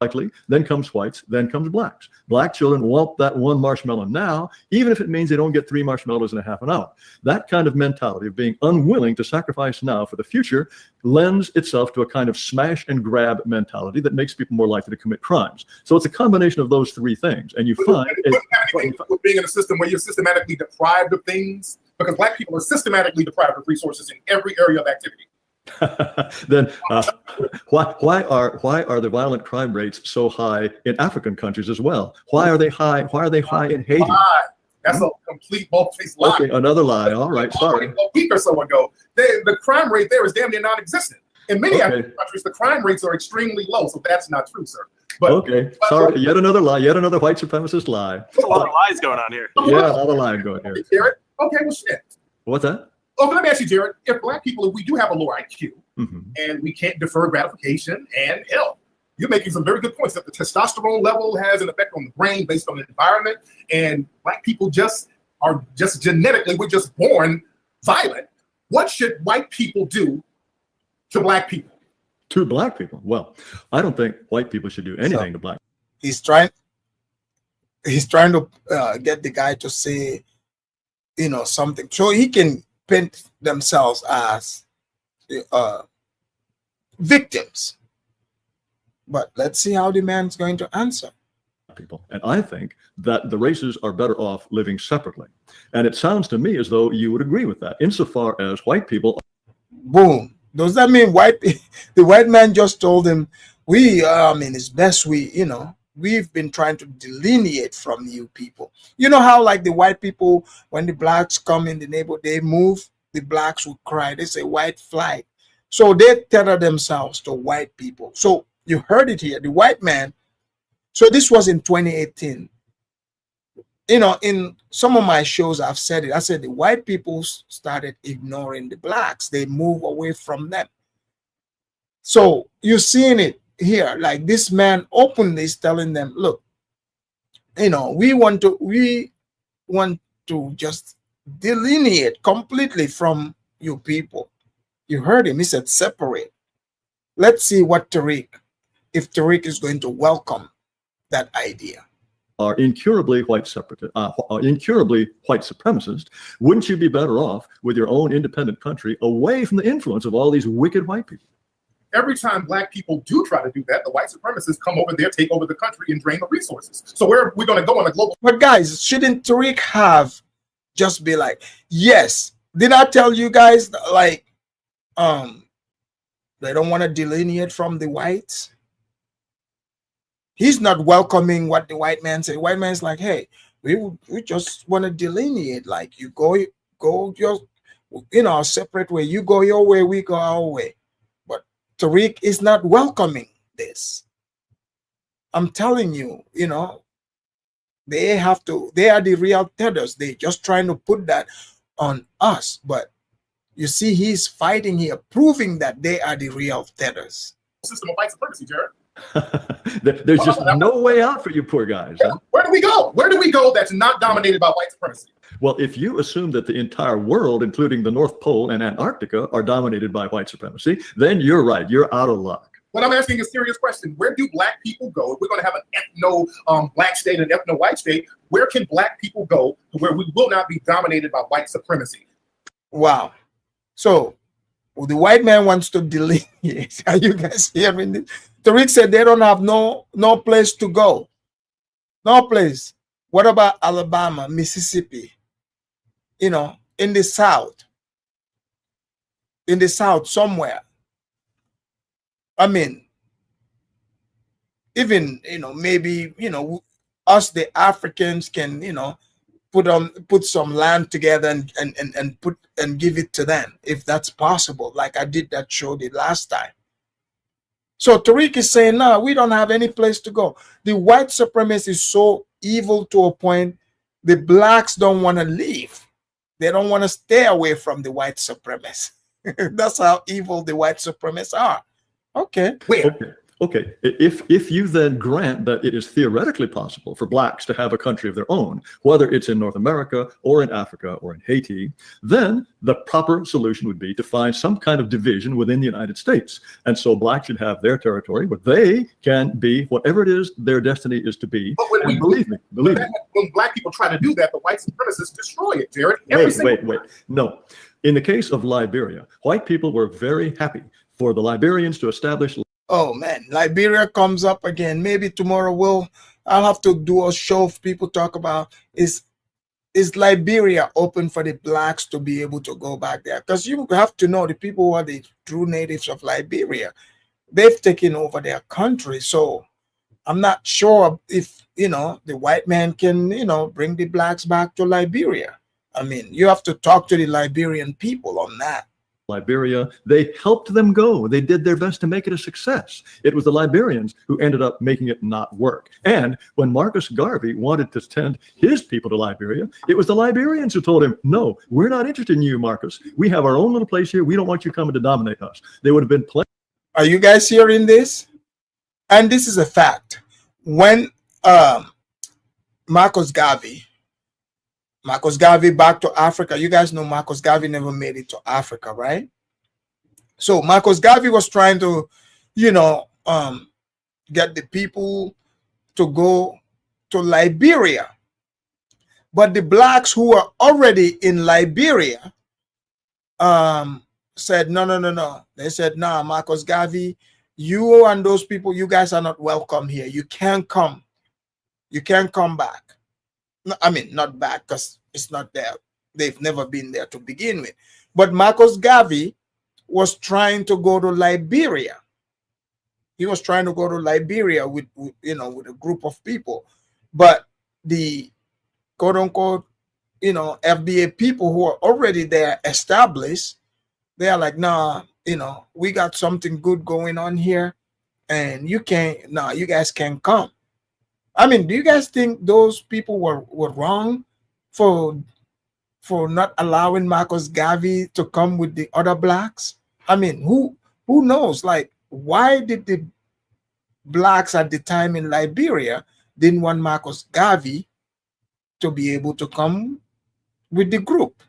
Likely, then comes whites, then comes blacks. Black children want that 1 marshmallow now, even if it means they don't get 3 marshmallows in a half an hour. That kind of mentality of being unwilling to sacrifice now for the future lends itself to a kind of smash and grab mentality that makes people more likely to commit crimes. So it's a combination of those 3 things. And you find with being in a system where you're systematically deprived of things, because black people are systematically deprived of resources in every area of activity. Then why are the violent crime rates so high in African countries as well? Why are they high? Why are they high in Haiti? That's a complete bold-faced lie. Okay, another lie. All right, sorry. A week or so ago, the crime rate there is damn near non-existent. In many African countries, the crime rates are extremely low, so that's not true, sir. But, sorry, yet another lie, yet another white supremacist lie. There's a lot of lies going on here. Yeah, a lot of lying going here. Jared, okay, well, shit. What's that? Oh, let me ask you, Jared, if black people, if we do have a lower IQ and we can't defer gratification and health, you're making some very good points that the testosterone level has an effect on the brain based on the environment, and black people are genetically, we're just born violent. What should white people do to black people? To black people? Well, I don't think white people should do anything to black people. He's trying to get the guy to say, something, so he can paint themselves as victims. But let's see how the man's going to answer. people. And I think that the races are better off living separately. And it sounds to me as though you would agree with that, insofar as white people. Boom. Does that mean the white man just told him, it's best we've been trying to delineate from you people. You know how like the white people, when the blacks come in the neighborhood, they move, the blacks will cry. They say white flag. So they tether themselves to white people. So you heard it here, the white man. So this was in 2018. In some of my shows, I've said it. I said the white people started ignoring the blacks. They move away from them. So you're seeing it here. Like this man openly is telling them, look, we want to just delineate completely from you people. You heard him. He said separate. Let's see what if Tariq is going to welcome that idea. Are incurably white supremacist, wouldn't you be better off with your own independent country away from the influence of all these wicked white people? Every time black people do try to do that, the white supremacists come over there, take over the country, and drain the resources. So where are we going to go on a global? But guys, shouldn't Tariq have just be like, yes, did I tell you guys like they don't want to delineate from the whites? He's not welcoming what the white man said. White man's like, hey, we just want to delineate. Like you go your, separate way. You go your way, we go our way. But Tariq is not welcoming this. I'm telling you, they are the real tethers. They're just trying to put that on us. But you see, he's fighting here, proving that they are the real tethers. System of white supremacy, Jared. There's just no way out for you poor guys. Huh? Where do we go? Where do we go that's not dominated by white supremacy? Well, if you assume that the entire world, including the North Pole and Antarctica, are dominated by white supremacy, then you're right. You're out of luck. But I'm asking a serious question. Where do black people go? If we're going to have an ethno-black state and ethno-white state, where can black people go to where we will not be dominated by white supremacy? Wow. So the white man wants to delineate. Are you guys hearing this? Tariq said they don't have no place to go. No place. What about Alabama, Mississippi? In the South. In the South somewhere. I mean, even, maybe, us, the Africans can, put some land together and give it to them, if that's possible, like I did that show the last time. So Tariq is saying, no, we don't have any place to go. The white supremacy is so evil to a point, the blacks don't want to leave. They don't want to stay away from the white supremacists. That's how evil the white supremacists are. Okay. Okay. If you then grant that it is theoretically possible for blacks to have a country of their own, whether it's in North America or in Africa or in Haiti, then the proper solution would be to find some kind of division within the United States. And so blacks should have their territory, but they can be whatever it is their destiny is to be. But when believe me. When black people try to do that, the white supremacists destroy it, Jared. Wait. No. In the case of Liberia, white people were very happy for the Liberians to establish. Oh man, Liberia comes up again. Maybe tomorrow I'll have to do a show if people talk about is Liberia open for the blacks to be able to go back there? Because you have to know the people who are the true natives of Liberia, they've taken over their country. So I'm not sure if the white man can bring the blacks back to Liberia. I mean, you have to talk to the Liberian people on that. Liberia, they helped them go. They did their best to make it a success. It was the Liberians who ended up making it not work. And when Marcus Garvey wanted to send his people to Liberia, it was the Liberians who told him, no, we're not interested in you, Marcus. We have our own little place here. We don't want you coming to dominate us. They would have been plenty. Are you guys hearing this? And this is a fact. When Marcus Garvey back to Africa. You guys know Marcus Garvey never made it to Africa, right? So Marcus Garvey was trying to, get the people to go to Liberia. But the blacks who were already in Liberia said, no. They said, nah, Marcus Garvey, you and those people, you guys are not welcome here. You can't come. You can't come back. No, I mean, not back because it's not there. They've never been there to begin with. But Marcus Garvey was trying to go to Liberia. He was trying to go to Liberia with with a group of people, but the quote unquote FBA people who are already there established, they are like, nah, we got something good going on here, and you guys can't come. I mean, do you guys think those people were wrong for not allowing Marcus Garvey to come with the other blacks? I mean, who knows? Like, why did the blacks at the time in Liberia didn't want Marcus Garvey to be able to come with the group?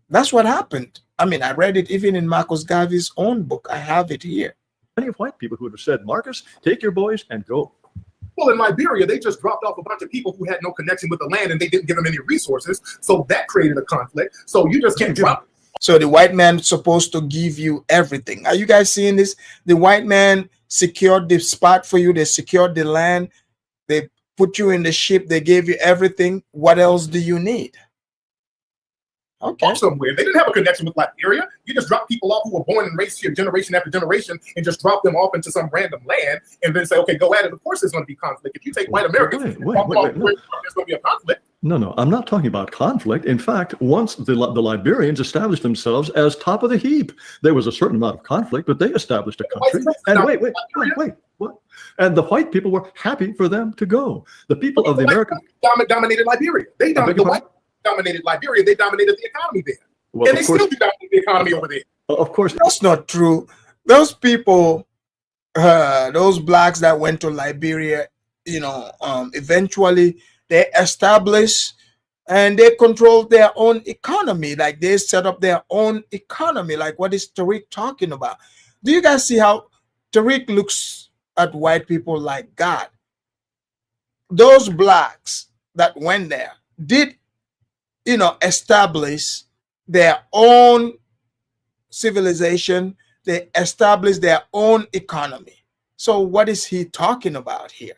That's what happened. I mean, I read it even in Marcus Garvey's own book. I have it here. Plenty of white people who would have said, Marcus, take your boys and go. Well, in Liberia, they just dropped off a bunch of people who had no connection with the land, and they didn't give them any resources. So that created a conflict. So you just can't drop. So the white man's supposed to give you everything. Are you guys seeing this? The white man secured the spot for you. They secured the land. They put you in the ship. They gave you everything. What else do you need? Okay. Somewhere. They didn't have a connection with Liberia. You just drop people off who were born and raised here generation after generation and just drop them off into some random land and then say, okay, go at it. Of course there's going to be conflict. If you take white Americans, wait, there's going no. to be a conflict. No, I'm not talking about conflict. In fact, once the Liberians established themselves as top of the heap, there was a certain amount of conflict, but they established a country. And wait. What? And the white people were happy for them to go. The people of the American dominated Liberia. They dominated Liberia. They dominated the economy there. Well, and they still dominate the economy over there. Of course. That's not true. Those people, those blacks that went to Liberia, eventually they established and they controlled their own economy. Like they set up their own economy. Like what is Tariq talking about? Do you guys see how Tariq looks at white people like God? Those blacks that went there did establish their own civilization. They established their own economy. So what is he talking about here?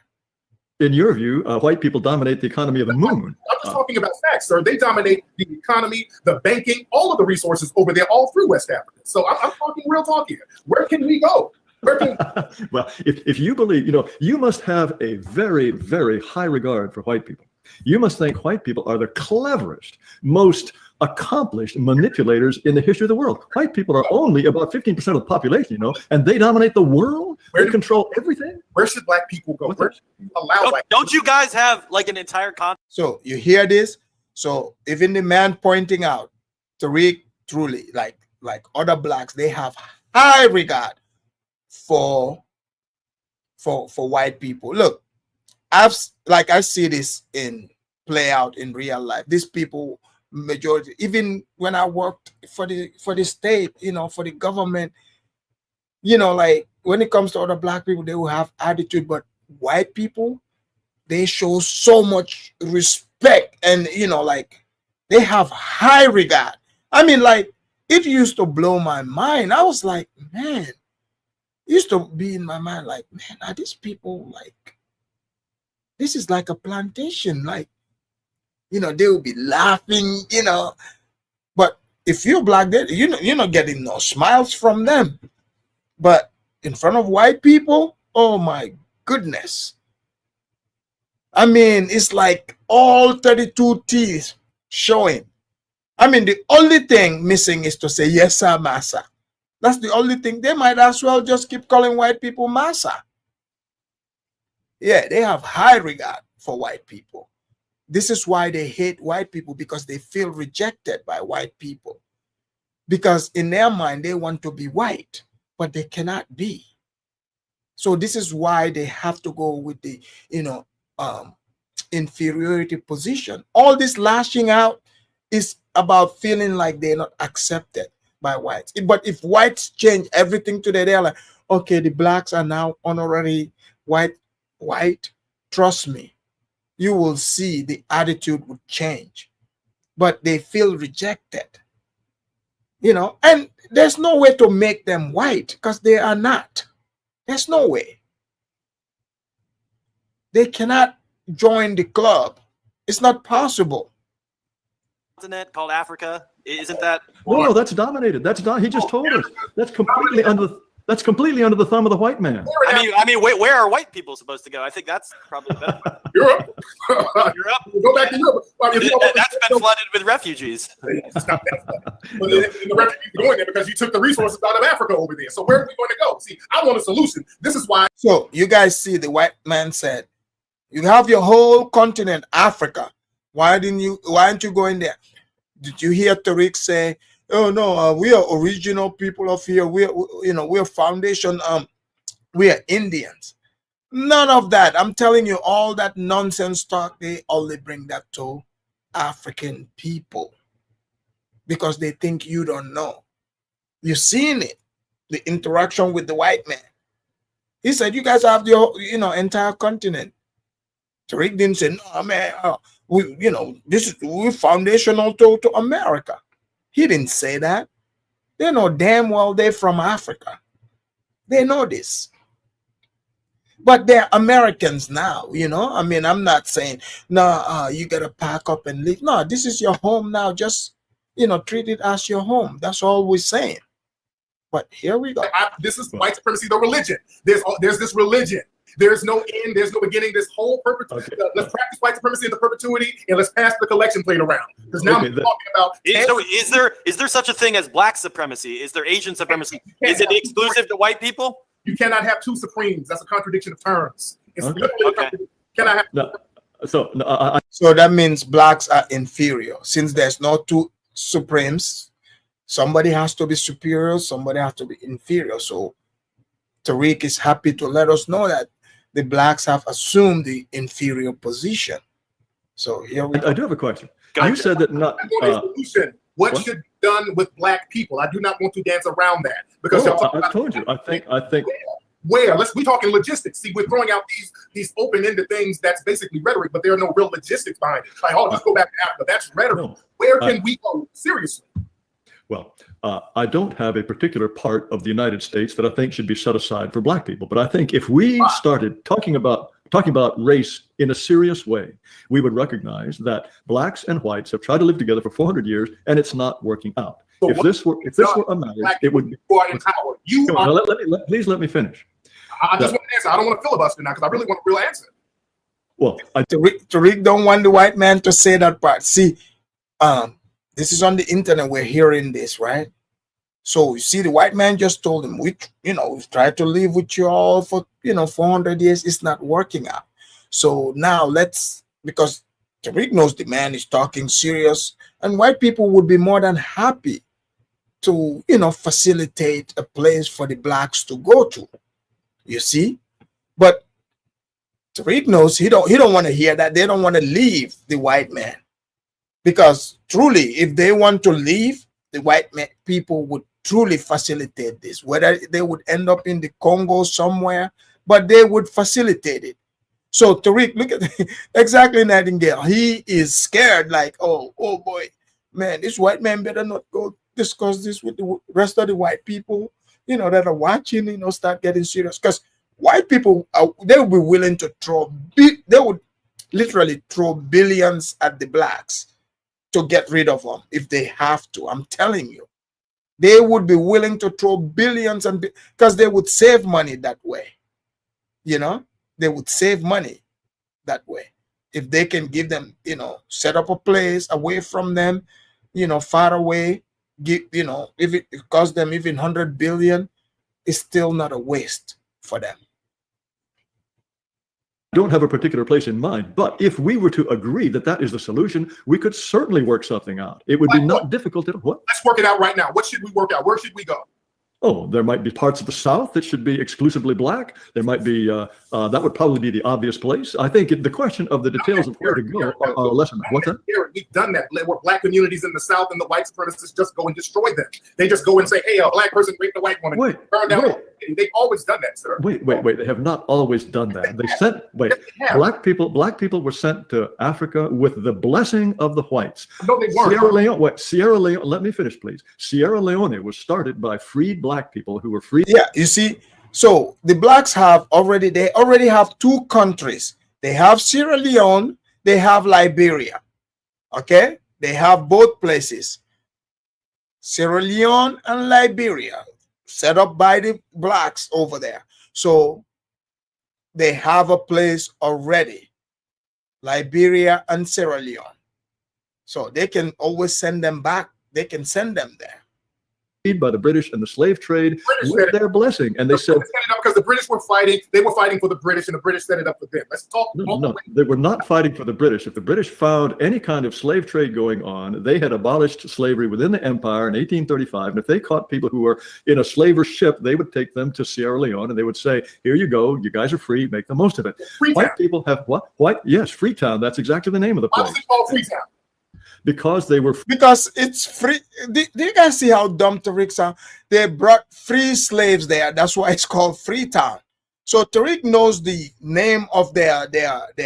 In your view, white people dominate the economy of the moon. I'm just talking about facts, sir. They dominate the economy, the banking, all of the resources over there, all through West Africa. So I'm talking real talk here. Where can we go? Well, if you believe, you must have a very, very high regard for white people. You must think white people are the cleverest, most accomplished manipulators in the history of the world. White people are only about 15% of the population, and they dominate the world. They control everything. Where should black people go? Where should you allow don't you guys have like an entire continent? So you hear this? So even the man pointing out, Tariq truly, like other blacks, they have high regard for white people. Look, I see this play out in real life. These people, majority, even when I worked for the state, for the government, like when it comes to other black people, they will have attitude, but white people, they show so much respect and they have high regard. I mean, like, it used to blow my mind. I was like, man, it used to be in my mind like, man, are these people like, this is like a plantation, like, they will be laughing, but if you're black, you're not getting no smiles from them. But in front of white people, oh my goodness. I mean, it's like all 32 teeth showing. I mean, the only thing missing is to say, yes, sir, massa. That's the only thing. They might as well just keep calling white people massa. Yeah, they have high regard for white people. This is why they hate white people, because they feel rejected by white people. Because in their mind, they want to be white, but they cannot be. So this is why they have to go with the, inferiority position. All this lashing out is about feeling like they're not accepted by whites. But if whites change everything today, they're like, okay, the blacks are now honorary white. Trust me, you will see the attitude would change. But they feel rejected, and there's no way to make them white because they are not. There's no way. They cannot join the club. It's not possible. Continent called Africa. Isn't that? No, that's dominated. That's not. He just told us that's completely under. That's completely under the thumb of the white man. I mean, where are white people supposed to go? I think that's probably better. Europe. Europe. Go back to Europe. That's been flooded with refugees. It's not that flooded. But the refugees are going there because you took the resources out of Africa over there. So where are we going to go? See, I want a solution. This is why. So you guys see, the white man said, you have your whole continent, Africa. Why aren't you going there? Did you hear Tariq say, oh no, we are original people of here. We're foundation. We are Indians. None of that. I'm telling you, all that nonsense talk, they only bring that to African people because they think you don't know. You've seen it, the interaction with the white man. He said, you guys have your, entire continent. Tariq didn't say, no, man, we're foundational to America. He didn't say that. They know damn well they're from Africa. They know this. But they're Americans now, I mean, I'm not saying, no, you got to pack up and leave. No, this is your home now. Just, treat it as your home. That's all we're saying. But here we go. This is white supremacy, the religion. There's this religion. There's no end. There's no beginning. This whole perpetuity. Okay. Let's practice white supremacy into perpetuity, and let's pass the collection plate around. Because now we're talking about. Is there such a thing as black supremacy? Is there Asian supremacy? Is it exclusive to white people? You cannot have two supremes. That's a contradiction of terms. It's okay. Can I have? No. So that means blacks are inferior. Since there's no two supremes, somebody has to be superior. Somebody has to be inferior. So Tariq is happy to let us know that the blacks have assumed the inferior position. So here we go. I do have a question. You said that not. What should be done with black people? I do not want to dance around that because I've told you. I think. Where? We talking logistics. See, we're throwing out these open-ended things. That's basically rhetoric, but there are no real logistics behind it. Like, oh, let's go back to Africa. That's rhetoric. No, where can we go? Seriously. Well, I don't have a particular part of the United States that I think should be set aside for black people. But I think if we started talking about race in a serious way, we would recognize that blacks and whites have tried to live together for 400 years, and it's not working out. So if this were a marriage, it would be. Please let me finish. I just want to answer. I don't want to filibuster now because I really want a real answer. Well, Tariq don't want the white man to say that part. See, this is on the internet. We're hearing this, right? So you see, the white man just told him, we've tried to live with you all for 400 years. It's not working out. So now because Tariq knows the man is talking serious, and white people would be more than happy to facilitate a place for the blacks to go to. You see, but Tariq knows he don't want to hear that. They don't want to leave the white man, because truly, if they want to leave, the white man people would truly facilitate this. Whether they would end up in the Congo somewhere, but they would facilitate it. So Tariq, look at exactly Nightingale. He is scared, like, oh boy, man, this white man better not go discuss this with the rest of the white people, that are watching, start getting serious. Because white people, they would be willing to they would literally throw billions at the blacks to get rid of them if they have to. I'm telling you, they would be willing to throw billions, because they would save money that way. They would save money that way if they can give them, set up a place away from them, far away. If it costs them even 100 billion, it's still not a waste for them. I don't have a particular place in mind, but if we were to agree that that is the solution, we could certainly work something out. It would be not difficult at all. Let's work it out right now. What should we work out? Where should we go? Oh, there might be parts of the South that should be exclusively black. There might be, that would probably be the obvious place. I think the question of the details of where to go are less than that. What's that? We've done that. Where black communities in the South and the white supremacists just go and destroy them. They just go and say, hey, a black person raped a white woman. Burn down. They've always done that, sir. Wait. They have not always done that. They sent, black people were sent to Africa with the blessing of the whites. No, they weren't. Sierra Leone, let me finish, please. Sierra Leone was started by freed black people who were free. Yeah, you see, so the blacks they already have two countries. They have Sierra Leone, they have Liberia. Okay? They have both places. Sierra Leone and Liberia, set up by the blacks over there. So they have a place already, Liberia and Sierra Leone. So they can always send them back. They can send them there. By the British and the slave trade with their blessing. And they said, because the British were fighting, they were fighting for the British, and the British set it up for them. Let's talk. No, they were not fighting for the British. If the British found any kind of slave trade going on, they had abolished slavery within the empire in 1835. And if they caught people who were in a slaver ship, they would take them to Sierra Leone and they would say, here you go, you guys are free, make the most of it. Freetown. White people have what? White? Yes, Freetown. That's exactly the name of the Why place. was it called Freetown? Because they were Because it's free. Do you guys see how dumb Tariq sound? They brought free slaves there. That's why it's called Freetown. So Tariq knows the name of their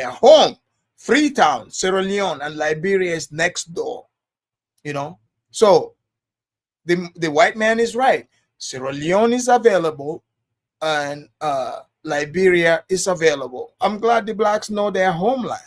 home, Freetown, Sierra Leone, and Liberia is next door. You know, so the white man is right. Sierra Leone is available, and Liberia is available. I'm glad the blacks know their homeland.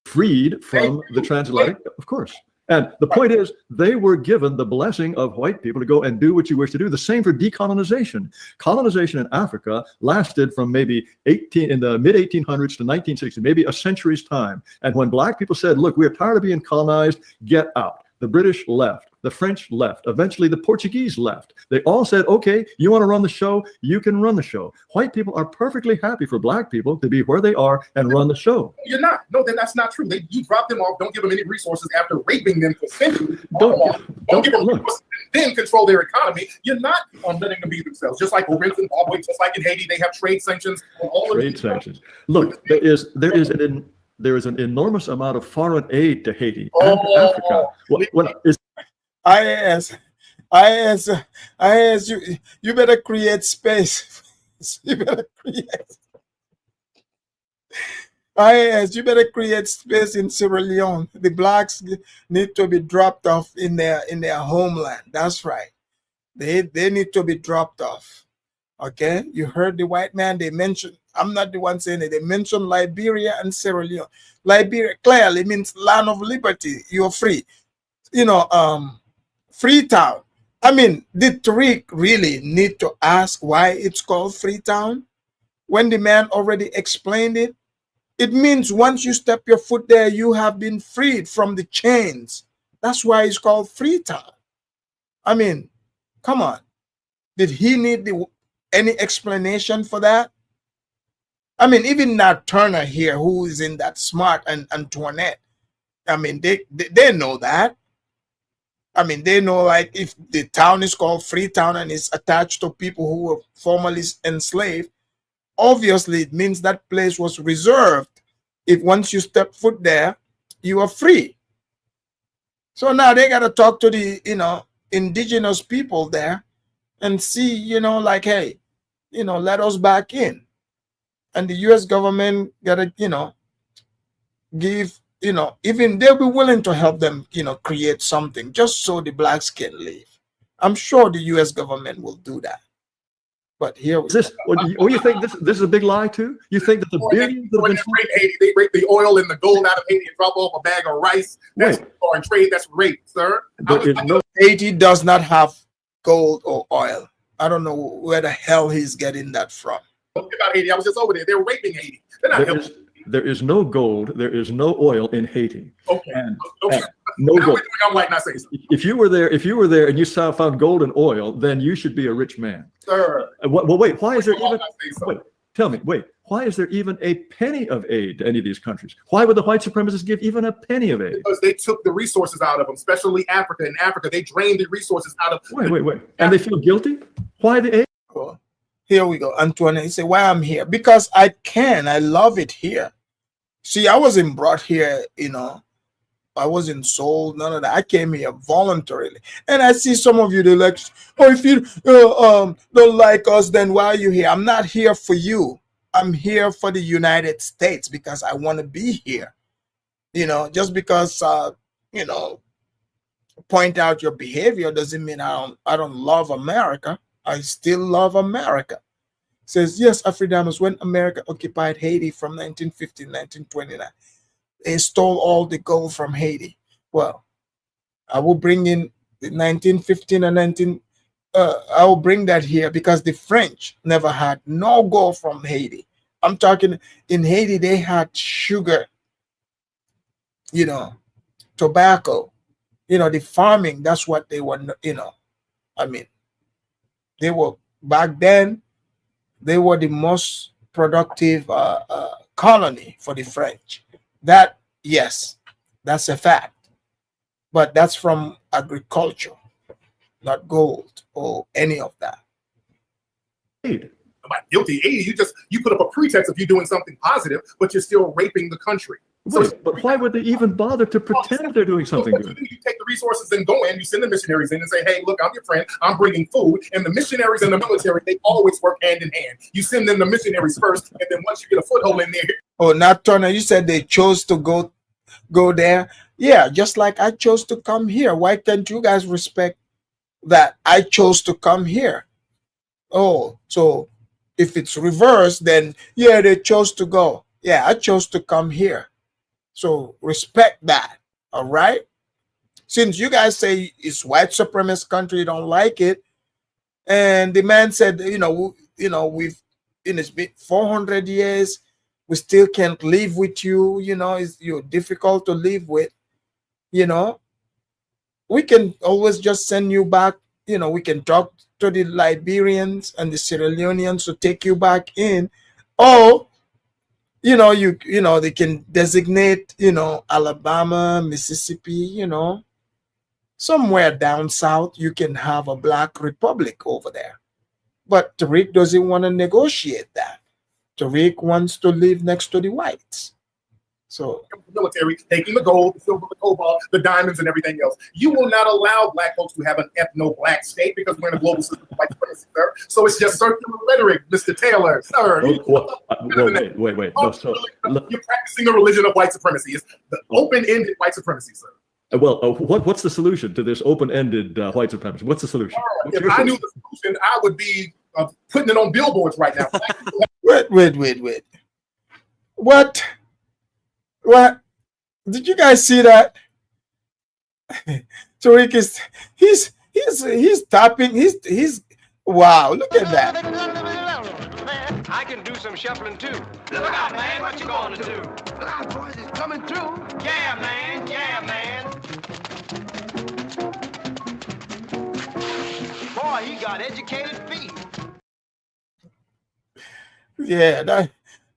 freed from the transatlantic, of course. And the point is, they were given the blessing of white people to go and do what you wish to do. The same for decolonization. Colonization in Africa lasted from maybe in the mid 1800s to 1960, maybe a century's time. And when black people said, look, we're tired of being colonized, get out. The British left, the French left, eventually the Portuguese left. They all said, okay, you want to run the show? You can run the show. White people are perfectly happy for black people to be where they are and run the show. You're not. No, then that's not true. You drop them off, don't give them any resources after raping them for centuries. Don't give them resources, then control their economy. You're not letting them be themselves. Just like over in Zimbabwe, just like in Haiti, they have trade sanctions. On all trade sanctions. Look, there is an enormous amount of foreign aid to Haiti and to Africa. IAS, you better create space. You better create. IAS, you better create space in Sierra Leone. The blacks need to be dropped off in their homeland. That's right. They need to be dropped off. Okay, you heard the white man. They mentioned. I'm not the one saying it. They mentioned Liberia and Sierra Leone. Liberia clearly means land of liberty. You're free. You know, Freetown. I mean, did Tariq really need to ask why it's called Freetown when the man already explained it? It means once you step your foot there, you have been freed from the chains. That's why it's called Freetown. I mean, come on. Did he need any explanation for that? I mean, even Nat Turner here, who is in that smart, and Antoinette, I mean, they know that. I mean, they know, like, if the town is called Freetown and it's attached to people who were formerly enslaved, obviously it means that place was reserved. If once you step foot there, you are free. So now they got to talk to the, indigenous people there and see, like, hey, let us back in. And the U.S. government got to, give, even they'll be willing to help them, create something just so the blacks can leave. I'm sure the U.S. government will do that. But here we go. You think this is a big lie too? You think that the billions that have been they rape the oil and the gold out of Haiti and drop off a bag of rice? That's foreign trade. That's rape, sir. Haiti does not have gold or oil. I don't know where the hell he's getting that from. About Haiti, I was just over there. They're raping Haiti. They're not helping. There is no gold, there is no oil in Haiti. Okay. And no gold. I'm white, not saying so. If you were there and you found gold and oil, then you should be a rich man. Sir. Well, wait, why is there even why is there even a penny of aid to any of these countries? Why would the white supremacists give even a penny of aid? Because they took the resources out of them, especially Africa. In Africa, they drained the resources out of Wait. And they feel guilty? Why the aid? Cool. Here we go. Antoine, you say, why I'm here? Because I can. I love it here. See, I wasn't brought here, I wasn't sold, none of that. I came here voluntarily. And I see some of you, they're like, oh, if you don't like us, then why are you here? I'm not here for you. I'm here for the United States because I want to be here. Just because, point out your behavior doesn't mean I don't love America. I still love America. says, yes, Afrikaners, when America occupied Haiti from 1950 to 1929, they stole all the gold from Haiti. Well, I will bring in the 1915 and 19. I will bring that here because the French never had no gold from Haiti. I'm talking in Haiti, they had sugar, you know, tobacco, you know, the farming. That's what they were, you know. I mean, they were back then. They were the most productive colony for the French. That, yes, that's a fact. But that's from agriculture, not gold or any of that. I'm not guilty. You put up a pretext of you doing something positive, but you're still raping the country. So, but why would they even bother to pretend they're doing something good? You take the resources and go in, you send the missionaries in and say, hey, look, I'm your friend, I'm bringing food. And the missionaries and the military, they always work hand in hand. You send them the missionaries first, and then once you get a foothold in there. Oh, not Turner, you said they chose to go there. Yeah, just like I chose to come here. Why can't you guys respect that I chose to come here? Oh, so if it's reversed, then yeah, they chose to go. Yeah, I chose to come here. So respect that. All right. Since you guys say it's white supremacist country, you don't like it. And the man said, we've it's been 400 years, we still can't live with you, you're difficult to live with, we can always just send you back, we can talk to the Liberians and the Sierra Leoneans to take you back in. Or they can designate, Alabama, Mississippi, somewhere down south, you can have a black republic over there. But Tariq doesn't want to negotiate that. Tariq wants to live next to the whites. So the military taking the gold, the silver, the cobalt, the diamonds, and everything else. You will not allow black folks to have an ethno-black state because we're in a global system of white supremacy, sir. So it's just circular rhetoric, Mr. Taylor, sir. Wait. No, so, you're practicing a religion of white supremacy. It's the open-ended white supremacy, sir. Well, what's the solution to this open-ended white supremacy? What's the solution? If I knew the solution, I would be putting it on billboards right now. Wait. What? Did you guys see that? Tariq is he's tapping. He's wow! Look at that. I can do some shuffling too. Look out, man! What you gonna do? Look out, boys! It's coming through. Yeah, man! Yeah, man! Boy, he got educated feet. Yeah,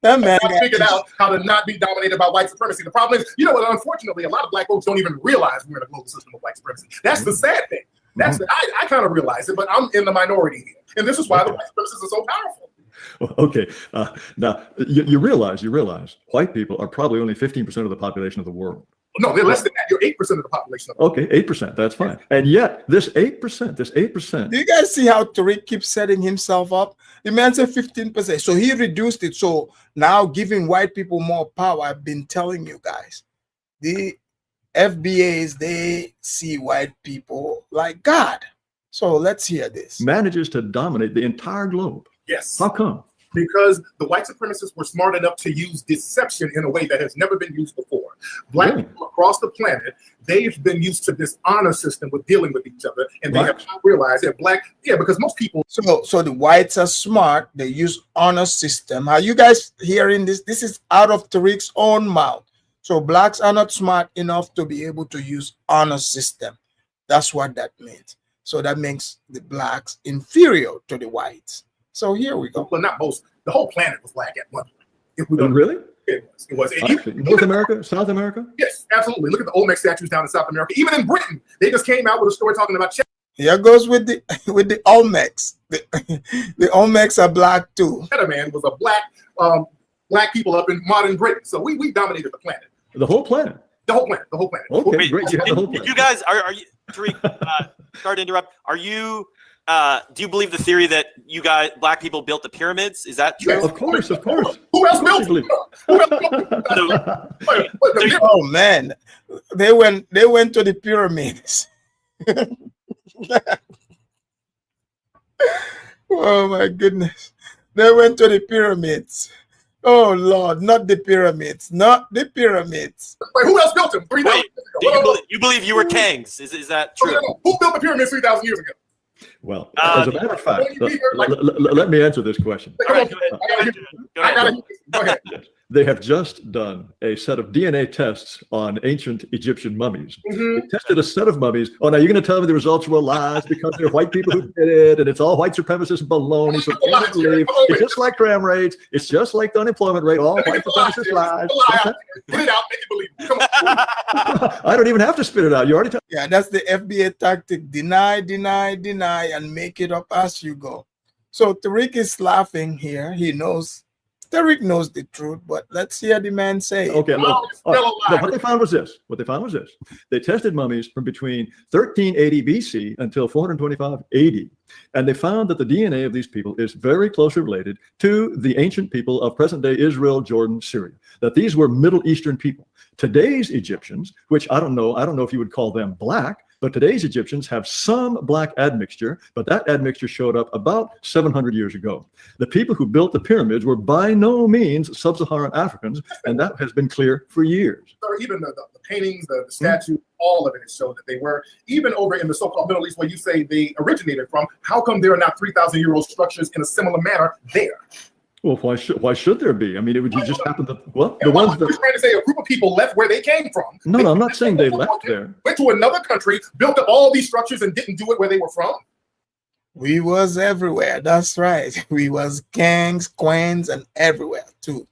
that man figured out how to not be dominated by white supremacy. The problem is, unfortunately, a lot of black folks don't even realize we're in a global system of white supremacy. That's the sad thing. I kind of realize it, but I'm in the minority here, and this is why the white supremacists are so powerful. Okay, now you realize white people are probably only 15% of the population of the world. No, they're less than that. You're 8% of the population. Okay, 8%. That's fine. And yet, this 8%. Do you guys see how Tariq keeps setting himself up? The man said 15%. So he reduced it. So now giving white people more power. I've been telling you guys, the FBAs, they see white people like God. So let's hear this. Manages to dominate the entire globe. Yes. How come? Because the white supremacists were smart enough to use deception in a way that has never been used before. Black people across the planet, they've been used to this honor system with dealing with each other, and they have not realized that because most people. So the whites are smart. They use honor system. Are you guys hearing this? This is out of Tariq's own mouth. So blacks are not smart enough to be able to use honor system. That's what that means. So that makes the blacks inferior to the whites. So here we go. Well, not most. The whole planet was black at one point. If we really? It was. North America? South America? Yes, absolutely. Look at the Olmec statues down in South America. Even in Britain, they just came out with a story talking about. Here goes with the Olmecs. The Olmecs are black too. Man was a black people up in modern Britain. So we dominated the planet. The whole planet. The whole planet. Okay, great. You guys are you Tariq? Sorry to interrupt. Are you? Do you believe the theory that you guys, black people, built the pyramids? Is that true? Yes, of course. Who else built them? Oh man, they went to the pyramids. Oh my goodness, They went to the pyramids. Oh Lord, not the pyramids, not the pyramids. Wait, who else built them 3,000 Wait, years ago? you believe you were Kangs? Is that true? No. Who built the pyramids 3,000 years ago? Well, as a matter of fact, let me answer this question. All right, go ahead. Go ahead. They have just done a set of DNA tests on ancient Egyptian mummies. They tested a set of mummies. Oh, now you're going to tell me the results were lies because they're white people who did it, and it's all white supremacist baloney. So can't believe it's just like crime rates. It's just like the unemployment rate. All white supremacist lies. Put it out, make it believe. Come on. I don't even have to spit it out. You already. Yeah, that's the FBA tactic: deny, deny, deny, and make it up as you go. So Tariq is laughing here. He knows. Tariq knows the truth, but let's hear the man say. Okay, look. No, what they found was this. They tested mummies from between 1380 BC until 425 AD. And they found that the DNA of these people is very closely related to the ancient people of present-day Israel, Jordan, Syria. That these were Middle Eastern people. Today's Egyptians, which I don't know if you would call them black, but today's Egyptians have some black admixture, but that admixture showed up about 700 years ago. The people who built the pyramids were by no means sub-Saharan Africans, and that has been clear for years. Even the paintings, the statues, all of it showed that they were, even over in the so-called Middle East where you say they originated from, how come there are not 3,000-year-old structures in a similar manner there? Well, why should there be? I mean, it would just happen that, well, the ones that... You're trying to say a group of people left where they came from. No, I'm not saying they left there. Went to another country, built up all these structures and didn't do it where they were from. We was everywhere. That's right. We was gangs, queens, and everywhere too.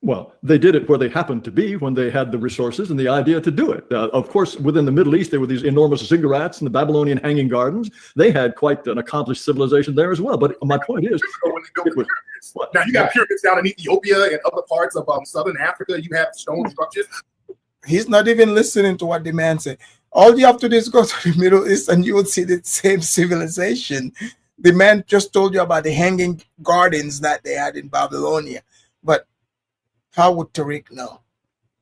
Well, they did it where they happened to be when they had the resources and the idea to do it. Of course, within the Middle East, there were these enormous ziggurats and the Babylonian hanging gardens. They had quite an accomplished civilization there as well. But my point is, now you got pyramids down in Ethiopia and other parts of southern Africa. You have stone structures. He's not even listening to what the man said. All you have to do is go to the Middle East and you will see the same civilization. The man just told you about the hanging gardens that they had in Babylonia. But how would Tariq know?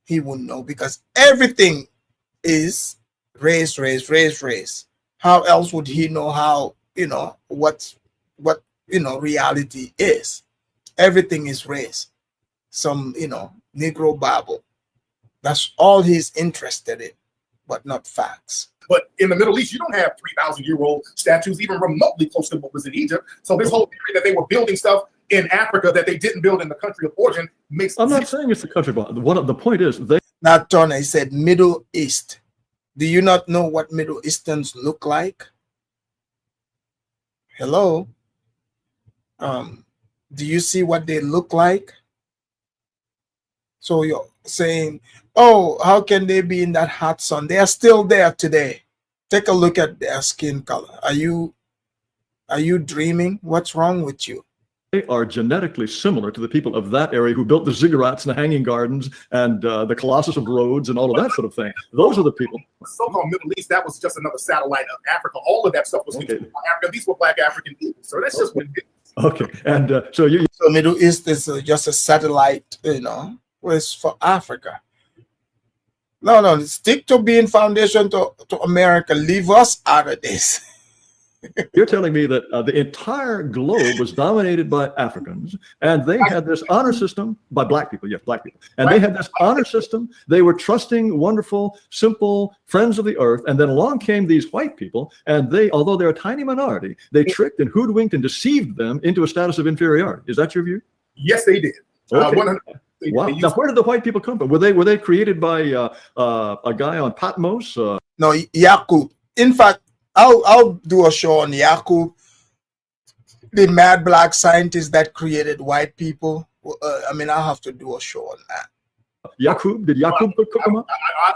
He wouldn't know because everything is race, race, race, race. How else would he know how, what reality is? Everything is race. Some, Negro Bible. That's all he's interested in, but not facts. But in the Middle East, you don't have 3,000-year-old statues even remotely close to what was in Egypt. So this whole theory that they were building stuff in Africa that they didn't build in the country of origin makes I'm not saying it's the country, but the point is they... Not Tony, he said Middle East. Do you not know what Middle Easterns look like? Hello? Do you see what they look like? So you're saying, oh, how can they be in that hot sun? They are still there today. Take a look at their skin color. Are you dreaming? What's wrong with you? They are genetically similar to the people of that area who built the ziggurats and the hanging gardens and the Colossus of Rhodes and all of that sort of thing. Those are the people. The so-called Middle East, that was just another satellite of Africa. All of that stuff was Africa. These were black African people. So that's just what it is. Okay. And so Middle East is just a satellite, was for Africa. No, stick to being foundation to America. Leave us out of this. You're telling me that the entire globe was dominated by Africans, and they had this honor system by black people. Yes, black people. And they had this honor system. They were trusting, wonderful, simple friends of the earth. And then along came these white people, and they, although they're a tiny minority, they tricked and hoodwinked and deceived them into a status of inferiority. Is that your view? Yes, they did. Okay. Wow. Now, where did the white people come from? Were they created by a guy on Patmos? No, Yaqub. In fact, I'll do a show on Yaqub, the mad black scientist that created white people. I'll have to do a show on that. Yaqub? Did Yaqub cook them up?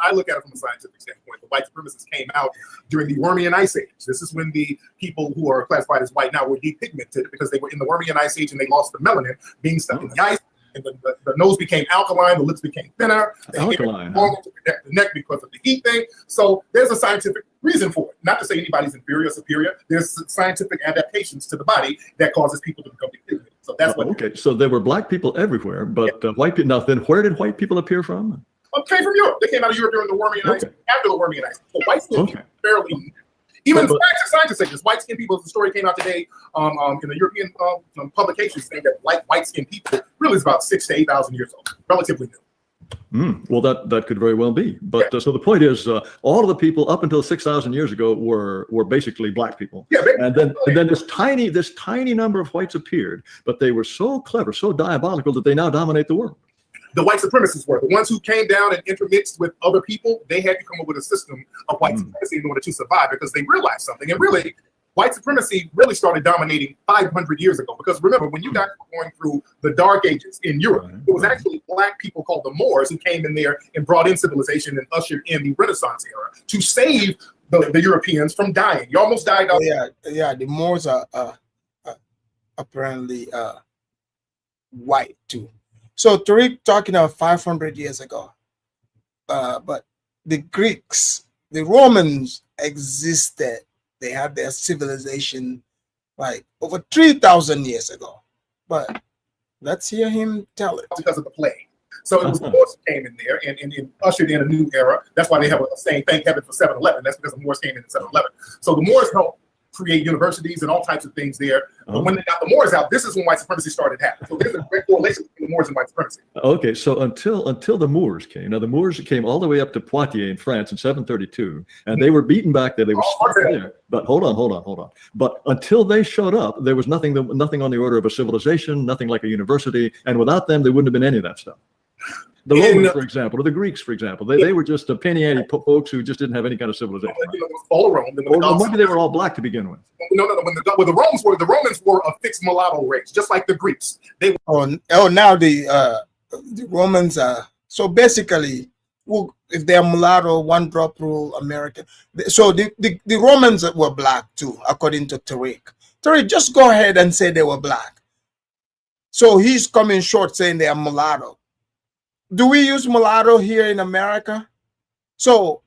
I look at it from a scientific standpoint. The white supremacists came out during the Wormian Ice Age. This is when the people who are classified as white now were depigmented because they were in the Wormian Ice Age and they lost the melanin being stuck in the ice. And the nose became alkaline, the lips became thinner, the hair to protect the neck because of the heat thing. So there's a scientific reason for it. Not to say anybody's inferior or superior. There's scientific adaptations to the body that causes people to become depigmented. So that's what. Okay, so there were black people everywhere, but white people. Now, then, where did white people appear from? Came from Europe. They came out of Europe during the Wormian Ice, after the Wormian Ice. So white people fairly. Even scientists say this. White skinned people, the story came out today in the European publications saying that white skinned people really is about 6,000 to 8,000 years old, relatively new. Well, that could very well be. But so the point is, all of the people up until 6,000 years ago were basically black people. Yeah, and then this tiny number of whites appeared, but they were so clever, so diabolical that they now dominate the world. The white supremacists were the ones who came down and intermixed with other people. They had to come up with a system of white supremacy in order to survive, because they realized something. And really, white supremacy really started dominating 500 years ago. Because remember, when you guys were going through the Dark Ages in Europe, it was actually black people called the Moors who came in there and brought in civilization and ushered in the Renaissance era to save the Europeans from dying. You almost died. Yeah, the Moors are apparently white too. So Tariq talking about 500 years ago, but the Greeks, the Romans existed. They had their civilization like over 3,000 years ago. But let's hear him tell it. Because of the plague. So it was the Moors who came in there and ushered in a new era. That's why they have a saying, thank heaven for 7-Eleven. That's because the Moors came in 7-Eleven. So the Moors helped create universities and all types of things there. But when they got the Moors out, this is when white supremacy started happening. So there's a great correlation between the Moors and white supremacy. Okay, so until the Moors came. Now the Moors came all the way up to Poitiers in France in 732, and they were beaten back there. They were stuck there. But hold on. But until they showed up, there was nothing on the order of a civilization, nothing like a university, and without them, there wouldn't have been any of that stuff. The Romans, for example, or the Greeks, for example, they were just penny ante folks who just didn't have any kind of civilization. All of Rome. Or maybe they were all black to begin with. No. When the Romans were a fixed mulatto race, just like the Greeks. They now the Romans are so basically, if they're mulatto, one drop rule, American. So the Romans were black too, according to Tariq. Tariq, just go ahead and say they were black. So he's coming short saying they are mulatto. Do we use mulatto here in America? So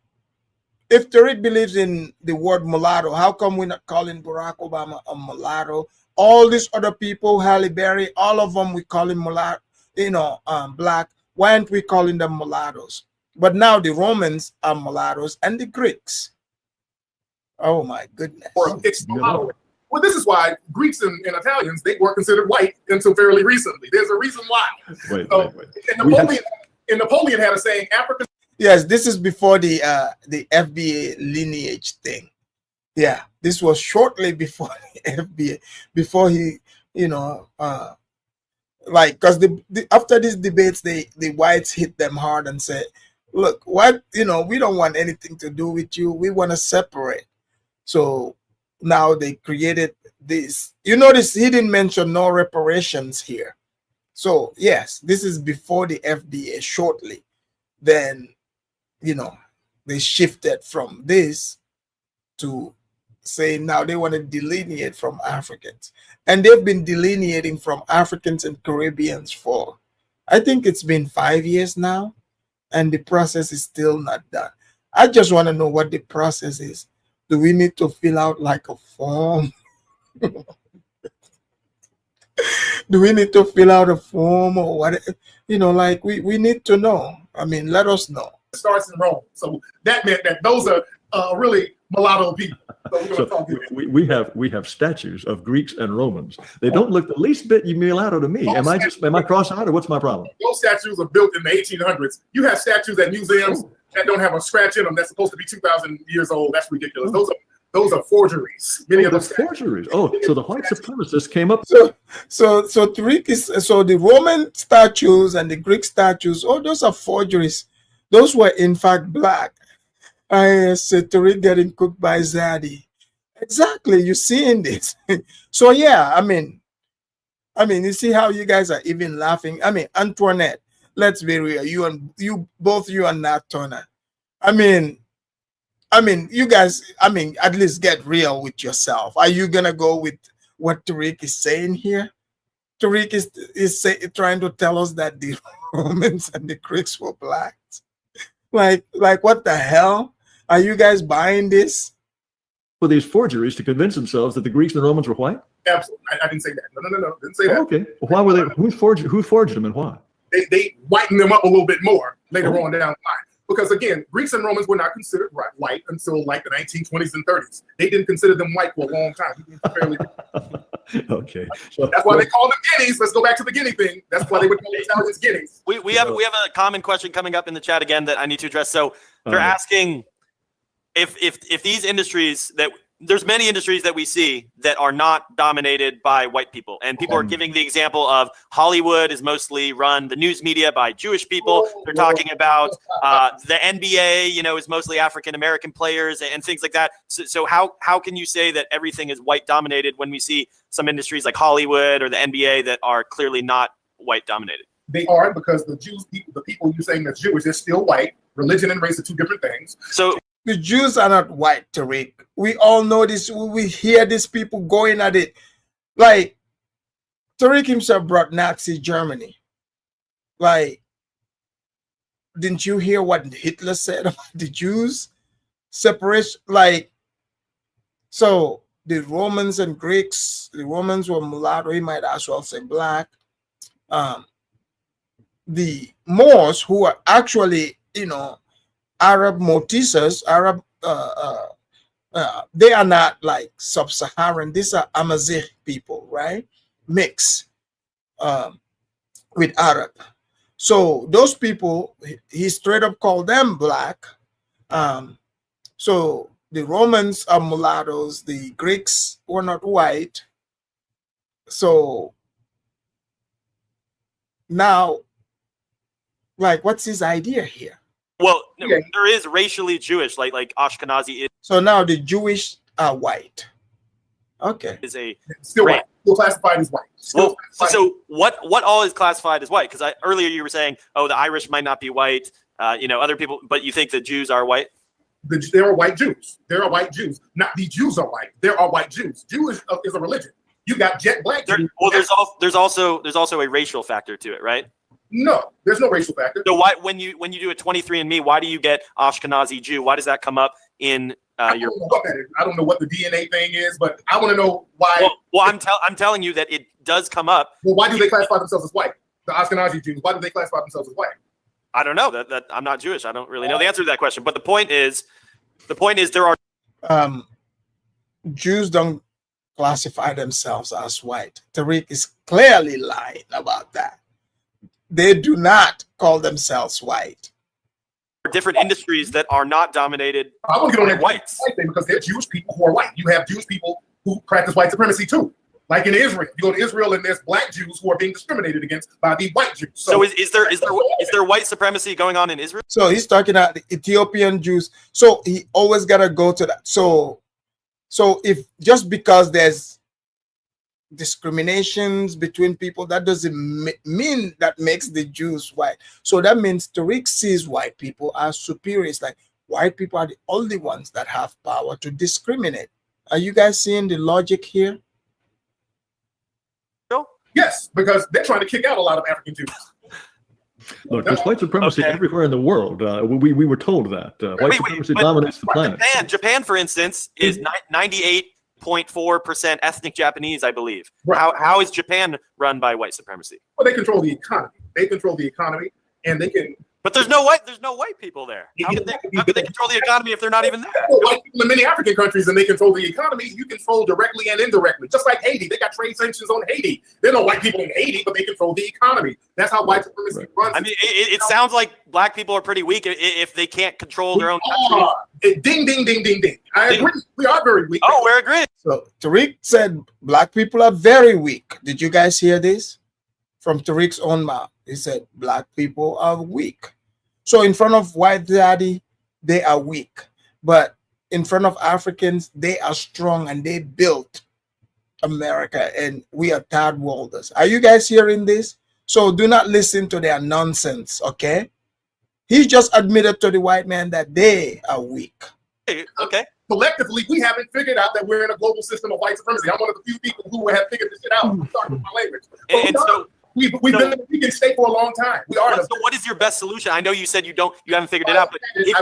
if Tariq believes in the word mulatto, how come we're not calling Barack Obama a mulatto? All these other people, Halle Berry, all of them, we call him mulatto, black. Why aren't we calling them mulattoes? But now the Romans are mulattoes and the Greeks. Oh my goodness. Well, this is why Greeks and Italians, they weren't considered white until fairly recently. There's a reason why. Wait. And Napoleon had a saying, Africa. Yes, this is before the FBA lineage thing. Yeah, this was shortly before the FBA, before he, because after these debates, the whites hit them hard and said, look, what, we don't want anything to do with you. We want to separate. So now they created this. You notice he didn't mention no reparations here. So yes, this is before the FBA shortly. Then, they shifted from this to say now they want to delineate from Africans. And they've been delineating from Africans and Caribbeans for, I think it's been 5 years now, and the process is still not done. I just want to know what the process is. Do we need to fill out like a form? Do we need to fill out a form or what? We need to know. I mean, let us know. It starts in Rome. So that meant that those are really mulatto people. So we have statues of Greeks and Romans. They don't look the least bit mulatto to me. Am I cross-eyed or what's my problem? Those statues are built in the 1800s. You have statues at museums that don't have a scratch in them. That's supposed to be 2,000 years old. That's ridiculous. Those are forgeries. Many of them forgeries. Oh, so the white supremacists came up. So Tariq so the Roman statues and the Greek statues, those are forgeries. Those were in fact black. I said Tariq getting cooked by Zadie. Exactly, you're seeing this. So yeah, I mean, you see how you guys are even laughing. I mean, Antoinette, let's be real. You and Nat Turner. I mean, you guys, at least get real with yourself. Are you gonna go with what Tariq is saying here? Tariq is trying to tell us that the Romans and the Greeks were black. Like what the hell? Are you guys buying this? For these forgeries to convince themselves that the Greeks and the Romans were white? Absolutely. I didn't say that. No. Didn't say that. Okay. Why were they? Who forged them and why? They whitened them up a little bit more later on down the line. Because again, Greeks and Romans were not considered white until like the 1920s and 30s. They didn't consider them white for a long time. Okay. That's why they call them guineas. Let's go back to the guinea thing. That's why they would call Italians guineas. We have a common question coming up in the chat again that I need to address. So they're asking if these industries that there's many industries that we see that are not dominated by white people, and people are giving the example of Hollywood is mostly run, the news media, by Jewish people. They're talking about the NBA, you know, is mostly African American players and things like that. So how can you say that everything is white dominated when we see some industries like Hollywood or the NBA that are clearly not white dominated? They are, because the people you're saying that's Jewish, they're still white. Religion and race are two different things. So the Jews are not white, Tariq. We all know this. We hear these people going at it. Like, Tariq himself brought Nazi Germany. Like, didn't you hear what Hitler said about the Jews? Separation, like, so the Romans and Greeks, the Romans were mulatto, he might as well say black. The Moors, who are actually, you know, Arab Mortisas, they are not like sub-Saharan. These are Amazigh people, right? Mix with Arab. So those people, he straight up called them black. So the Romans are mulattoes. The Greeks were not white. So now, like, what's his idea here? Well, there is racially Jewish, like Ashkenazi is. So now the Jewish are white. Okay. Is a still white. Still classified as white. Well, so what all is classified as white? Because earlier you were saying, oh, the Irish might not be white. You know, other people, but you think the Jews are white? There are white Jews. There are white Jews. Not the Jews are white. There are white Jews. Jewish is a religion. You got jet black Jews. Well, there's also a racial factor to it, right? No, there's no racial factor. So why, when you do a 23andMe, why do you get Ashkenazi Jew? Why does that come up in I don't know what that is. I don't know what the DNA thing is, but I want to know why. Well, I'm telling you that it does come up. Well, why do they classify themselves as white? The Ashkenazi Jews. Why do they classify themselves as white? I don't know. That I'm not Jewish. I don't really know the answer to that question. But the point is there are Jews don't classify themselves as white. Tariq is clearly lying about that. They do not call themselves white. different industries that are not dominated I want to get on that whites. white thing because there are Jewish people who are white. You have Jewish people who practice white supremacy too. Like in Israel, you go to Israel and there's black Jews who are being discriminated against by the white Jews. So is there white supremacy going on in Israel? So he's talking about the Ethiopian Jews. So he always gotta go to that. So if just because there's discriminations between people, that doesn't mean that makes the Jews white. So that means Tariq sees white people as superiors. Like white people are the only ones that have power to discriminate. Are you guys seeing the logic here? Yes, because they're trying to kick out a lot of African Jews. Look, there's white supremacy everywhere in the world. We were told that white supremacy dominates the planet. Japan, for instance, is 98.4% ethnic Japanese, I believe. Right. How is Japan run by white supremacy? Well, they control the economy. They control the economy, and they can. But there's no white people there. How could they control the economy if they're not even there? Well, white people in many African countries, and they control the economy. You control directly and indirectly, just like Haiti. They got trade sanctions on Haiti. There are no white people in Haiti, but they control the economy. That's how white supremacy runs. I mean, it sounds like black people are pretty weak if they can't control their own country. Ding, ding, ding, ding, ding. I agree. We are very weak. Oh, we're agreeing. So Tariq said black people are very weak. Did you guys hear this? From Tariq's own mouth. He said black people are weak. So in front of white daddy, they are weak. But in front of Africans, they are strong and they built America and we are third worlders. Are you guys hearing this? So do not listen to their nonsense, okay? He just admitted to the white man that they are weak. Okay. Collectively, we haven't figured out that we're in a global system of white supremacy. I'm one of the few people who have figured this shit out. I'm sorry for my language. We've been in the vegan state for a long time. We are. So what is your best solution? I know you said you haven't figured it out, but if you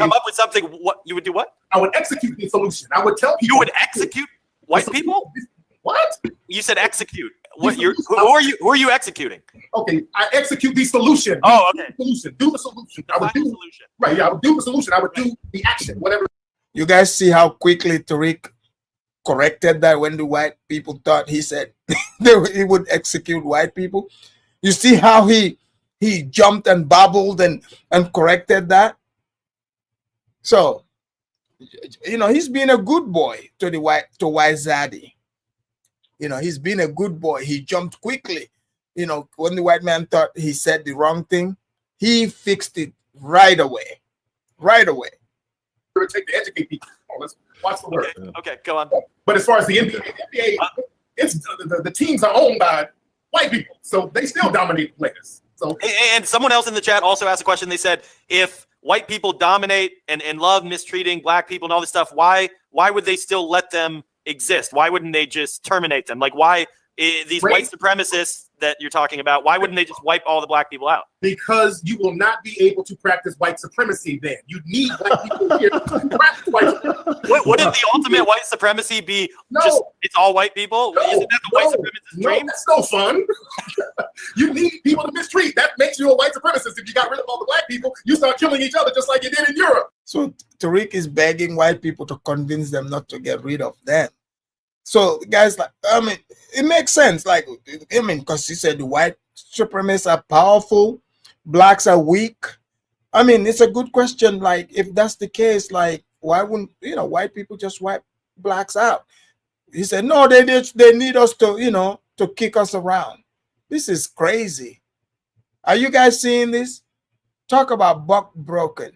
come up with something, what you would do? What? I would execute the solution. I would tell people. You would execute white people? What? You said execute. Who are you executing? Okay, I execute the solution. Oh, okay. Solution. Do the solution. I would do the solution. Right. Yeah, I would do the solution. I would do the action. Whatever. You guys see how quickly Tariq corrected that when the white people thought he said he would execute white people? You see how he jumped and babbled and corrected that? So, you know, he's been a good boy to white Zaddy. You know, he's been a good boy. He jumped quickly. You know, when the white man thought he said the wrong thing, he fixed it right away. Right away. It take to educate people. Let's watch the word. Okay, go on. But as far as the NBA, it's the teams are owned by white people, so they still dominate players. So, and someone else in the chat also asked a question. They said, if white people dominate and love mistreating black people and all this stuff, why would they still let them exist? Why wouldn't they just terminate them? Like, why these white supremacists that you're talking about, why wouldn't they just wipe all the black people out? Because you will not be able to practice white supremacy then. You need black people here to practice white supremacy. Wouldn't the ultimate white supremacy be just it's all white people? Isn't that the white supremacist dream? That's no fun. You need people to mistreat. That makes you a white supremacist. If you got rid of all the black people, you start killing each other just like you did in Europe. So Tariq is begging white people to convince them not to get rid of them. So guys, like, I mean, it makes sense. Like, I mean, because he said the white supremacists are powerful, blacks are weak. I mean, it's a good question. Like, if that's the case, like, why wouldn't, you know, white people just wipe blacks out? He said, no, they need us to, you know, to kick us around. This is crazy. Are you guys seeing this? Talk about buck broken.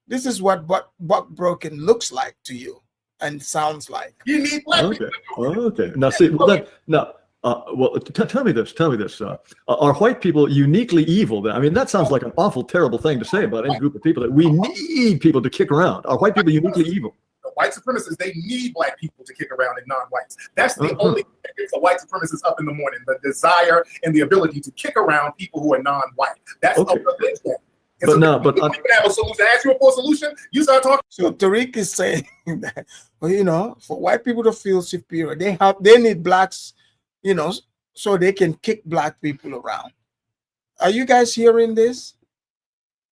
This is what buck broken looks like to you and sounds like. You need black people. Okay. Now, see, well, then, now, well, tell me this. Are white people uniquely evil? I mean, that sounds like an awful, terrible thing to say about any group of people, that we need people to kick around. Are white people uniquely evil? The white supremacists, they need black people to kick around and non-whites. That's the only thing that gets the white supremacists up in the morning, the desire and the ability to kick around people who are non-white. That's a religion. But so no, but you can have a solution. I ask you for a solution, you start talking. So Tariq is saying that, well, you know, for white people to feel superior, they need blacks, you know, so they can kick black people around. Are you guys hearing this?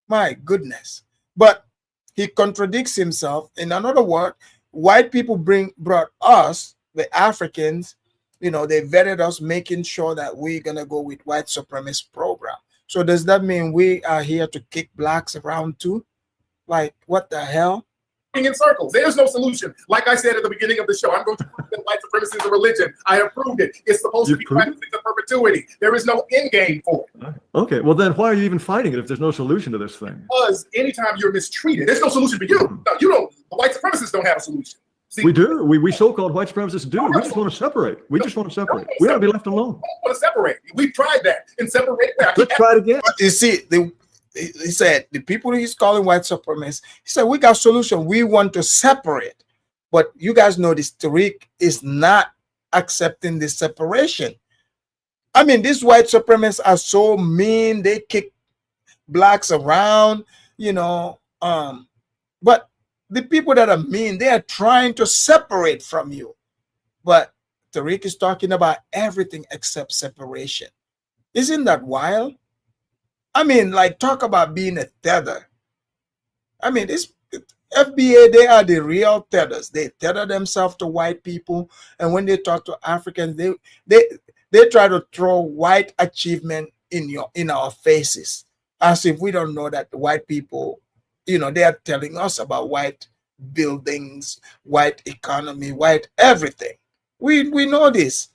My goodness. But he contradicts himself. In another word, white people brought us, the Africans, you know, they vetted us, making sure that we're gonna go with white supremacist program. So does that mean we are here to kick blacks around too? Like, what the hell? In circles. There's no solution. Like I said at the beginning of the show, I'm going to prove that white supremacy is a religion. I have proved it. It's supposed to be practiced in perpetuity. There is no end game for it. Okay, well then why are you even fighting it if there's no solution to this thing? Because anytime you're mistreated, there's no solution for you. No, you don't. The white supremacists don't have a solution. See, we do. We so-called white supremacists do. We just want to separate. We just want to separate. We don't want to be left alone. We don't want to separate. We've tried that and separate that. Let's try it again. But you see, he said the people he's calling white supremacists, he said, we got a solution. We want to separate. But you guys know this, Tariq is not accepting this separation. I mean, these white supremacists are so mean. They kick blacks around, you know. But the people that are mean, they are trying to separate from you. But Tariq is talking about everything except separation. Isn't that wild? I mean, like, talk about being a tether. I mean, this FBA, they are the real tethers. They tether themselves to white people. And when they talk to Africans, they try to throw white achievement in our faces, as if we don't know that the white people, you know, they are telling us about white buildings, white economy, white everything. We know this.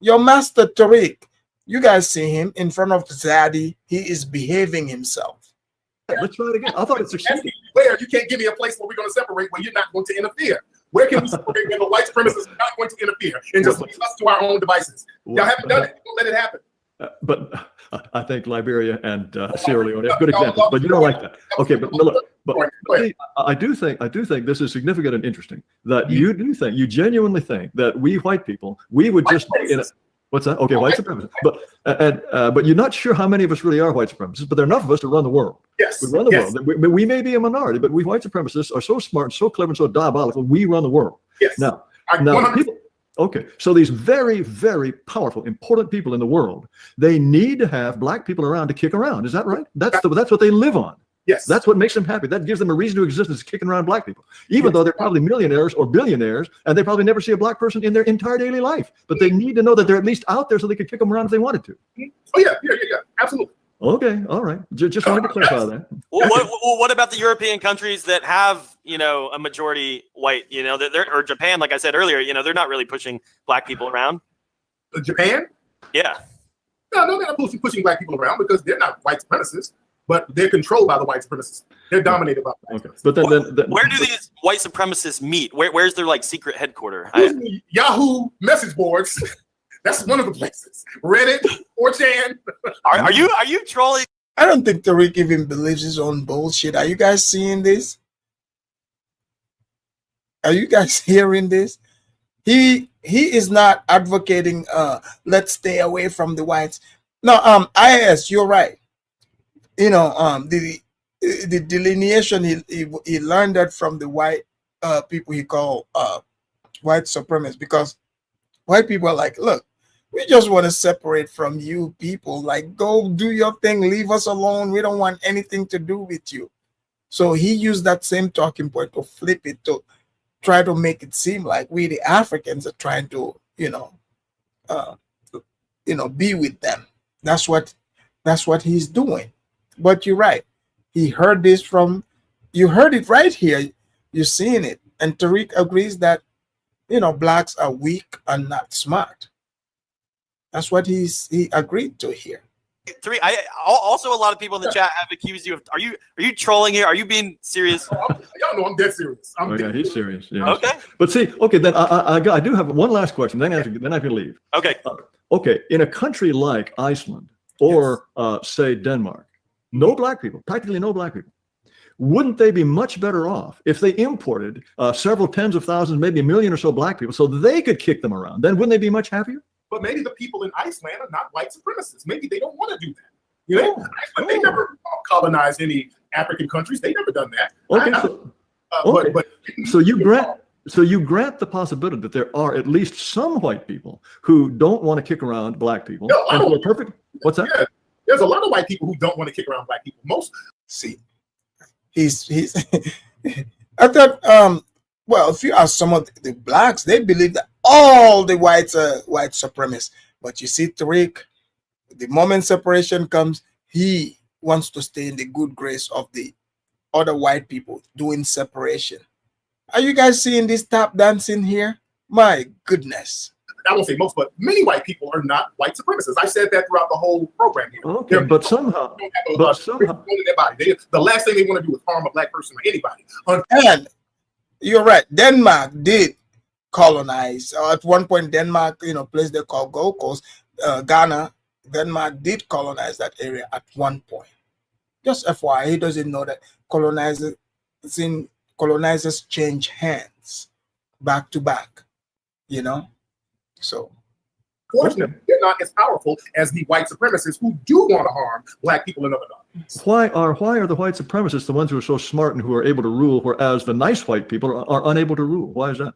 Your master Tariq, you guys see him in front of Zaddy. He is behaving himself. Let's try it again. I thought it succeeded. Where you can't give me a place where we're going to separate where you're not going to interfere. Where can we separate when the white supremacists are not going to interfere and just leave us to our own devices? Y'all haven't done it. Don't let it happen. But I think Liberia and Sierra Leone have good examples, but you don't like that. Okay, but look, see, I do think this is significant and interesting that you genuinely think that we white people, we would just what's that? Okay, white supremacists. But you're not sure how many of us really are white supremacists, but there are enough of us to run the world. Yes. We run the world. We may be a minority, but we white supremacists are so smart, so clever, and so diabolical. We run the world. Yes. Now people. Okay, so these very, very powerful, important people in the world, they need to have black people around to kick around. Is that right? That's what they live on. Yes. That's what makes them happy. That gives them a reason to exist, is kicking around black people, even though they're probably millionaires or billionaires, and they probably never see a black person in their entire daily life. But they need to know that they're at least out there so they could kick them around if they wanted to. Oh, yeah, absolutely. Okay, all right. Just wanted to clarify that. What about the European countries that have, a majority white, or Japan, like I said earlier, they're not really pushing black people around. Japan? Yeah. No, they're not pushing black people around because they're not white supremacists, but they're controlled by the white supremacists. They're dominated by white supremacists. But then where do these white supremacists meet? Where's their secret headquarter? Yahoo message boards. That's one of the places. Reddit, 4chan. Are you trolling? I don't think Tariq even believes his own bullshit. Are you guys seeing this? Are you guys hearing this? He is not advocating let's stay away from the whites. No, IS, you're right. The delineation he learned that from the white people he called white supremacists, because white people are like, look, we just want to separate from you people. Like, go do your thing, leave us alone. We don't want anything to do with you. So he used that same talking point to flip it, to try to make it seem like we the Africans are trying to, be with them. That's what he's doing. But you're right. He heard this you heard it right here. You're seeing it. And Tariq agrees that, blacks are weak and not smart. That's what he agreed to here. Tariq, also a lot of people in the chat have accused you of. Are you trolling here? Are you being serious? Y'all know I'm dead serious. Yeah, he's serious. Yeah. Okay. But see, okay, then I do have one last question. Then I can leave. Okay. Okay, in a country like Iceland or say Denmark, no black people, practically no black people. Wouldn't they be much better off if they imported several tens of thousands, maybe a million or so black people, so they could kick them around? Then wouldn't they be much happier? But maybe the people in Iceland are not white supremacists. Maybe they don't want to do that. They never colonized any African countries. They never done that. Okay. So you grant the possibility that there are at least some white people who don't want to kick around black people. No, and who are perfect. What's that? Yeah, there's a lot of white people who don't want to kick around black people. Most see, he's I thought if you ask some of the blacks, they believe that all the whites are white supremacists. But you see, Tariq, the moment separation comes, he wants to stay in the good grace of the other white people doing separation. Are you guys seeing this tap dancing here? My goodness. I won't say most, but many white people are not white supremacists. I said that throughout the whole program here. Okay, but somehow, in their body. The last thing they want to do is harm a black person or anybody. And you're right. Denmark did colonize. At one point, Denmark, place they call Gold Coast, Ghana. Denmark did colonize that area at one point. Just FYI, he doesn't know that colonizers change hands back to back. So. Fortunately, they're not as powerful as the white supremacists who do want to harm black people and other dogs. Why are the white supremacists the ones who are so smart and who are able to rule, whereas the nice white people are unable to rule? Why is that?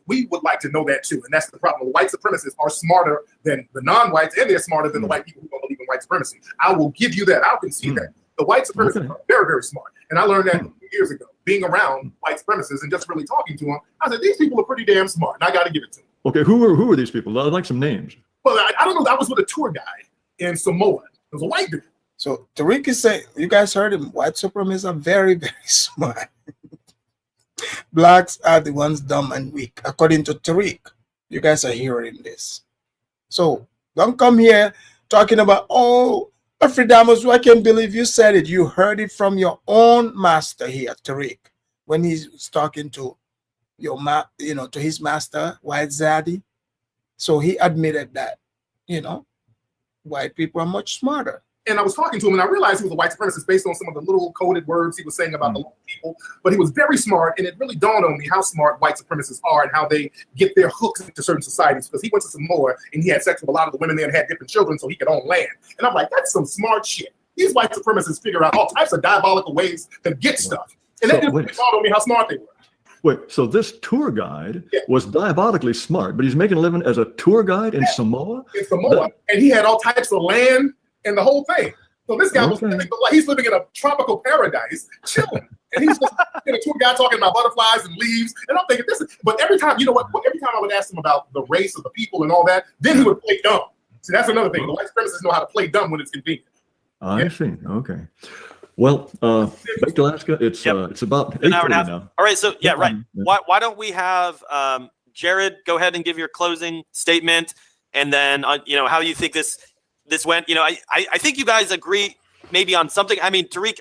We would like to know that too, and that's the problem. The white supremacists are smarter than the non-whites, and they're smarter than the white people who don't believe in white supremacy. I will give you that. I can see that. The white supremacists are very, very smart, and I learned that years ago, being around white supremacists and just really talking to them. I said, these people are pretty damn smart, and I got to give it to them. Okay, who are these people? I'd like some names. Well, I don't know. I was with a tour guide in Samoa. It was a white dude. So Tariq is saying, you guys heard him, white supremacists are very, very smart. Blacks are the ones dumb and weak, according to Tariq. You guys are hearing this. So don't come here talking about, Afridamus, I can't believe you said it. You heard it from your own master here, Tariq, when he's talking to to his master, White Zaddy. So he admitted that, white people are much smarter. And I was talking to him, and I realized he was a white supremacist based on some of the little coded words he was saying about the local people. But he was very smart, and it really dawned on me how smart white supremacists are and how they get their hooks into certain societies. Because he went to Samoa, and he had sex with a lot of the women there and had different children so he could own land. And I'm like, that's some smart shit. These white supremacists figure out all types of diabolical ways to get stuff. And that just dawned on me how smart they were. Wait, so this tour guide was diabolically smart, but he's making a living as a tour guide in Samoa? In Samoa, and he had all types of land and the whole thing. So this guy was living, he's living in a tropical paradise, chilling. And he's just a tour guide talking about butterflies and leaves. And I'm thinking, but every time, you know what, every time I would ask him about the race of the people and all that, then he would play dumb. See, that's another thing. The white supremacists know how to play dumb when it's convenient. I see. Okay. Well, back to Alaska, it's about 8:30 now. All right. So, right. Why don't we have Jared go ahead and give your closing statement, and then, how you think this went. I think you guys agree maybe on something. I mean, Tariq,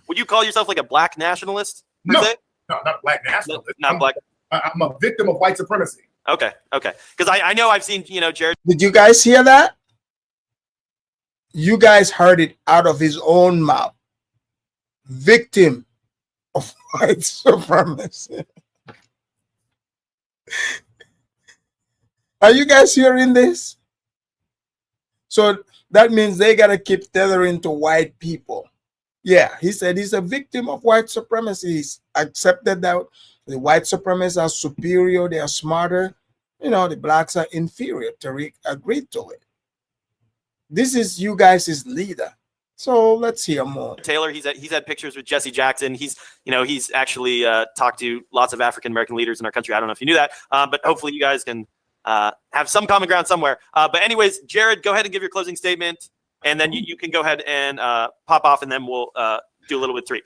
would you call yourself like a black nationalist? No, not a black nationalist. Not black. I'm a victim of white supremacy. Okay. Because I know I've seen, Jared. Did you guys hear that? You guys heard it out of his own mouth. Victim of white supremacy. Are you guys hearing this? So that means they got to keep tethering to white people. Yeah, he said he's a victim of white supremacy. He's accepted that the white supremacists are superior, they are smarter. The blacks are inferior. Tariq agreed to it. This is you guys' leader. So let's hear more. Taylor, he's had pictures with Jesse Jackson. He's actually talked to lots of African American leaders in our country. I don't know if you knew that, but hopefully you guys can have some common ground somewhere. But anyways, Jared, go ahead and give your closing statement, and then you can go ahead and pop off, and then we'll do a little with Tariq.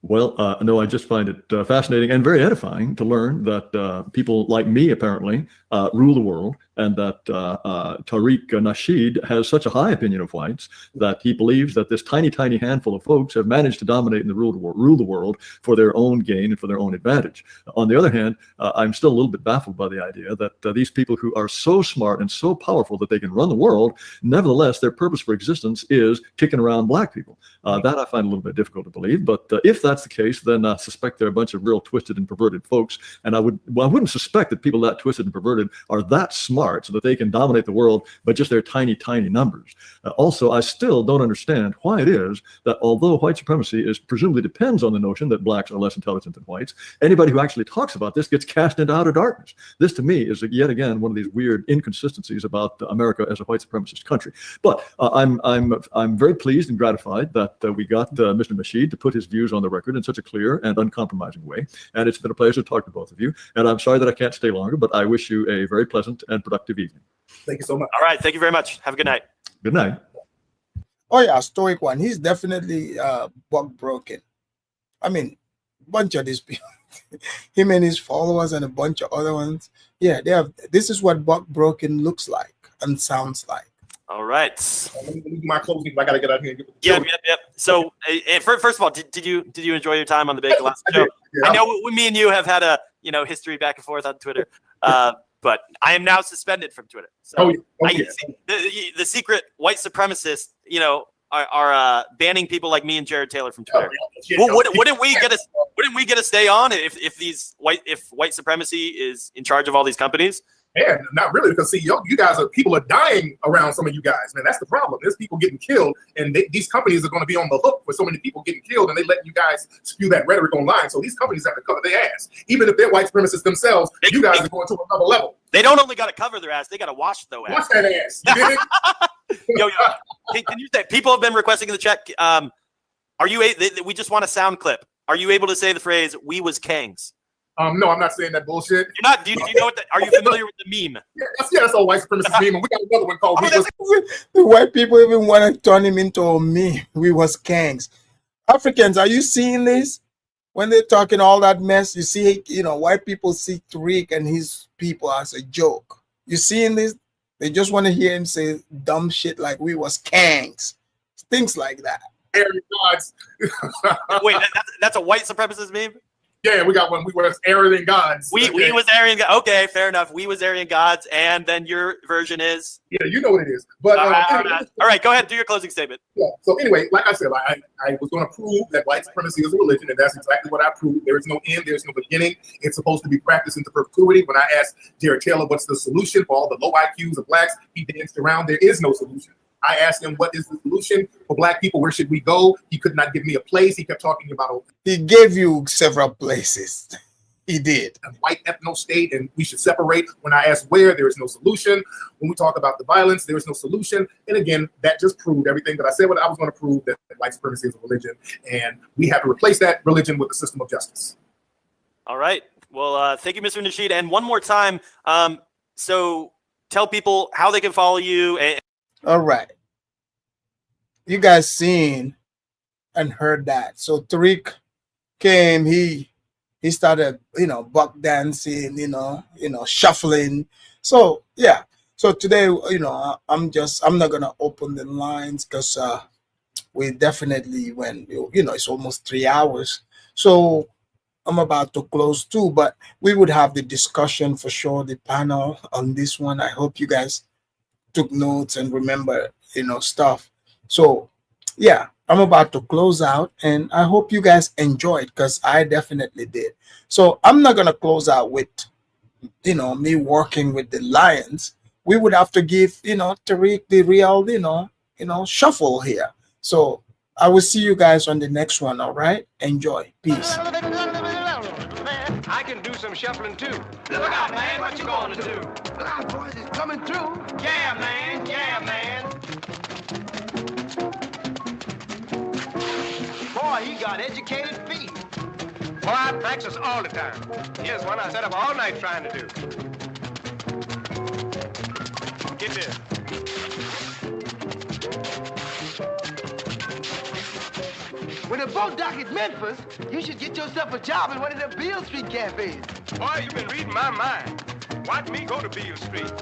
Well, no, I just find it fascinating and very edifying to learn that people like me apparently rule the world, and that Tariq Nasheed has such a high opinion of whites that he believes that this tiny, tiny handful of folks have managed to dominate and rule the world for their own gain and for their own advantage. On the other hand, I'm still a little bit baffled by the idea that these people who are so smart and so powerful that they can run the world, nevertheless, their purpose for existence is kicking around black people. That I find a little bit difficult to believe, but if that's the case, then I suspect they're a bunch of real twisted and perverted folks, and I wouldn't suspect that people that twisted and perverted are that smart so that they can dominate the world by just their tiny, tiny numbers. Also, I still don't understand why it is that although white supremacy presumably depends on the notion that blacks are less intelligent than whites, anybody who actually talks about this gets cast into outer darkness. This, to me, is yet again one of these weird inconsistencies about America as a white supremacist country. But I'm very pleased and gratified that we got Mr. Nasheed to put his views on the record in such a clear and uncompromising way. And it's been a pleasure to talk to both of you. And I'm sorry that I can't stay longer, but I wish you a very pleasant and productive evening. Thank you so much. All right. Thank you very much. Have a good night. Good night. Oh yeah, stoic one. He's definitely buck broken. I mean, a bunch of these people, him and his followers and a bunch of other ones. Yeah, this is what buck broken looks like and sounds like. All right. Let me do my closing. I gotta get out here. Yep. So, first of all, did you enjoy your time on the Bake Last show? I know me and you have had a history back and forth on Twitter, but I am now suspended from Twitter. So the secret white supremacists, are banning people like me and Jared Taylor from Twitter. Well, wouldn't we get a stay on if white supremacy is in charge of all these companies? Yeah, not really, because see, you guys people are dying around some of you guys, man. That's the problem. There's people getting killed, and these companies are going to be on the hook for so many people getting killed, and they let you guys spew that rhetoric online. So these companies have to cover their ass, even if they're white supremacists themselves. You guys are going to another level. They don't only got to cover their ass; they got to wash their ass. Wash that ass. You Can you say people have been requesting in the chat? Are you? We just want a sound clip. Are you able to say the phrase "We was Kangs"? No, I'm not saying that bullshit. You're not. Do you know what? Are you familiar with the meme? That's all white supremacist meme. And we got another one called. The white people even want to turn him into a meme. We was Kangs. Africans, are you seeing this? When they're talking all that mess, you see, white people see Tariq and his people as a joke. You seeing this? They just want to hear him say dumb shit like we was Kangs, things like that. Aryan gods. Wait, that's a white supremacist meme? Yeah, we got one. We were Aryan gods. We was Aryan gods. Okay, fair enough. We was Aryan gods, and then your version is? Yeah, you know what it is. But all right, go ahead. Do your closing statement. Yeah. So anyway, like I said, I was going to prove that white supremacy is a religion, and that's exactly what I proved. There is no end. There is no beginning. It's supposed to be practiced into perpetuity. When I asked Jared Taylor what's the solution for all the low IQs of blacks, he danced around. There is no solution. I asked him, what is the solution for black people? Where should we go? He could not give me a place. He kept talking about. He gave you several places. He did. A white ethno-state, and we should separate. When I ask where, there is no solution. When we talk about the violence, there is no solution. And again, that just proved everything that I said what I was going to prove, that white supremacy is a religion, and we have to replace that religion with a system of justice. All right. Well, thank you, Mr. Nasheed. And one more time, so tell people how they can follow you. All right. You guys seen and heard that. So Tariq came, he started, buck dancing, shuffling. So yeah. So today, I'm not gonna open the lines because we definitely went, it's almost 3 hours. So I'm about to close too, but we would have the discussion for sure, the panel on this one. I hope you guys took notes and remember, stuff. So yeah, I'm about to close out, and I hope you guys enjoyed, because I definitely did. So I'm not gonna close out with, me working with the lions. We would have to give, Tariq the real, shuffle here. So I will see you guys on the next one. All right, enjoy. Peace. I can do some shuffling too. Look out, man, what you gonna do? Look out, boys, it's coming through. Yeah, man, yeah, man. Boy, he got educated feet. Boy, I practice all the time. Here's one I sat up all night trying to do. Get this. When the boat dock is Memphis, you should get yourself a job in one of the Beale Street cafes. Boy, you've been reading my mind. Watch me go to Beale Street.